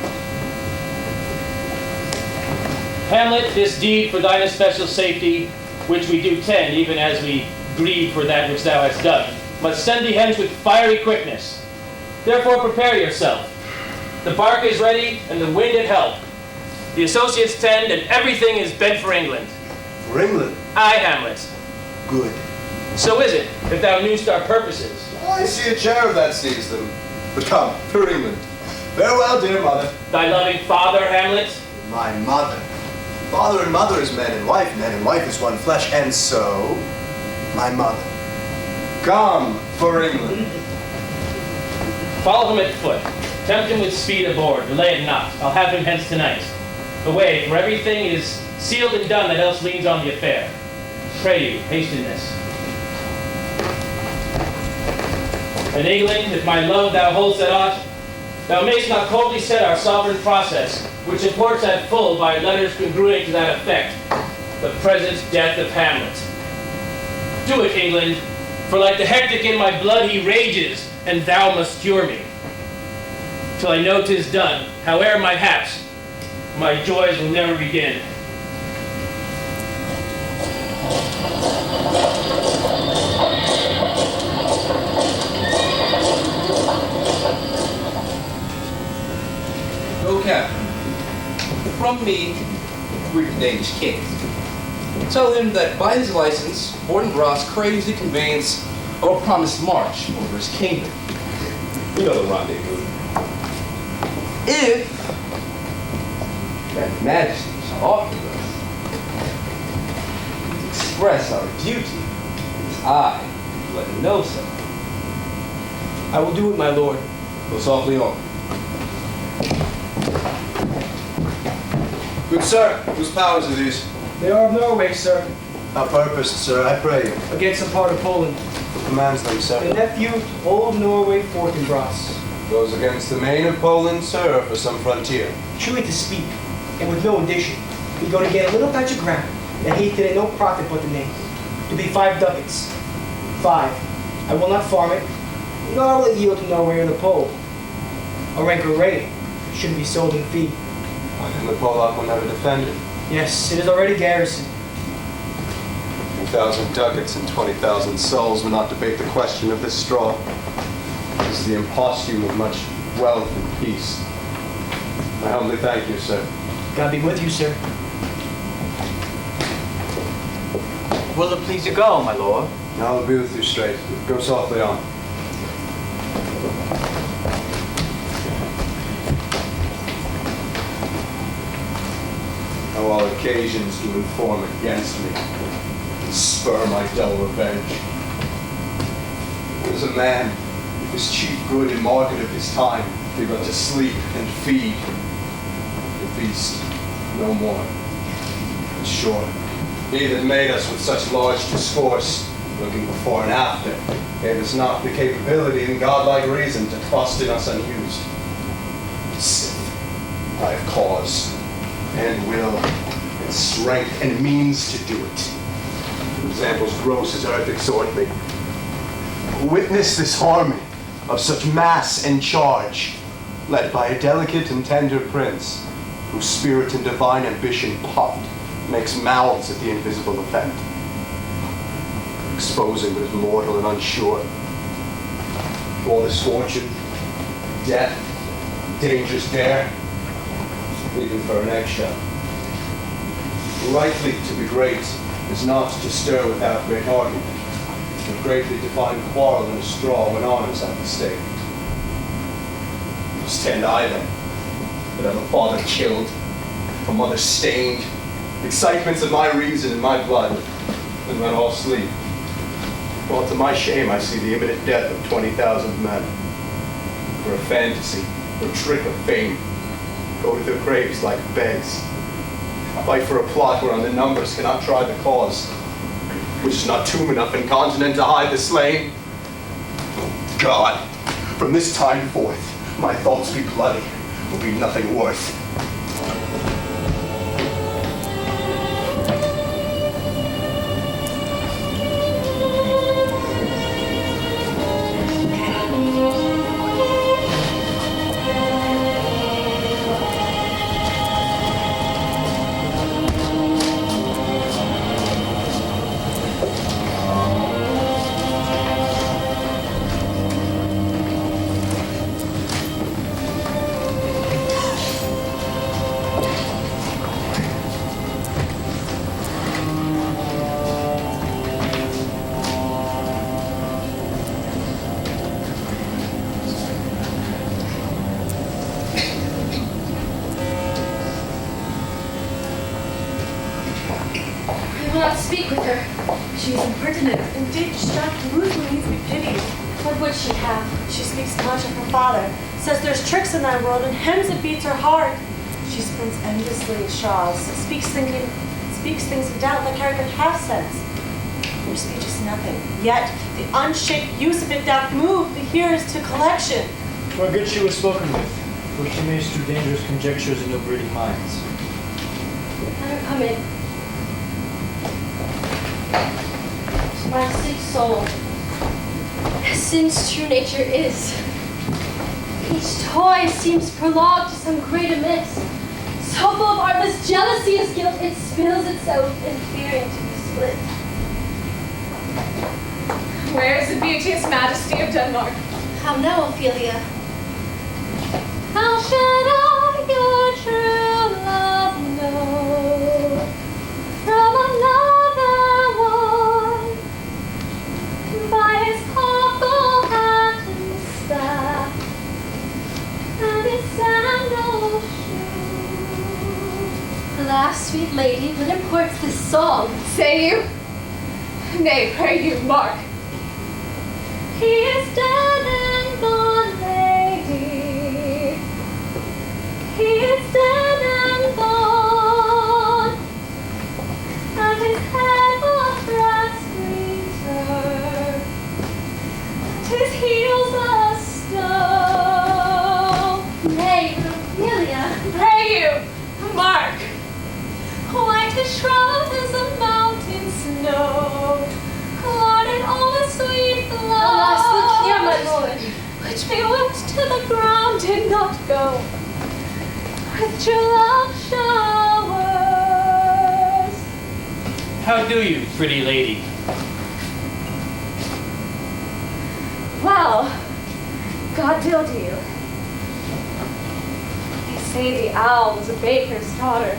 Hamlet, this deed for thine especial safety, which we do tend, even as we grieve for that which thou hast done, must send thee hence with fiery quickness. Therefore prepare yourself. The bark is ready, and the wind at help. The associates tend, and everything is bent for England. For England? Aye, Hamlet. Good. So is it, if thou knewst our purposes. I see a cherub that sees them. But come, for England. Farewell, dear mother. Thy loving father, Hamlet. My mother. Father and mother is man and wife is one flesh, and so, my mother. Come, for England. Follow him at foot. Tempt him with speed aboard. Delay it not. I'll have him hence tonight. Away, for everything is sealed and done that else leans on the affair. Pray you, haste in this. In England, if my love thou hold'st at aught, thou mayst not coldly set our sovereign process, which imports at full by letters congruent to that effect, the present death of Hamlet. Do it, England, for like the hectic in my blood he rages, and thou must cure me. Till I know 'tis done, howe'er my haps, my joys will never begin. O Captain, from me, greet the Danish king. Tell him that by his license, Fortinbras craves the conveyance of a promised march over his kingdom. You know the rendezvous. If that majesty shall offer us to express our duty, as I let him know so. I will do it, my lord. Go softly on. Good sir, whose powers are these? They are of Norway, sir, How purposed, sir, I pray you. against a part of Poland. Who commands them, The sir? nephew to old Norway Fortinbras. Goes against the main of Poland, sir, or for some frontier? Truly to speak, and with no addition, we go to get a little patch of ground that he did no profit but the name. To be 5 ducats. 5. I will not farm it, nor will it yield to Norway or the Pole. A rank or rate should be sold in fee. Why then the Polak will never defend it? Yes, it is already garrisoned. 2,000 ducats and 20,000 souls will not debate the question of this straw. This is the impostume of much wealth and peace. I humbly thank you, sir. God be with you, sir. Will it please you go, my lord? I'll be with you straight. Go softly on. How all occasions do inform against me, and spur my dull revenge. What is a man, if his chief good and market of his time be but to sleep and feed, and feast no more? And sure, he that made us with such large discourse, looking before and after, gave us not the capability and godlike reason to trust in us unused. Sith, I have cause, and will, and strength, and means to do it. Examples gross as earth exhort me. Witness this army of such mass and charge, led by a delicate and tender prince, whose spirit and divine ambition puffed, makes mouths at the invisible effect, exposing what is mortal and unsure. All this fortune, death, dangers dare, even for an eggshell. Rightly to be great is not to stir without great argument, but greatly to find quarrel in a straw when honor's at the stake. Stand I then, that have a father killed, a mother stained, excitements of my reason and my blood, and then all sleep. Well, to my shame, I see the imminent death of 20,000 men. For a fantasy, or trick of fame, go to their graves like begs. Fight for a plot whereon the numbers cannot try the cause, which is not tomb enough and continent to hide the slain. God, from this time forth, my thoughts be bloody, will be nothing worth. Speak with her. She is impertinent, indeed distracted, ruthlessly to be pitied. What would she have? She speaks much of her father, says there's tricks in that world, and hymns it beats her heart. She spins endlessly at Shaw's, speaks things in doubt like arrogant half-sense. Your speech is nothing, yet the unshaped use of it doth move the hearers to collection. Where good she was spoken with, for she may strew dangerous conjectures in ill-breeding minds. Let her come in. My sick soul, as sin's true nature is. Each toy seems prologue to some great amiss. So full of artless jealousy as guilt, it spills itself in fearing to be split. Where is the beauteous majesty of Denmark? How now, Ophelia? How should I your true love know from another one? By his awful hat and staff, and his sandal shoe. Alas, sweet lady, what imports this song? Say you? Nay, pray you, mark. He is dead and gone, lady. He is dead and gone, and his head of brass green turf, his heels a stone. Nay, Ophelia, Pray you, mark. white his shroud as a mountain snow, clad in all the sweet glow. Alas, look here, my lord, which bewitched to the ground did not go with true love showers. How do you, pretty lady? Well, God deal to you. They say the owl was a baker's daughter.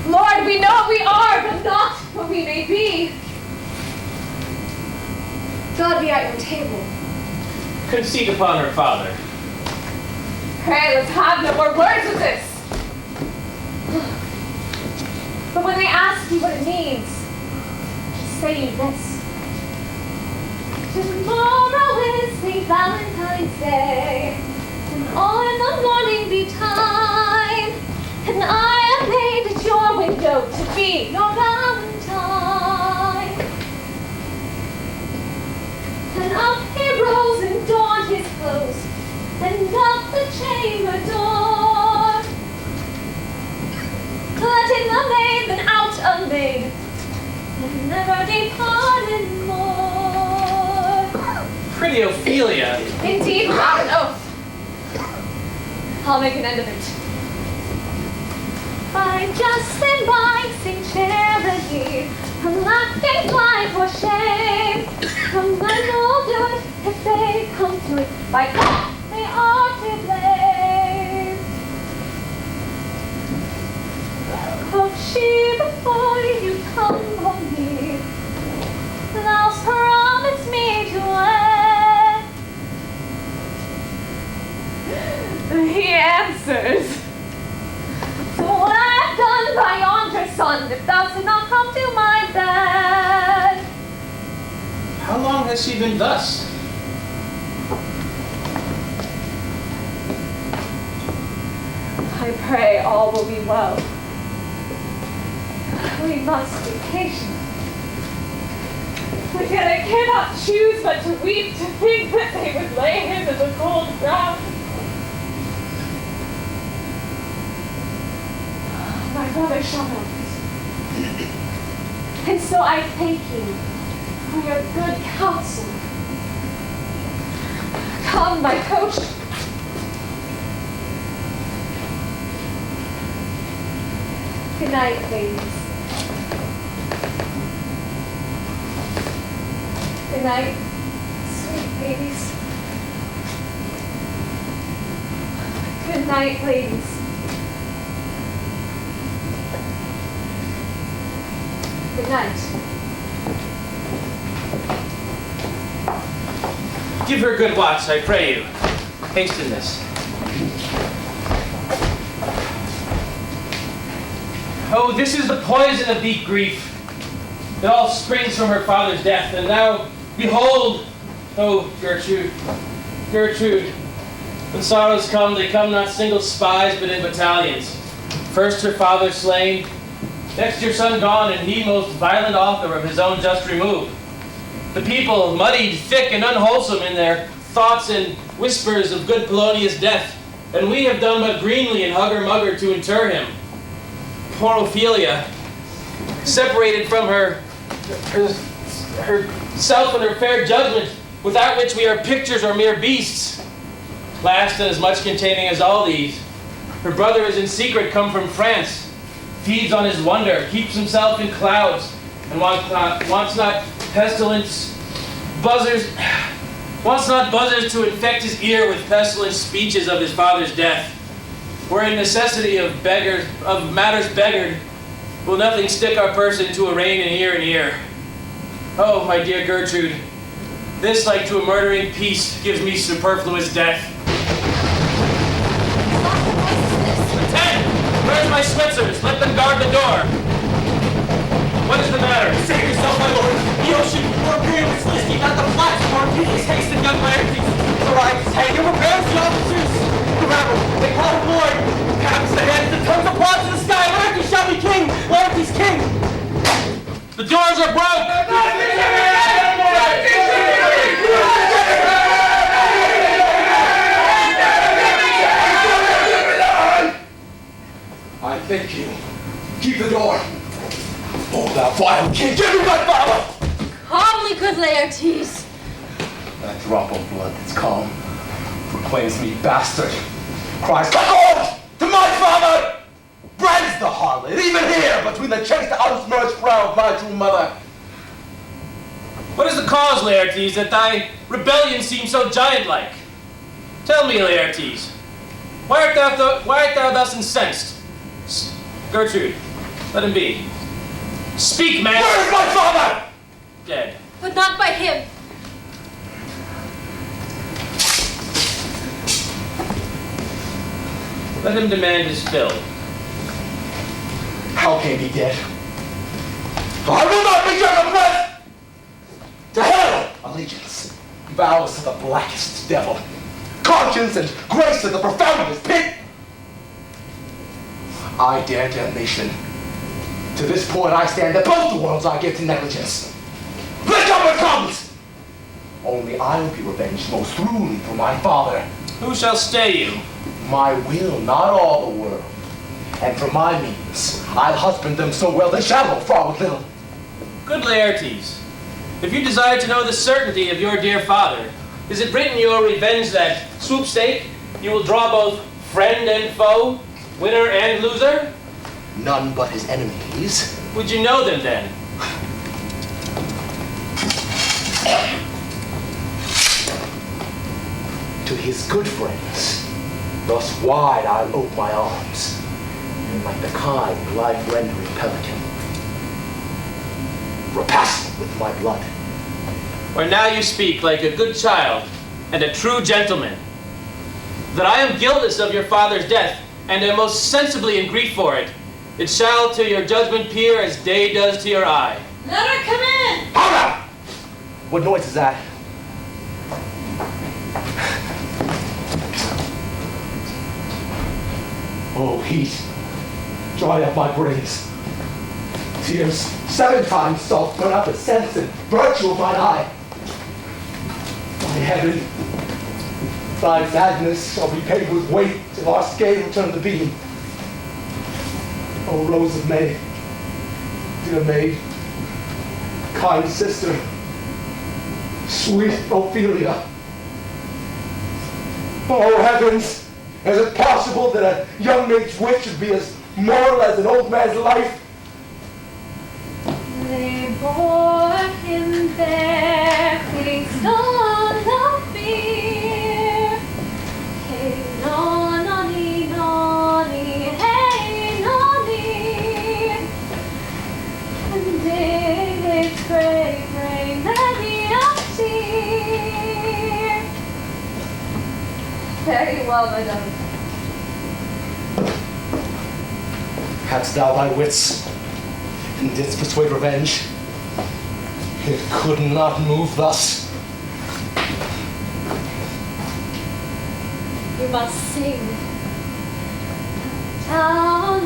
Lord, we know what we are, but not what we may be. God be at your table. Conceit upon her father. Pray, let's have no more words with this. But when they ask you what it means, say you this. Tomorrow is St. Valentine's Day, and all in the morning betime, and I am made at your window to be your Valentine. And up he rose and donned his clothes, and up the chamber door, letting the maid then out a maid, and never departed more. Pretty Ophelia. Indeed, without an oath. I'll make an end of it. By just and by St. Charity, and laughing fly for shame. Come men will do it if they come to it. By God, they are to blame. Quoth she, before you come on me, thou's promised me to wed. He answers. So what I to thy yonder son, if thou did not come to my bed. How long has she been thus? I pray all will be well. We must be patient. But yet I cannot choose but to weep to think that they would lay him in the cold ground. My mother shall know this. And so I thank you for your good counsel. Come, my coach. Good night, ladies. Good night, sweet babies. Good night, ladies. Good night. Give her good watch, I pray you. Hasten this. Oh, this is the poison of deep grief. It all springs from her father's death, and now, behold, oh, Gertrude, Gertrude, when sorrows come, they come not single spies, but in battalions. First her father slain, next your son gone, and he most violent author of his own just remove. The people muddied, thick, and unwholesome in their thoughts and whispers of good Polonius' death, and we have done but greenly in hugger-mugger to inter him. Poor Ophelia, separated from herself and her fair judgment, without which we are pictures or mere beasts. Last and as much containing as all these, her brother is in secret come from France, feeds on his wonder, keeps himself in clouds, and wants not buzzers to infect his ear with pestilent speeches of his father's death. Where in necessity of matters beggared, will nothing stick our person to arraign in ear and ear. Oh, my dear Gertrude, this, like to a murdering peace, gives me superfluous death. Lieutenant, where's my Switzers? Let them guard the door. What is the matter? Save yourself, my lord! The ocean, your imperialist listing, not the platform, please hasten, young Laertes! The right hang and prepares the officers! The rebel, they call him lord! Caps the heads, the tongues applause to the sky! Laertes shall be king! Laertes king! The doors are broke! I thank you. Keep the door. Oh, thou vile king, give me my father! Calmly, good Laertes. That drop of blood that's calm proclaims me bastard. Cries, "Lord, to my father!" Brands the harlot, even here, between the chaste unsmirched brow of my true mother. What is the cause, Laertes, that thy rebellion seems so giant-like? Tell me, Laertes, why art thou thus incensed? Gertrude, let him be. Speak, man! Where is my father? Dead. But not by him. Let him demand his fill. How can he be dead? I will not be your breath! To hell, allegiance, vows to the blackest devil, conscience and grace to the profoundest pit. I dare damnation. To this point I stand that both the worlds I give to negligence. Let come what comes! Only I will be revenged most throughly for my father. Who shall stay you? My will, not all the world. And for my means, I'll husband them so well they shall go far with little. Good Laertes, if you desire to know the certainty of your dear father, is it written your revenge that, swoopstake, you will draw both friend and foe, winner and loser? None but his enemies. Would you know them then? To his good friends, thus wide I'll ope my arms, and like the kind, life-rendering pelican, repass them with my blood. For now you speak like a good child and a true gentleman. That I am guiltless of your father's death, and am most sensibly in grief for it, It shall to your judgment peer as day does to your eye. Let her come in! Hold up! What noise is that? Oh, heat, dry up my brains. Tears 7 times salt burn up the sense and virtue of mine eye. My heaven, thy sadness shall be paid with weight till our scale return to beam. O Rose of May, dear maid, kind sister, sweet Ophelia. Oh heavens, is it possible that a young maid's wit should be as moral as an old man's life? They bore him there, fixed on the bier. Hey, nonny, nonny, hey, nonny. And they pray, pray, many a tear. Very well, madame. Hadst thou thy wits, and didst persuade revenge, it could not move thus. You must sing. Down,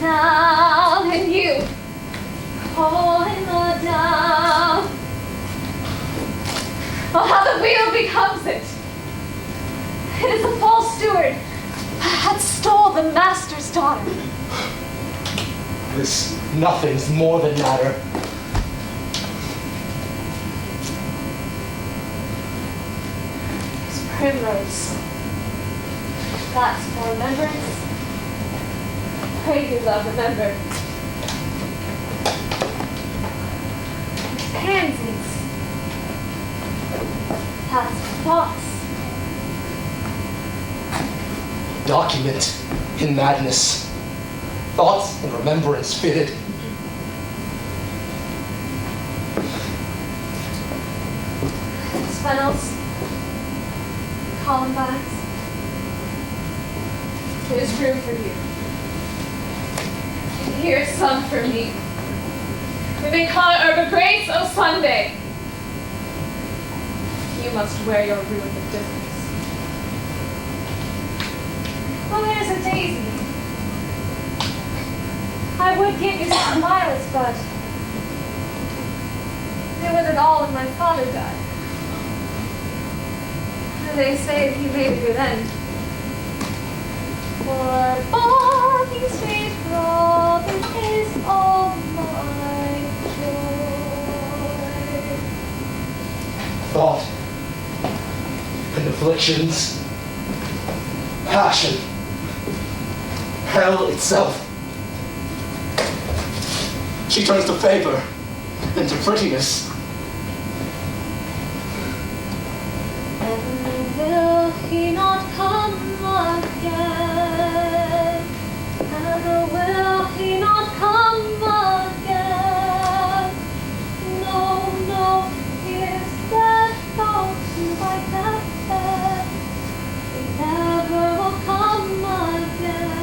down, and you, calling the down. Oh, how the wheel becomes it! It is a false steward that stole the master's daughter. This nothing's more than matter. It's primrose. That's for remembrance. Pray you, love, remember. It's pansies. That's for thoughts. Document in madness. Thoughts and remembrance fitted. Spinels. Columbines. There's room for you. And here's some for me. We may call it Herb of Grace, O Sunday. You must wear your ruin with difference. Oh, there's a daisy. I would give you some violets, but they withered all when my father died. They say he made a good end. For barking sweet Robin is all my joy. Thought and afflictions, passion, hell itself. She turns to favor and to prettiness. And will he not come again? And will he not come again? No, no, is that thought like that? He never will come again.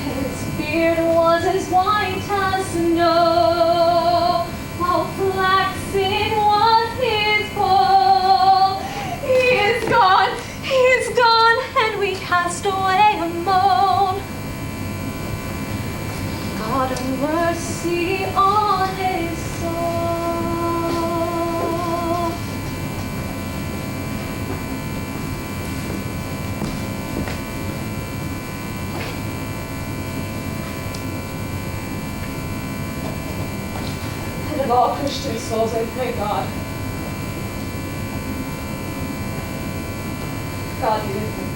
His beard was as white as snow, how flaxen was his poll. He is gone, and we cast away a moan. God have mercy on his soul. And of all Christian souls, I pray God. God be with him.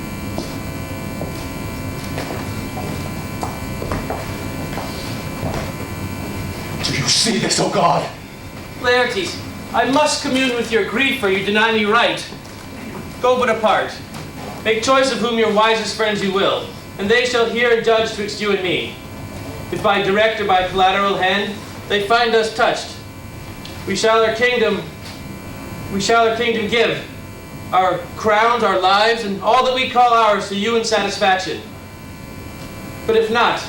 Do you see this, O God? Laertes, I must commune with your grief, for you deny me right. Go but apart. Make choice of whom your wisest friends you will, and they shall hear and judge twixt you and me. If by direct or by collateral hand they find us touched, we shall our kingdom give, our crowns, our lives, and all that we call ours to you in satisfaction. But if not,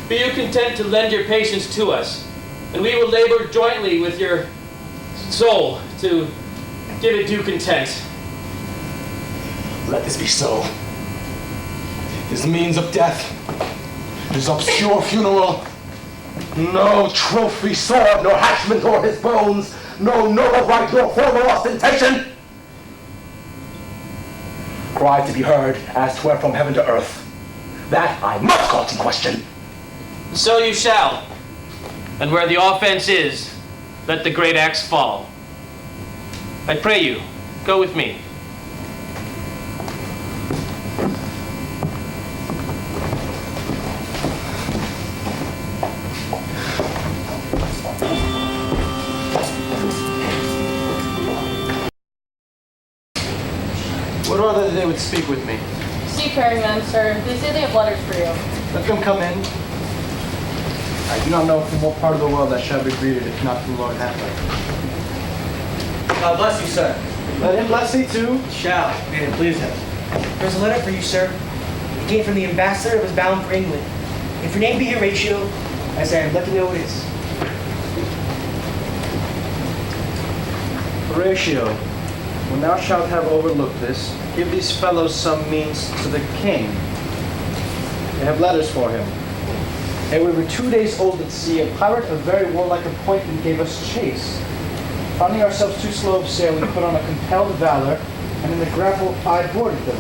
be you content to lend your patience to us, and we will labor jointly with your soul to give it due content. Let this be so. His means of death, his obscure funeral, no trophy sword, nor hatchment o'er his bones, no noble right, nor formal ostentation. Cry to be heard, as 'twere from heaven to earth. That I must call to question. So you shall. And where the offense is, let the great axe fall. I pray you, go with me. What order that they would speak with me? Seafaring men, sir. They say they have letters for you. Let them come in. I do not know from what part of the world I shall be greeted, if not from Lord Hamlet. God bless you, sir. Let him bless thee too. Shall, may it please him. There's a letter for you, sir. It came from the ambassador that was bound for England. If your name be Horatio, as I am, let me know it is. Horatio, when thou shalt have overlooked this, give these fellows some means to the king. They have letters for him. And we were 2 days old at sea. A pirate of very warlike appointment gave us chase. Finding ourselves too slow of sail, we put on a compelled valor, and in the grapple I boarded them.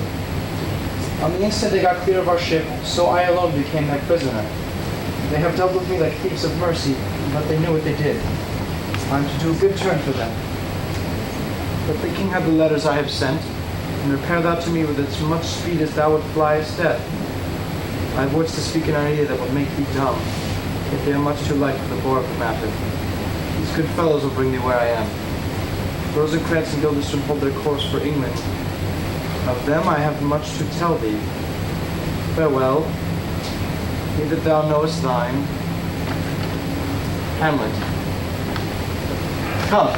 On the instant they got clear of our ship, so I alone became their prisoner. They have dealt with me like thieves of mercy, but they knew what they did. I am to do a good turn for them. Let the king have the letters I have sent, and repair thou to me with as much speed as thou would fly as death. I have words to speak in our ear that will make thee dumb, yet they are much too light for the bore of the matter. These good fellows will bring thee where I am. Rosencrantz and Guildenstern hold their course for England. Of them I have much to tell thee. Farewell. Me that thou knowest thine. Hamlet. Come.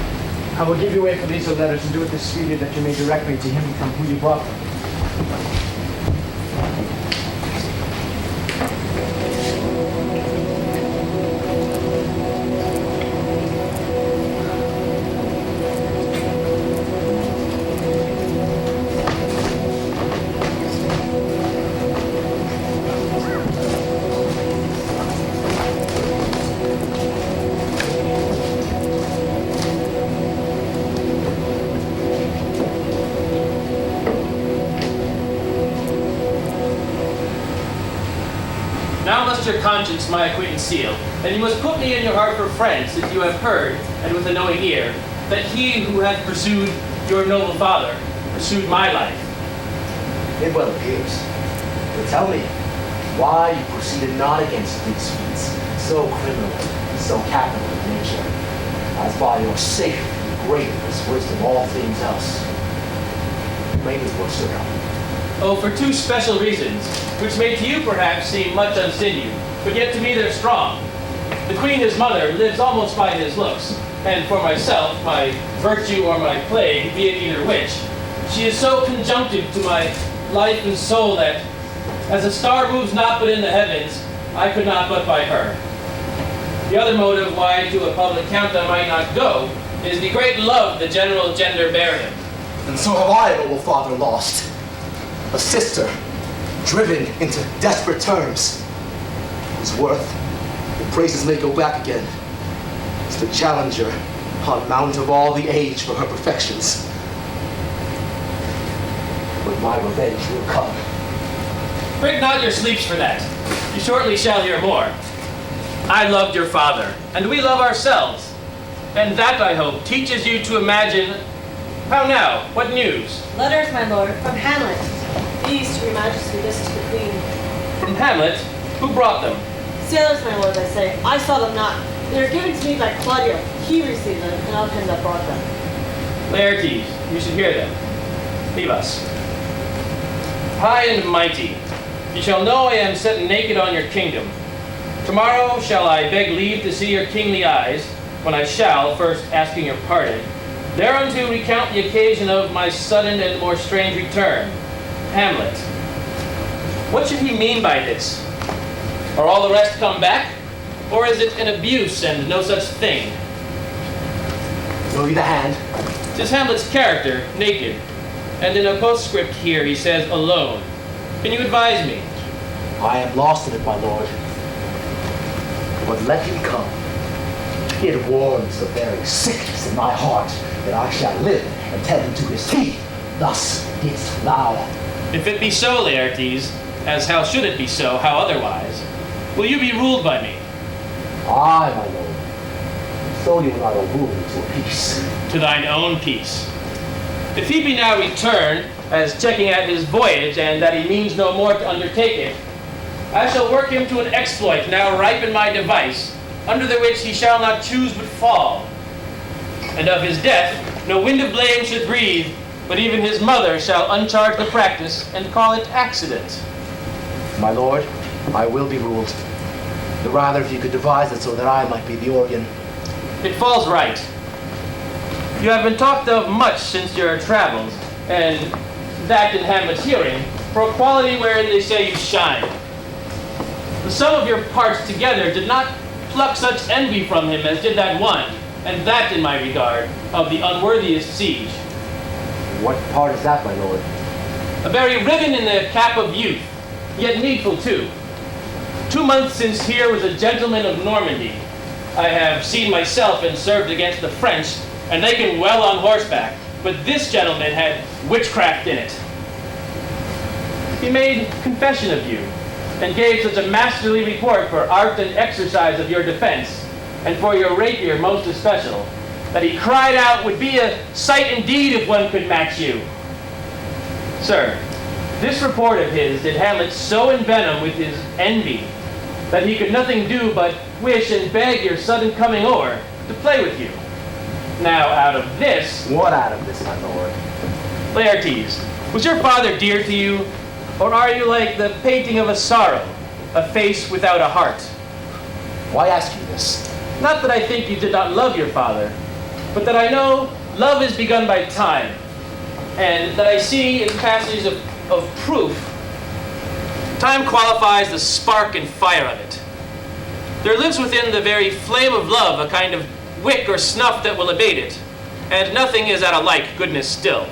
I will give you way for these letters and do it this speedily that you may direct me to him from whom you brought them. Now must your conscience my acquaintance seal, and you must put me in your heart for friends, if you have heard, and with a knowing ear, that he who hath pursued your noble father pursued my life. It well appears. But tell me, why you proceeded not against these feats, so criminal, so capital in nature, as by your safe greatness, wisdom, all things else. Plain as what stood out. Oh, for two special reasons, which may to you perhaps seem much unsinew, but yet to me they're strong. The queen, his mother, lives almost by his looks, and for myself, my virtue or my plague, be it either which, she is so conjunctive to my life and soul that, as a star moves not but in the heavens, I could not but by her. The other motive why to a public count I might not go, is the great love the general gender bear him. And so have I, noble father, lost. A sister, driven into desperate terms, whose worth, the praises may go back again, is the challenger on mount of all the age for her perfections. But my revenge will come. Break not your sleeps for that. You shortly shall hear more. I loved your father, and we love ourselves. And that, I hope, teaches you to imagine. How now? What news? Letters, my lord, from Hamlet. These, to your majesty, this to the queen. From Hamlet? Who brought them? Sailors, my lord, I say. I saw them not. They were given to me by Claudius. He received them, and of him that brought them. Laertes, you should hear them. Leave us. High and mighty, you shall know I am set naked on your kingdom. Tomorrow shall I beg leave to see your kingly eyes, when I shall, first asking your pardon, thereunto recount the occasion of my sudden and more strange return. Hamlet. What should he mean by this? Are all the rest come back? Or is it an abuse and no such thing? Know you the hand? 'Tis Hamlet's character, naked, and in a postscript here he says alone. Can you advise me? I am lost in it, my lord. But let him come. It warms the very sickness in my heart that I shall live and tell him to his teeth, thus didst thou. If it be so, Laertes, as how should it be so, how otherwise, will you be ruled by me? Aye, my lord. So you will not rule to a peace. To thine own peace. If he be now returned, as checking at his voyage, and that he means no more to undertake it, I shall work him to an exploit now ripe in my device, under the which he shall not choose but fall. And of his death no wind of blame should breathe, but even his mother shall uncharge the practice and call it accident. My lord, I will be ruled. The rather if you could devise it so that I might be the organ. It falls right. You have been talked of much since your travels, and that in Hamlet's hearing, for a quality wherein they say you shine. The sum of your parts together did not pluck such envy from him as did that one, and that in my regard, of the unworthiest siege. What part is that, my lord? A very ribbon in the cap of youth, yet needful too. 2 months since here was a gentleman of Normandy. I have seen myself and served against the French, and they can well on horseback, but this gentleman had witchcraft in it. He made confession of you, and gave such a masterly report for art and exercise of your defense, and for your rapier most especial, that he cried out would be a sight indeed if one could match you. Sir, this report of his did Hamlet so envenom with his envy, that he could nothing do but wish and beg your sudden coming o'er to play with you. Now out of this... What out of this, my lord? Laertes, was your father dear to you, or are you like the painting of a sorrow, a face without a heart? Why ask you this? Not that I think you did not love your father, but that I know love is begun by time, and that I see in passages of proof, time qualifies the spark and fire of it. There lives within the very flame of love a kind of wick or snuff that will abate it, and nothing is at a like goodness still.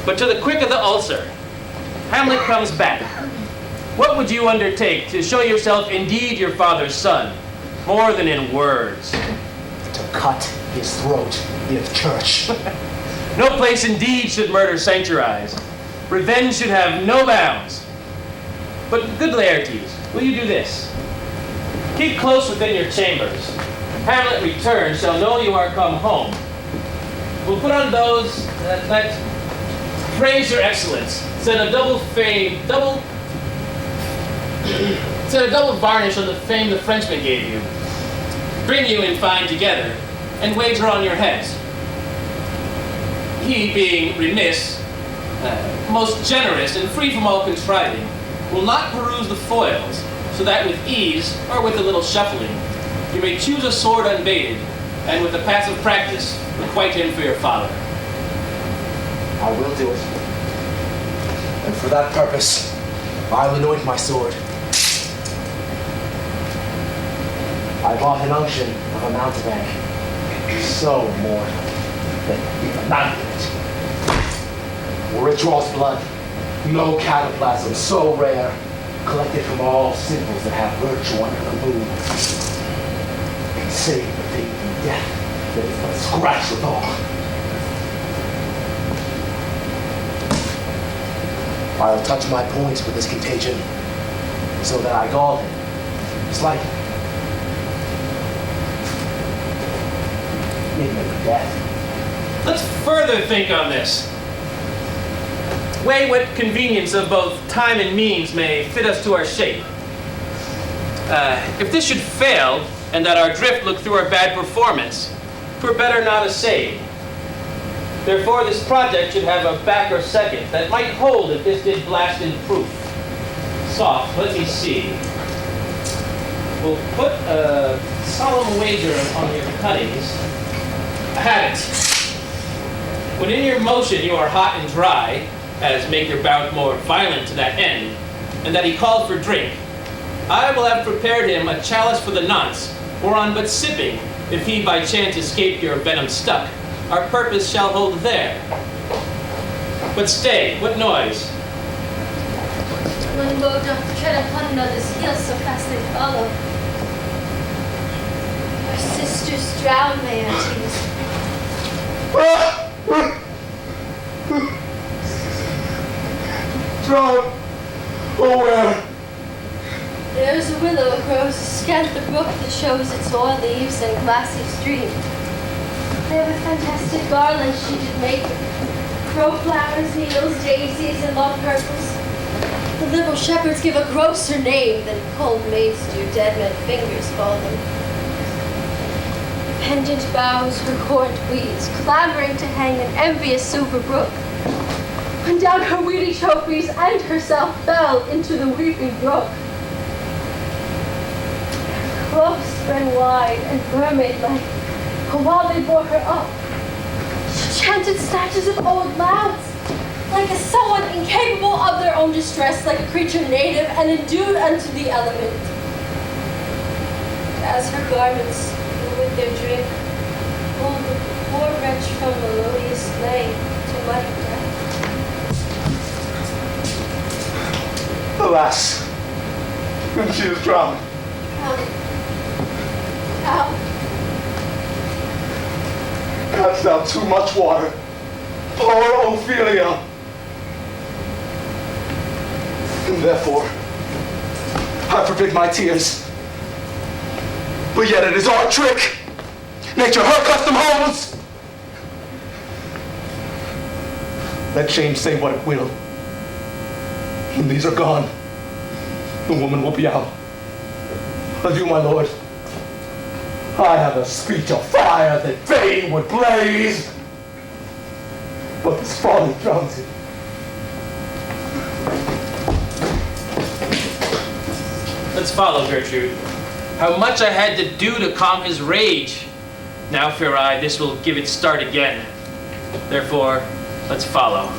But to the quick of the ulcer, Hamlet comes back. What would you undertake to show yourself indeed your father's son, more than in words? To cut his throat with church. No place indeed should murder sanctuarize. Revenge should have no bounds. But good Laertes, will you do this? Keep close within your chambers. Hamlet returns shall know you are come home. We'll put on those that praise your excellence. Set a double varnish on the fame the Frenchman gave you. Bring you in fine together, and wager on your heads. He, being remiss, most generous and free from all contriving, will not peruse the foils, so that with ease, or with a little shuffling, you may choose a sword unbaited, and with a passive practice, requite him for your father. I will do it. And for that purpose, I will anoint my sword. I bought an unction of a mountebank, so mortal that immaculate. For it draws blood, no cataplasm so rare, collected from all symbols that have virtue under the moon. Can save the fate from death that is but scratch withal. I'll touch my points with this contagion, so that I gall him slightly. Death. Let's further think on this. Weigh what convenience of both time and means may fit us to our shape. If this should fail, and that our drift look through our bad performance, 'twere better not essayed. Therefore this project should have a back or second that might hold if this did blast in proof. Soft, let me see. We'll put a solemn wager on your cuttings. I have it. When in your motion you are hot and dry, as make your bout more violent to that end, and that he called for drink, I will have prepared him a chalice for the nonce, whereon but sipping, if he by chance escape your venom stuck, our purpose shall hold there. But stay, what noise? When woe doth tread upon another's heels, so fast they follow. Our sisters drown, Laertes. Drown? Oh, where? There's a willow grows scant the brook that shows its hoar leaves and glassy stream. They have a fantastic garland she did make, crow flowers, needles, daisies, and long purples. The liberal shepherds give a grosser name than cold maids do dead men's fingers call them. The pendant boughs her horned weeds, clamoring to hang an envious silver brook. When down her weedy trophies and herself fell into the weeping brook. Her close ran wide and mermaid-like, and while they bore her up, she chanted snatches of old lauds, like as someone incapable of their own distress, like a creature native and endued unto the element. As her garments were with their drink, pulled the poor wretch from melodious lay to muddy death. Alas, and she is drowned. How? Hadst thou too much water? Poor Ophelia! And therefore, I forbid my tears. But yet it is our trick. Nature her custom holds. Let shame say what it will. When these are gone, the woman will be out. Adieu, my lord. I have a speech of fire that fain would blaze, but this folly drowns it. Let's follow, Gertrude. How much I had to do to calm his rage. Now fear I, this will give it start again. Therefore, let's follow.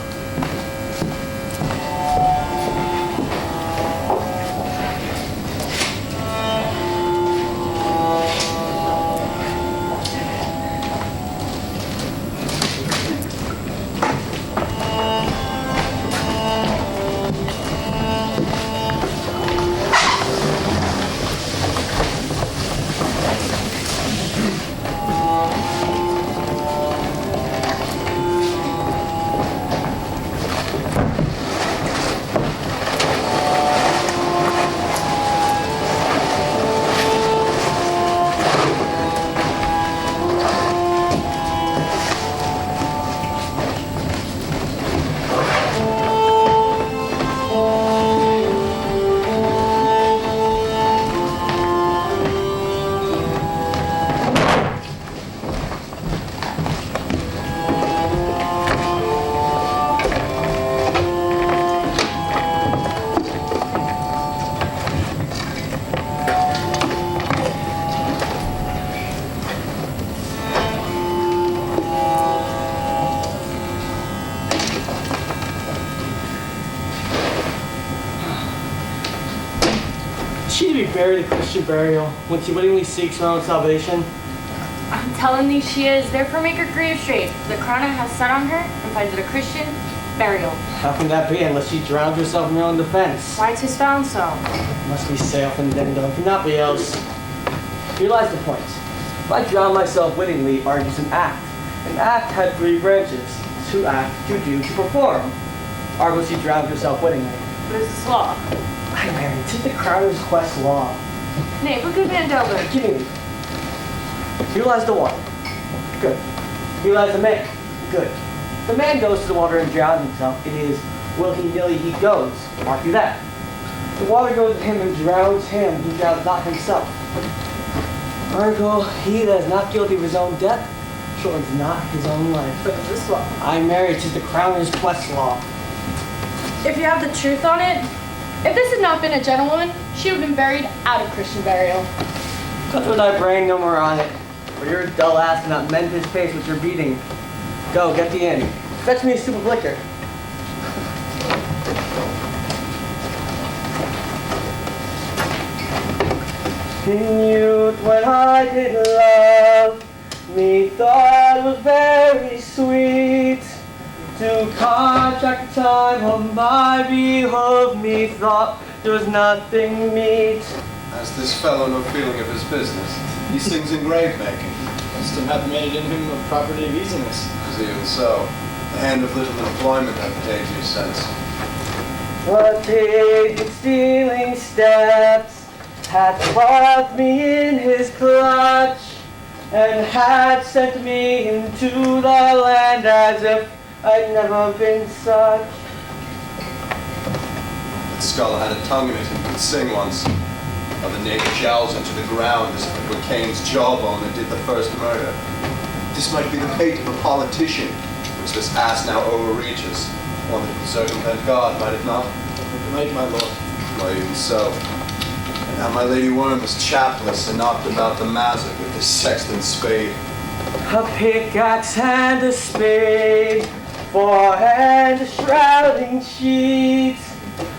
Buried a Christian burial when she willingly seeks her own salvation? I'm telling thee she is. Therefore make her grieve straight. The crown it has set on her and finds it a Christian burial. How can that be unless she drowned herself in her own defense? Why 'tis found so. Must be safe and then though, cannot be else. Here lies the point. If I drown myself wittingly, argues an act. An act had three branches. To act, to do, to perform. Argo she drowned herself wittingly. But is this law? I married, 'tis the crowner's quest law. Nay, but good man Delbert. Give me. Here lies the water. Good. Here lies the man. Good. The man goes to the water and drowns himself. It is willy-nilly he goes. Mark you that. The water goes with him and drowns him. He drowns not himself. Ergo, he that is not guilty of his own death shortens not his own life. But is this law? I married, 'tis the crowner's quest law. If you have the truth on it, if this had not been a gentlewoman, she would have been buried out of Christian burial. Cut with thy brain no more on it, for your dull ass cannot mend his pace with your beating. Go, get thee in. Fetch me a soup of liquor. In youth when I did love, methought was very sweet. To contract the time of my behoof, methought there was nothing meet. Has this fellow no feeling of his business? He sings in grave making. Custom hath made in him a property of easiness. Is even so. The hand of little employment hath paid you sense. What age with stealing steps hath caught me in his clutch, and had sent me into the land as if I'd never been such. That skull had a tongue in it and could sing once. How the naked jowls into the ground as if it were Cain's jawbone that did the first murder. This might be the fate of a politician, which this ass now overreaches. One that would circumvent God, might it not? It might, my lord. Why, even so. And how my Lady Worm is chapless and knocked about the mazzock with his sexton spade. A pickaxe and a spade, forehand a shrouding sheet,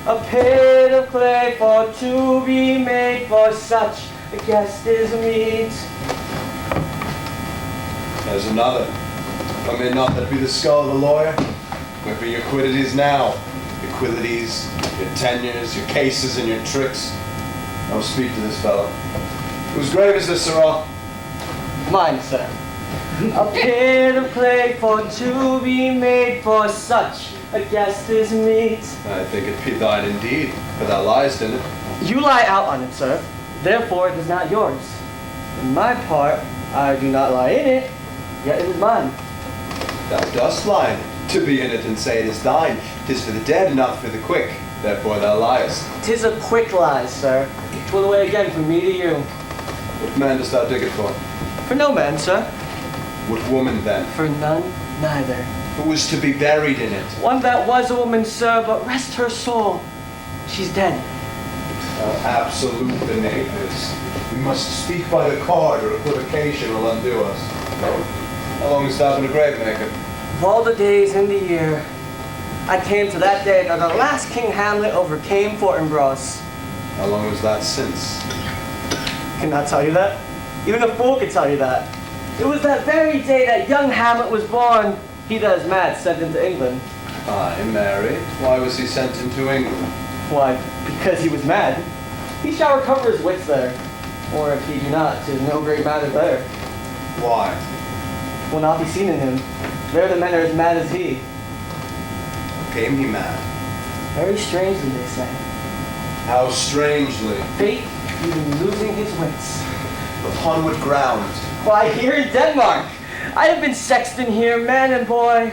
a pit of clay for to be made, for such a guest is meet. There's another. But may not that be the skull of the lawyer? Where be your quiddities now? Your quiddities, your tenures, your cases, and your tricks. I will speak to this fellow. Whose grave is this, sirrah? Mine, sir. A pit of clay for to be made, for such a guest is meet. I think it be thine indeed, for thou liest in it. You lie out on it, sir. Therefore it is not yours. In my part, I do not lie in it, yet it is mine. Thou dost lie in it. To be in it and say it is thine. 'Tis for the dead, not for the quick. Therefore thou liest. 'Tis a quick lie, sir. Pull away again from me to you. What man dost thou dig it for? For no man, sir. What woman then? For none, neither. Who was to be buried in it? One that was a woman, sir, but rest her soul. She's dead. How absolute the knave is. We must speak by the card, or equivocation will undo us. How long hast thou been a grave maker? Of all the days in the year, I came to that day that the last King Hamlet overcame Fortinbras. How long was that since? Cannot tell you that. Even a fool could tell you that. It was that very day that young Hamlet was born. He that is mad sent into England. Aye, married. Why was he sent into England? Why, because he was mad. He shall recover his wits there. Or if he do not, 'tis no great matter there. Why? Will not be seen in him. There the men are as mad as he. Came he mad? Very strangely, they say. How strangely? Fate, even losing his wits. Upon what ground? Why, here in Denmark. I have been sexton here, man and boy,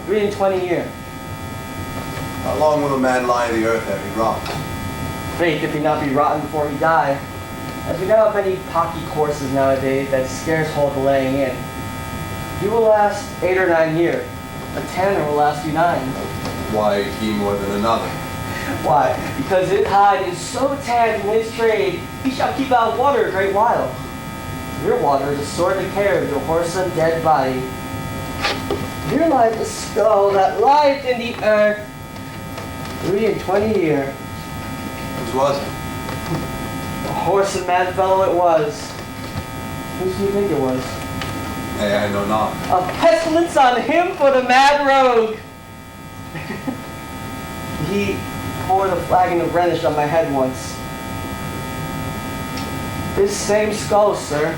23 years. How long will a man lie in the earth ere he rot? Faith, if he not be rotten before he die. As we know of many pocky courses nowadays that scarce hold the laying in. He will last 8 or 9 years. A tanner will last you 9. Why he more than another? Why? Because his hide is so tanned in his trade, he shall keep out water a great while. Your water is a sore to care of your whoreson dead body. Here lies the skull that lieth in the earth 23 years. Whose was it? A horse and mad fellow it was. Whose do you think it was? Nay, I know not. A pestilence on him for the mad rogue. He poured a flagon of Rhenish on my head once. This same skull, sir.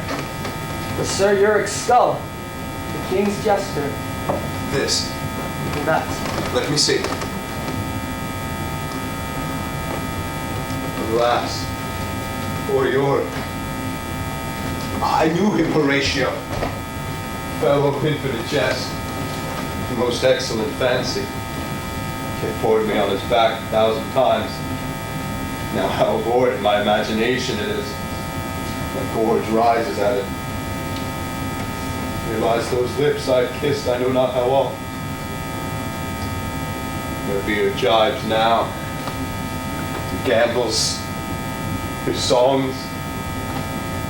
The Sir Uric's skull. The king's jester. This. That. Let me see. Alas. Poor Yorick. I knew him, Horatio. Fellow of infinite jest. Most excellent fancy. He poured me on his back 1,000 times. Now how abhorred in my imagination it is. The gorge rises at it. Here lies those lips I've kissed I know not how often. There be your jibes now, your gambols, your songs,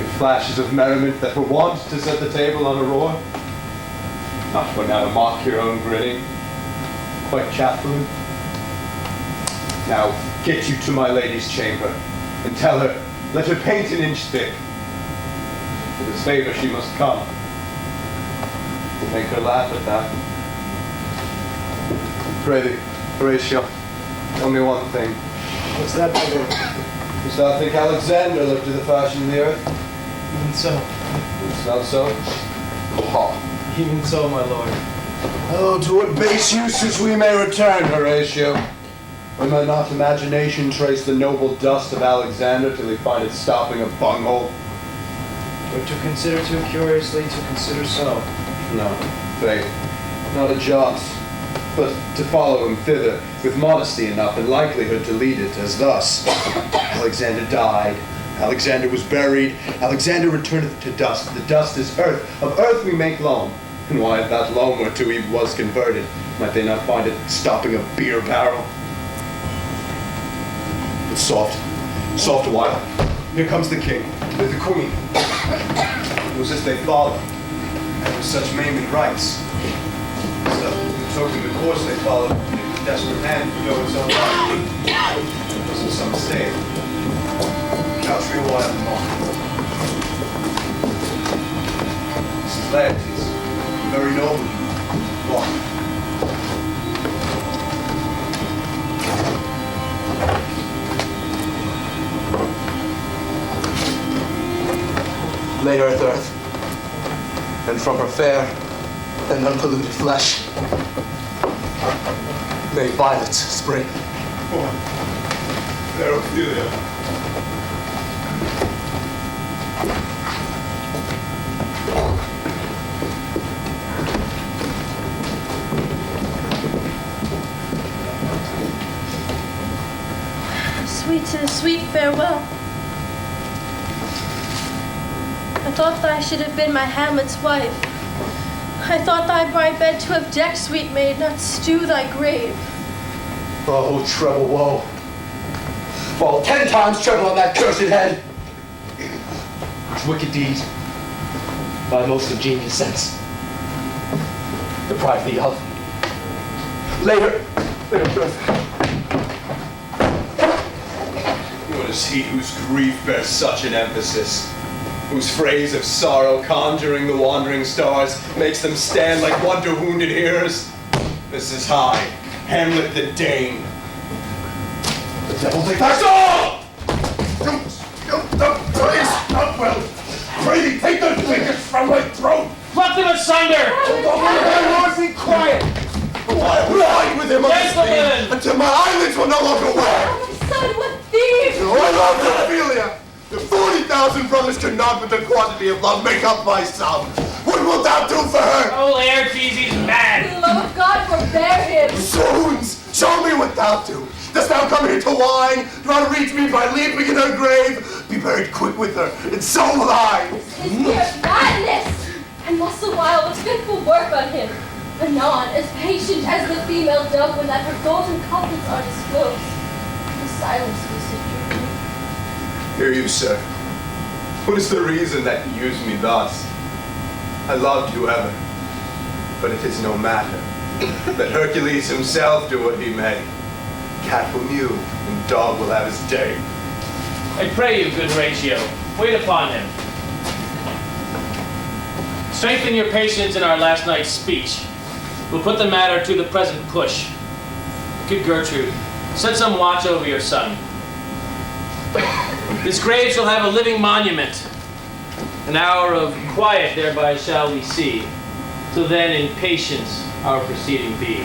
your flashes of merriment that were wont to set the table on a roar. Not for now to mock your own grinning, quite chaplain. Now get you to my lady's chamber, and tell her Let her paint an inch thick. With his favor she must come. We'll make her laugh at that. Pray thee, Horatio, tell me one thing. What's that, my lord? Dost thou think Alexander lived to the fashion of the earth? Even so. Is not so? Ha! Even so, my lord. Oh, to what base uses we may return, Horatio. When might not imagination trace the noble dust of Alexander till he find it stopping a bunghole? But to consider too curiously, to consider so. No, faith, not a jot. But to follow him thither, with modesty enough and likelihood to lead it, as thus. Alexander died. Alexander was buried. Alexander returneth to dust. The dust is earth. Of earth we make loam. And why, if that loam whereto he was converted, might they not find it stopping a beer barrel? But soft a while. Here comes the king, with the queen. It was as they follow, and with such maimed rights. So, token the course they followed, in a desperate hand to go its own life. It wasn't some mistake. Couch me a while more. This is Laertes, very noble. Walk. Lay her earth, and from her fair and unpolluted flesh, may violets spring. There, Ophelia. Sweet farewell. I thought that I should have been my Hamlet's wife. I thought thy bright bed to have decked, sweet maid, not stew thy grave. Oh, treble woe. Fall 10 times treble on that cursed head. Which wicked deed, by most ingenious sense, deprive thee of. Later. What is he whose grief bears such an emphasis? Whose phrase of sorrow, conjuring the wandering stars, makes them stand like one to wounded hearers? This is I, Hamlet the Dane. The devil take thy soul! Please, not well. Pray thee, take those fingers from my throat. Pluck them asunder! Be quiet. Why ride with him on the Gentlemen! street until my eyelids will no longer wear? Son, what thieves! Oh, I love Ophelia. The 40,000 brothers cannot with the quantity of love make up my sum. What wilt thou do for her? Oh, Laertes, he's mad! For the love of God, forbear him! Soons, show me what thou do. Dost thou come here to whine? Try to reach me by leaping in her grave? Be buried quick with her, and so will I. His mere madness! And muscle while the fitful work on him. Anon, as patient as the female dove when that her golden couplets are disclosed. The silence was secure. Hear you, sir. What is the reason that you use me thus? I loved you ever, but it is no matter. Let Hercules himself do what he may. Cat will mew, and dog will have his day. I pray you, good Horatio, wait upon him. Strengthen your patience in our last night's speech. We'll put the matter to the present push. Good Gertrude, set some watch over your son. This grave shall have a living monument. An hour of quiet thereby shall we see. Till then in patience our proceeding be.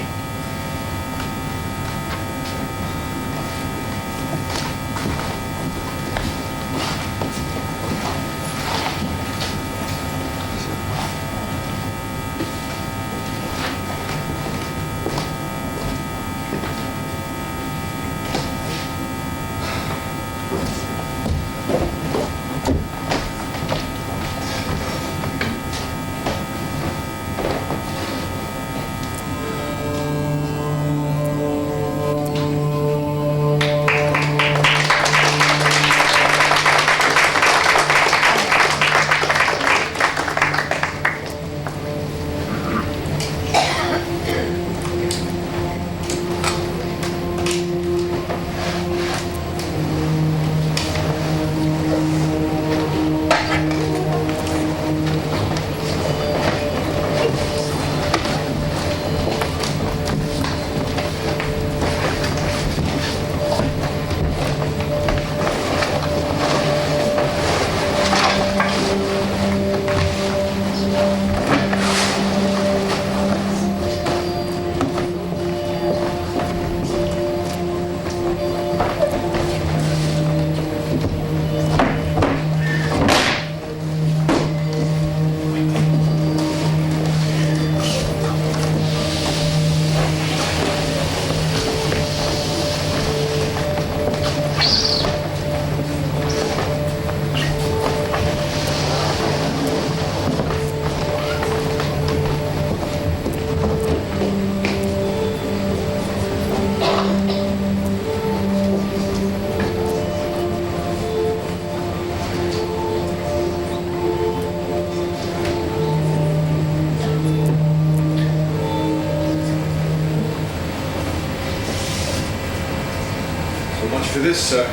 this, sir.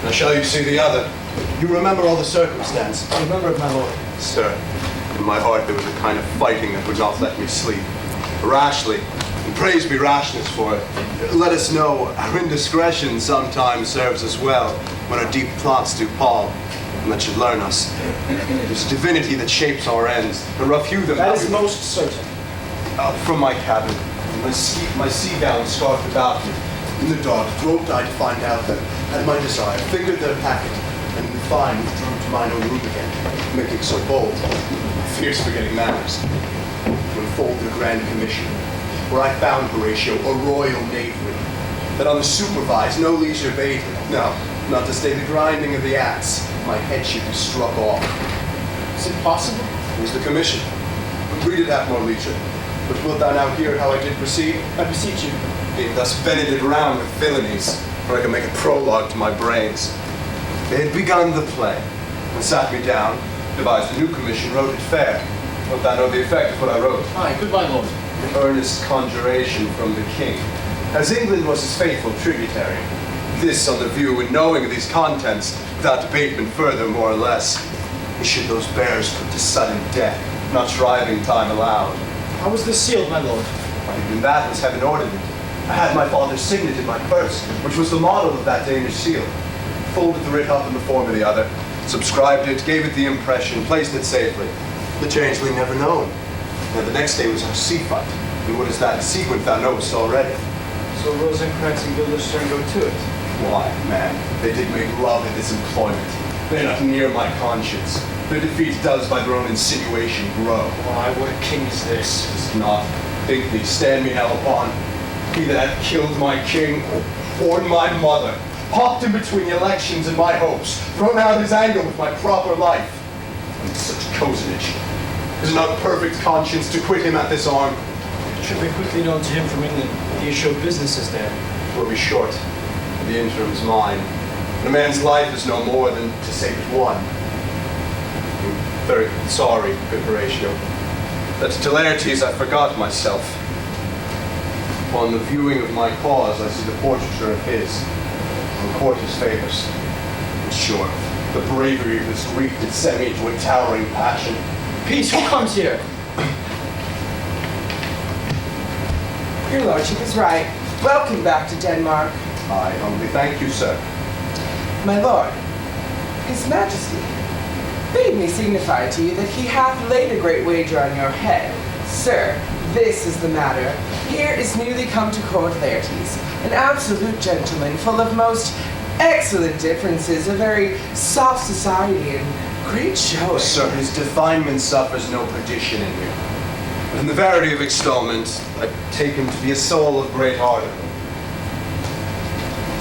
Now shall you see the other? You remember all the circumstance. Remember it, my lord. Sir, in my heart there was a kind of fighting that would not let me sleep. Rashly, and praise be rashness for it, let us know our indiscretion sometimes serves us well when our deep plots do pall, and that should learn us. There's divinity that shapes our ends, and rough hew them. That is most certain. From my cabin, my sea gown scarfed about me. In the dark, groped I to find out that, at my desire, fingered their packet, and in fine withdrew to mine own room again, making so bold, fierce forgetting manners, to unfold the grand commission, where I found, Horatio, a royal knavery, that on the supervised no leisure bade him, no, not to stay the grinding of the axe, my head should be struck off. Is it possible? Here's the commission. Read it at more leisure. But wilt thou now hear how I did proceed? I beseech you. Being thus vented round with villainies, where I can make a prologue to my brains. They had begun the play, and sat me down, devised a new commission, wrote it fair. Wilt thou know the effect of what I wrote? Aye, goodbye, lord. An earnest conjuration from the king, as England was his faithful tributary. This on the view and knowing of these contents, without debatement further, more or less, he should those bears put to sudden death, not shriving time allowed. How was this sealed, my lord? Why, even that was heaven ordered it. I had my father's signet in my purse, which was the model of that Danish seal. Folded the writ up in the form of the other, subscribed it, gave it the impression, placed it safely. The changeling never known. Now the next day was our sea fight. And what is that sequence thou knowest already? So Rosencrantz and Guildenstern go to it. Why, man, they did make love in this employment. They're not near my conscience. Their defeat does by their own insinuation grow. Why, what a king is this? It's not. Think thee, stand me now upon. He that hath killed my king, born my mother, hopped in between the elections and my hopes, thrown out his anger with my proper life. And such cozenage. Is it not perfect conscience to quit him at this arm? It should be quickly known to him from England. The issue of business is there. Will be short. The interim's mine. And a man's life is no more than to save it one. I'm very sorry, good Horatio, that to Laertes I forgot myself. Upon the viewing of my cause, I see the portraiture of his, and court his favors. In short, the bravery of this Greek did send me to a towering passion. Peace, who comes here? Your lordship is right. Welcome back to Denmark. I humbly thank you, sir. My lord, his majesty bade me signify to you that he hath laid a great wager on your head. Sir, this is the matter. Here is newly come to court Laertes, an absolute gentleman, full of most excellent differences, a very soft society, and great show. Sir, his definement suffers no perdition in you. But in the verity of extolment, I take him to be a soul of great heart.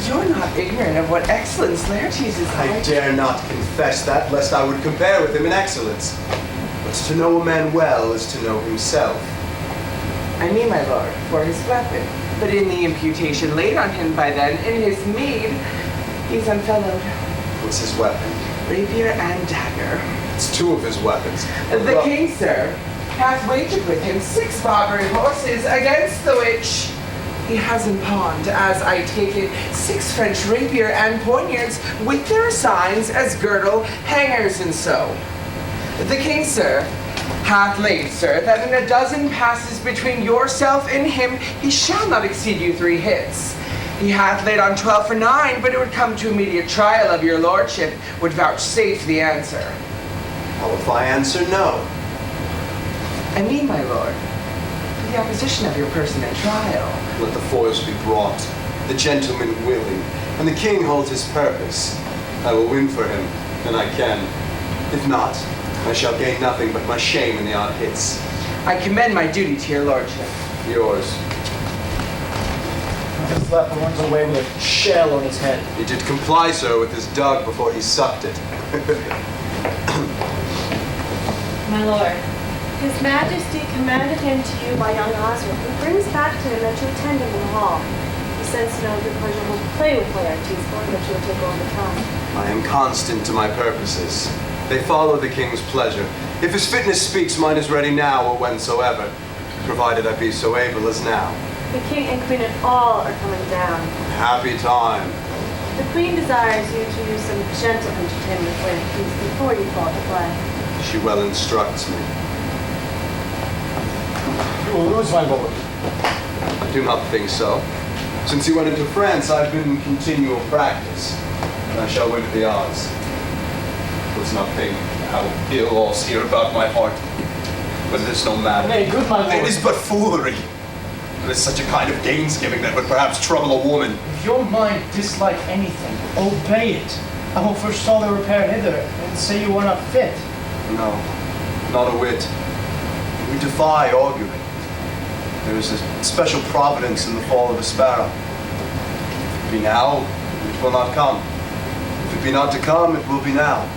You're not ignorant of what excellence Laertes is like. I dare not confess that, lest I would compare with him in excellence. But to know a man well is to know himself. I mean, my lord, for his weapon. But in the imputation laid on him by then, in his meed, he's unfellowed. What's his weapon? Rapier and dagger. It's two of his weapons. The king, sir, hath wagered with him 6 Barbary horses, against the which he has impawned, as I take it, 6 French rapier and poniards, with their signs as girdle, hangers, and so. The king, sir, hath laid, sir, that in a dozen passes between yourself and him, he shall not exceed you 3 hits. He hath laid on 12 for 9, but it would come to immediate trial of your lordship, would vouchsafe the answer. How if I answer no? I mean, my lord, the opposition of your person at trial. Let the foils be brought, the gentleman willing, and the king holds his purpose. I will win for him, and I can. If not, I shall gain nothing but my shame in the odd hits. I commend my duty to your lordship. Yours. The flapper runs away with a shell on his head. He did comply, sir, with his dug before he sucked it. My lord, His Majesty commanded him to you by young Osric, who brings back to him that you attend him in the hall. He sends to know if your pleasure will play with Laertes, or that you will take all the time. I am constant to my purposes. They follow the king's pleasure. If his fitness speaks, mine is ready now or whensoever, provided I be so able as now. The king and queen and all are coming down. Happy time. The Queen desires you to use some gentle entertainment with Laertes before you fall to play. She well instructs me. You will lose, my lord. I do not think so. Since he went into France, I've been in continual practice, and I shall win at the odds. Let's not think how ill all hear about my heart, but it is no matter. Nay, good my lord. It is but foolery. It is such a kind of gainsgiving that would perhaps trouble a woman. If your mind dislike anything, obey it. I will forestall the repair hither, and say you are not fit. No, not a whit. We defy arguing. There is a special providence in the fall of a sparrow. If it be now, it will not come. If it be not to come, it will be now.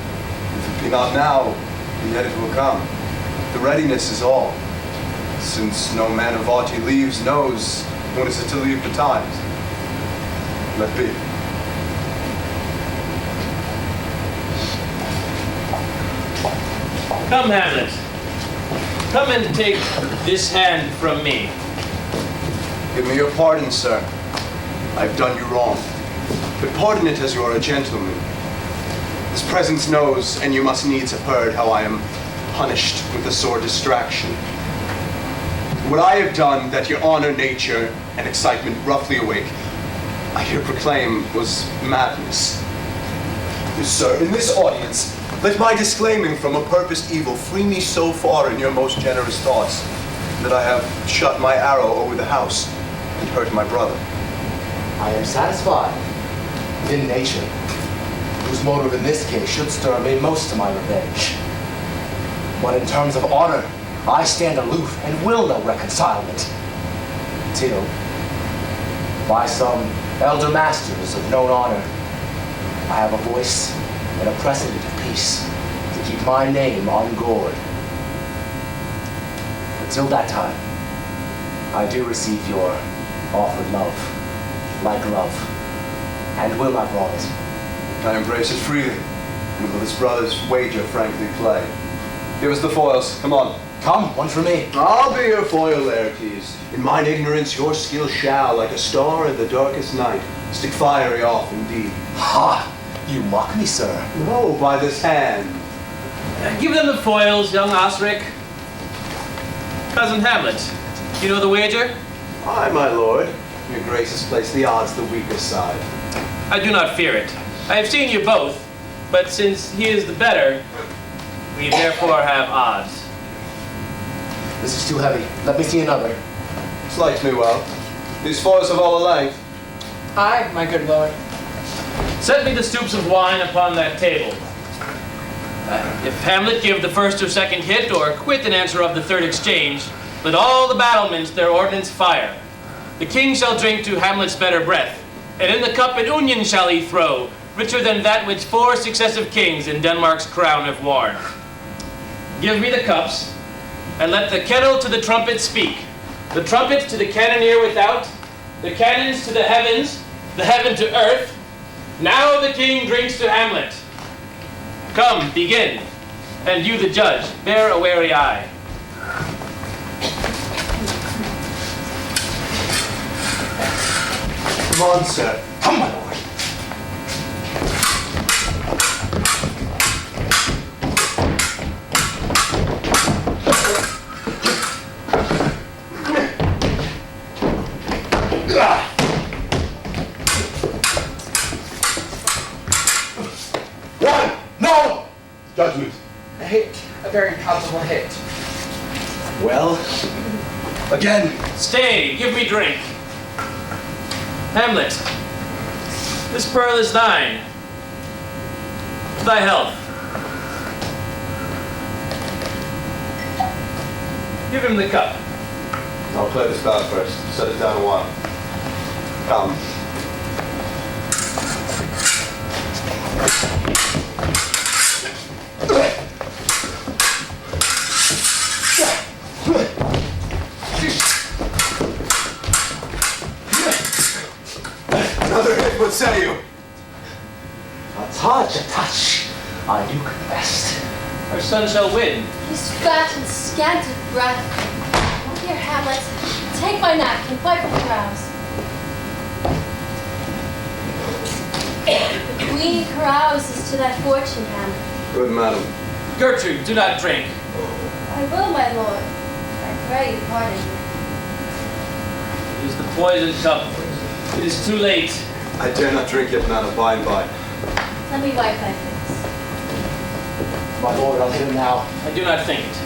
If it be not now, yet it will come. The readiness is all. Since no man of aught he leaves knows when is it to leave betimes. Let be. Come, Hamlet. Come and take this hand from me. Give me your pardon, sir. I've done you wrong. But pardon it as you are a gentleman. This presence knows, and you must needs have heard, how I am punished with a sore distraction. What I have done that your honor, nature, and excitement roughly awake, I here proclaim was madness. Sir, in this audience, let my disclaiming from a purposed evil free me so far in your most generous thoughts that I have shot my arrow over the house and hurt my brother. I am satisfied in nature, whose motive in this case should stir me most to my revenge. But in terms of honor, I stand aloof and will no reconcilement. Till, by some elder masters of known honor, I have a voice and a precedent of peace to keep my name ungored. Until that time, I do receive your offered love, like love, and will not wrong it. I embrace it freely, and with his brother's wager frankly play. Give us the foils, come on. Come, one for me. I'll be your foil, Laertes. In mine ignorance, your skill shall, like a star in the darkest night, stick fiery off indeed. Ha! You mock me, sir. No, by this hand. Give them the foils, young Osric. Cousin Hamlet, you know the wager? Aye, my lord. Your grace has placed the odds the weakest side. I do not fear it. I have seen you both, but since he is the better, we therefore have odds. This is too heavy. Let me see another. Slights me well. These foils have all a length. Aye, my good lord. Set me the stoops of wine upon that table. If Hamlet give the first or second hit, or quit in answer of the third exchange, let all the battlements their ordnance fire. The king shall drink to Hamlet's better breath, and in the cup an union shall he throw, richer than that which 4 successive kings in Denmark's crown have worn. Give me the cups, and let the kettle to the trumpet speak, the trumpet to the cannoneer without, the cannons to the heaven to earth. Now the king drinks to Hamlet. Come, begin, and you the judge, bear a wary eye. Come on, sir. Come, my lord. One! No! Judgment. A hit. A very palpable hit. Well, again. Stay, give me drink. Hamlet, this pearl is thine. To thy health. Give him the cup. I'll play this bout first. Set it down a while. Come. Another hit, what say you? A touch. I do confess. Our son shall win. He's fat and scant of breath. Oh, here, Hamlet, take my napkin, wipe the brows. The queen carouses to thy fortune, Hamlet. Good, madam. Gertrude, do not drink. I will, my lord. I pray you pardon me. It is the poisoned cup. It is too late. I dare not drink yet, madam. By and by. Let me wipe thy face. My lord, I'll hit him now. I do not think it.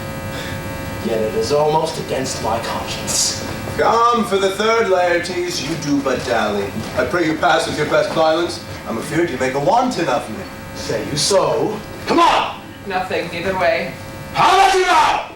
Yet it is almost against my conscience. Come for the third, Laertes. You do but dally. I pray you pass with your best violence. I'm afeard you make a wanton of me. Say you so? Come on! Nothing, either way. How about you now?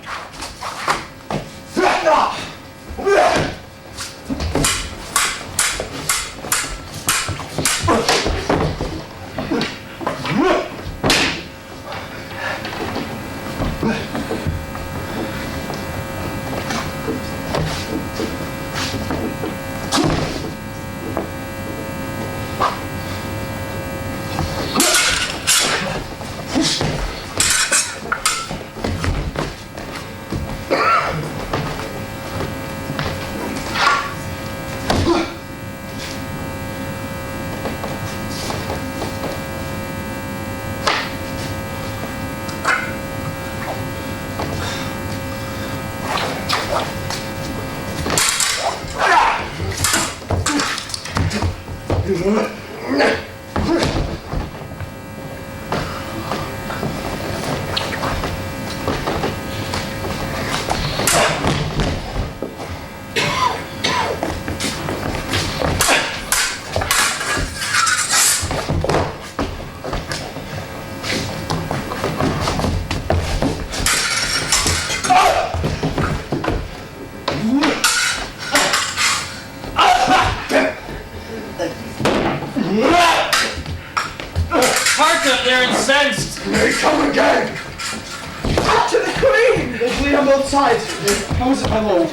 They're incensed. They come again. To the queen! They bleed on both sides. How is it, my lord?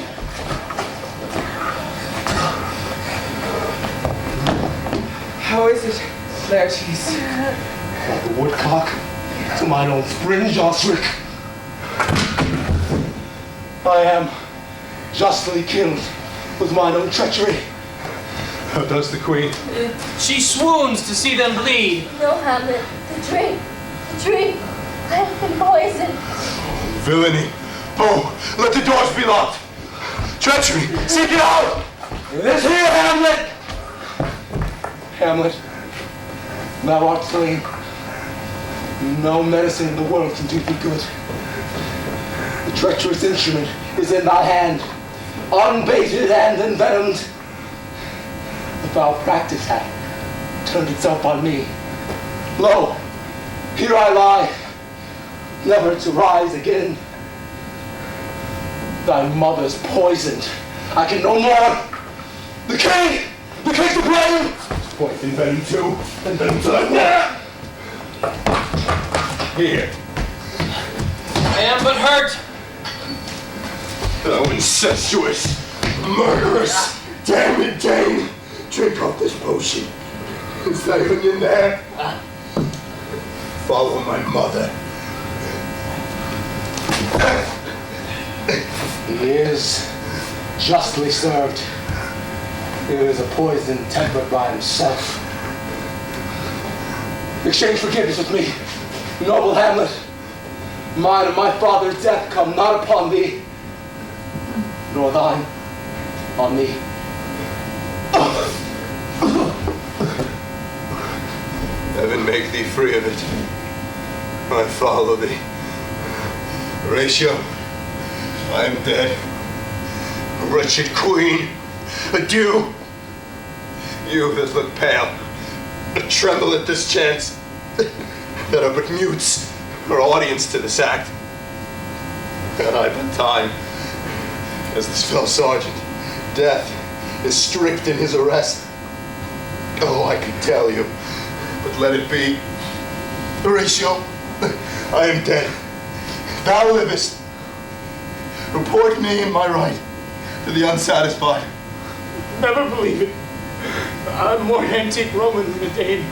How is it, Laertes? Like a woodcock to mine own spring, Josric. I am justly killed with mine own treachery. How does the queen? She swoons to see them bleed. No, Hamlet. The drink. The drink. I have been poisoned. Villainy. Oh, let the doors be locked. Treachery. Seek it out. It is here, Hamlet! Hamlet, thou art slain. No medicine in the world can do thee good. The treacherous instrument is in thy hand, unbaited and envenomed. The foul practice hath turned itself on me. Lo, here I lie, never to rise again. Thy mother's poisoned. I can no more. The king to blame. Poison venom too, and venom to thy neck. Here. I am but hurt. Thou incestuous, murderous, damned Dane, drink off this potion. Is thy onion there? Follow my mother. He is justly served. It is a poison tempered by himself. Exchange forgiveness with me, noble Hamlet. Mine and my father's death come not upon thee, nor thine on me. Heaven make thee free of it. I follow thee. Horatio, I am dead. Wretched queen, adieu. You that look pale, that tremble at this chance, that are but mutes or audience to this act. Had I but time, as this fell sergeant, death is strict in his arrest. Oh, I could tell you, but let it be. Horatio, I am dead. Thou livest. Report me and my right to the unsatisfied. Never believe it. I'm more antique Roman than a Dane.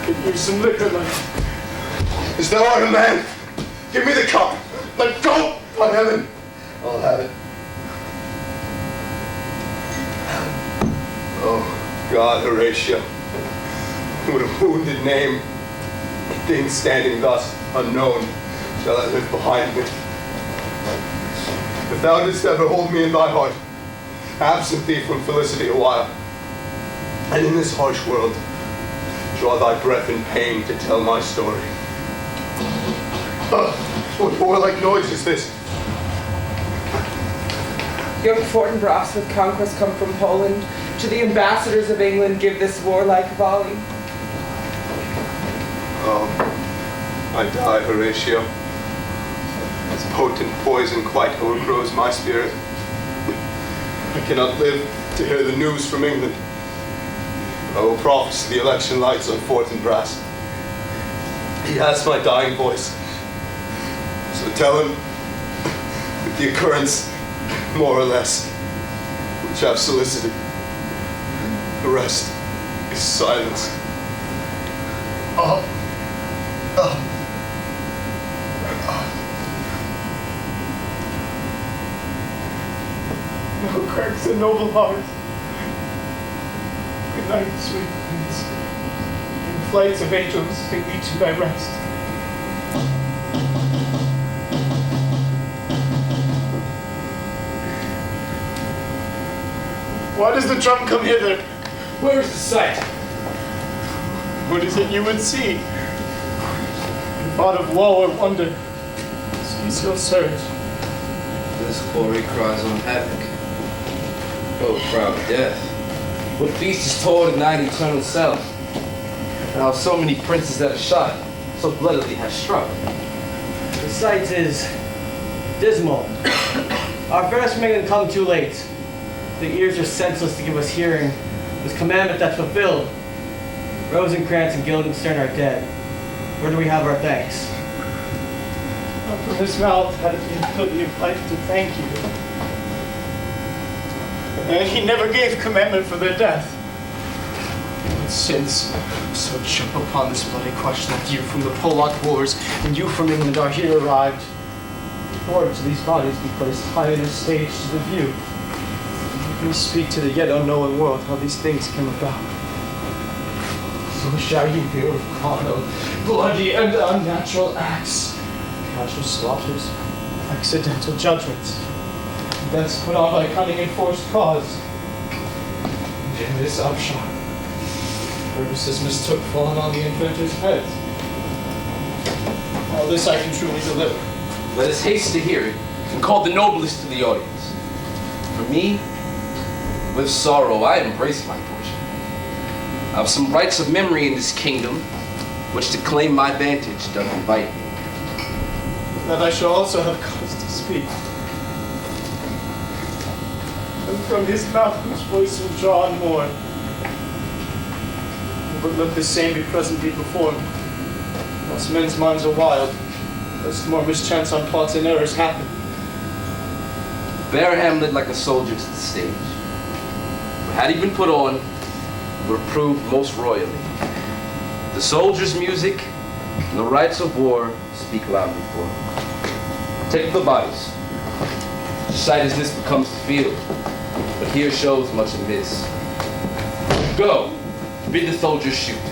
Could use some liquor left. Is thou art a man? Give me the cup. Let go, by heaven. I'll have it. Oh, God, Horatio. with a wounded name, things standing thus unknown, shall I live behind me. If thou didst ever hold me in thy heart, absent thee from felicity a while, and in this harsh world, draw thy breath in pain to tell my story. What warlike noise is this? Young Fortinbras with conquest come from Poland, to the ambassadors of England give this warlike volley. Oh, I die, Horatio. This potent poison quite overgrows my spirit. I cannot live to hear the news from England. I will prophesy the election lights on Fortinbras. He has my dying voice. So tell him that the occurrence, more or less, which I've solicited, the rest is silence. No cracks and noble heart. Good night, sweet prince. In flights of angels, they lead to thy rest. Why does the drum come hither? Where is the sight? What is it you would see? In thought of woe or wonder, cease your search. This glory cries on havoc. Oh, proud death. What feast is told in thine eternal self? And how so many princes that are shot, so bloodily have struck. The sight is dismal. Our affairs from England come too late. The ears are senseless to give us hearing. This commandment that's fulfilled. Rosencrantz and Guildenstern are dead. Where do we have our thanks? From his mouth had it the ability of life to thank you. And he never gave commandment for their death. But since so jump upon this bloody question that you from the Polak wars and you from England are here arrived, order to these bodies be placed high in a stage to the view. You can speak to the yet unknown world how these things came about. So shall you hear of carnal, bloody, and unnatural acts, casual slaughters, accidental judgments, thence put on by cunning and forced cause. And in this upshot, purposes mistook fallen on the inventor's head. All this I can truly deliver. Let us haste to hear it, and call the noblest to the audience. For me, with sorrow I embrace my portion. I have some rights of memory in this kingdom, which to claim my vantage doth invite me. That I shall also have cause to speak. And from his mouth whose voice will draw on more. But let the same be presently performed, whilst men's minds are wild, lest more mischance on plots and errors happen. Bear Hamlet like a soldier to the stage. For had he been put on, would have proved most royally. The soldier's music and the rights of war speak loudly for him. Take the bodies. Sight as this becomes the field, but here shows much amiss. Go, bid the soldiers shoot.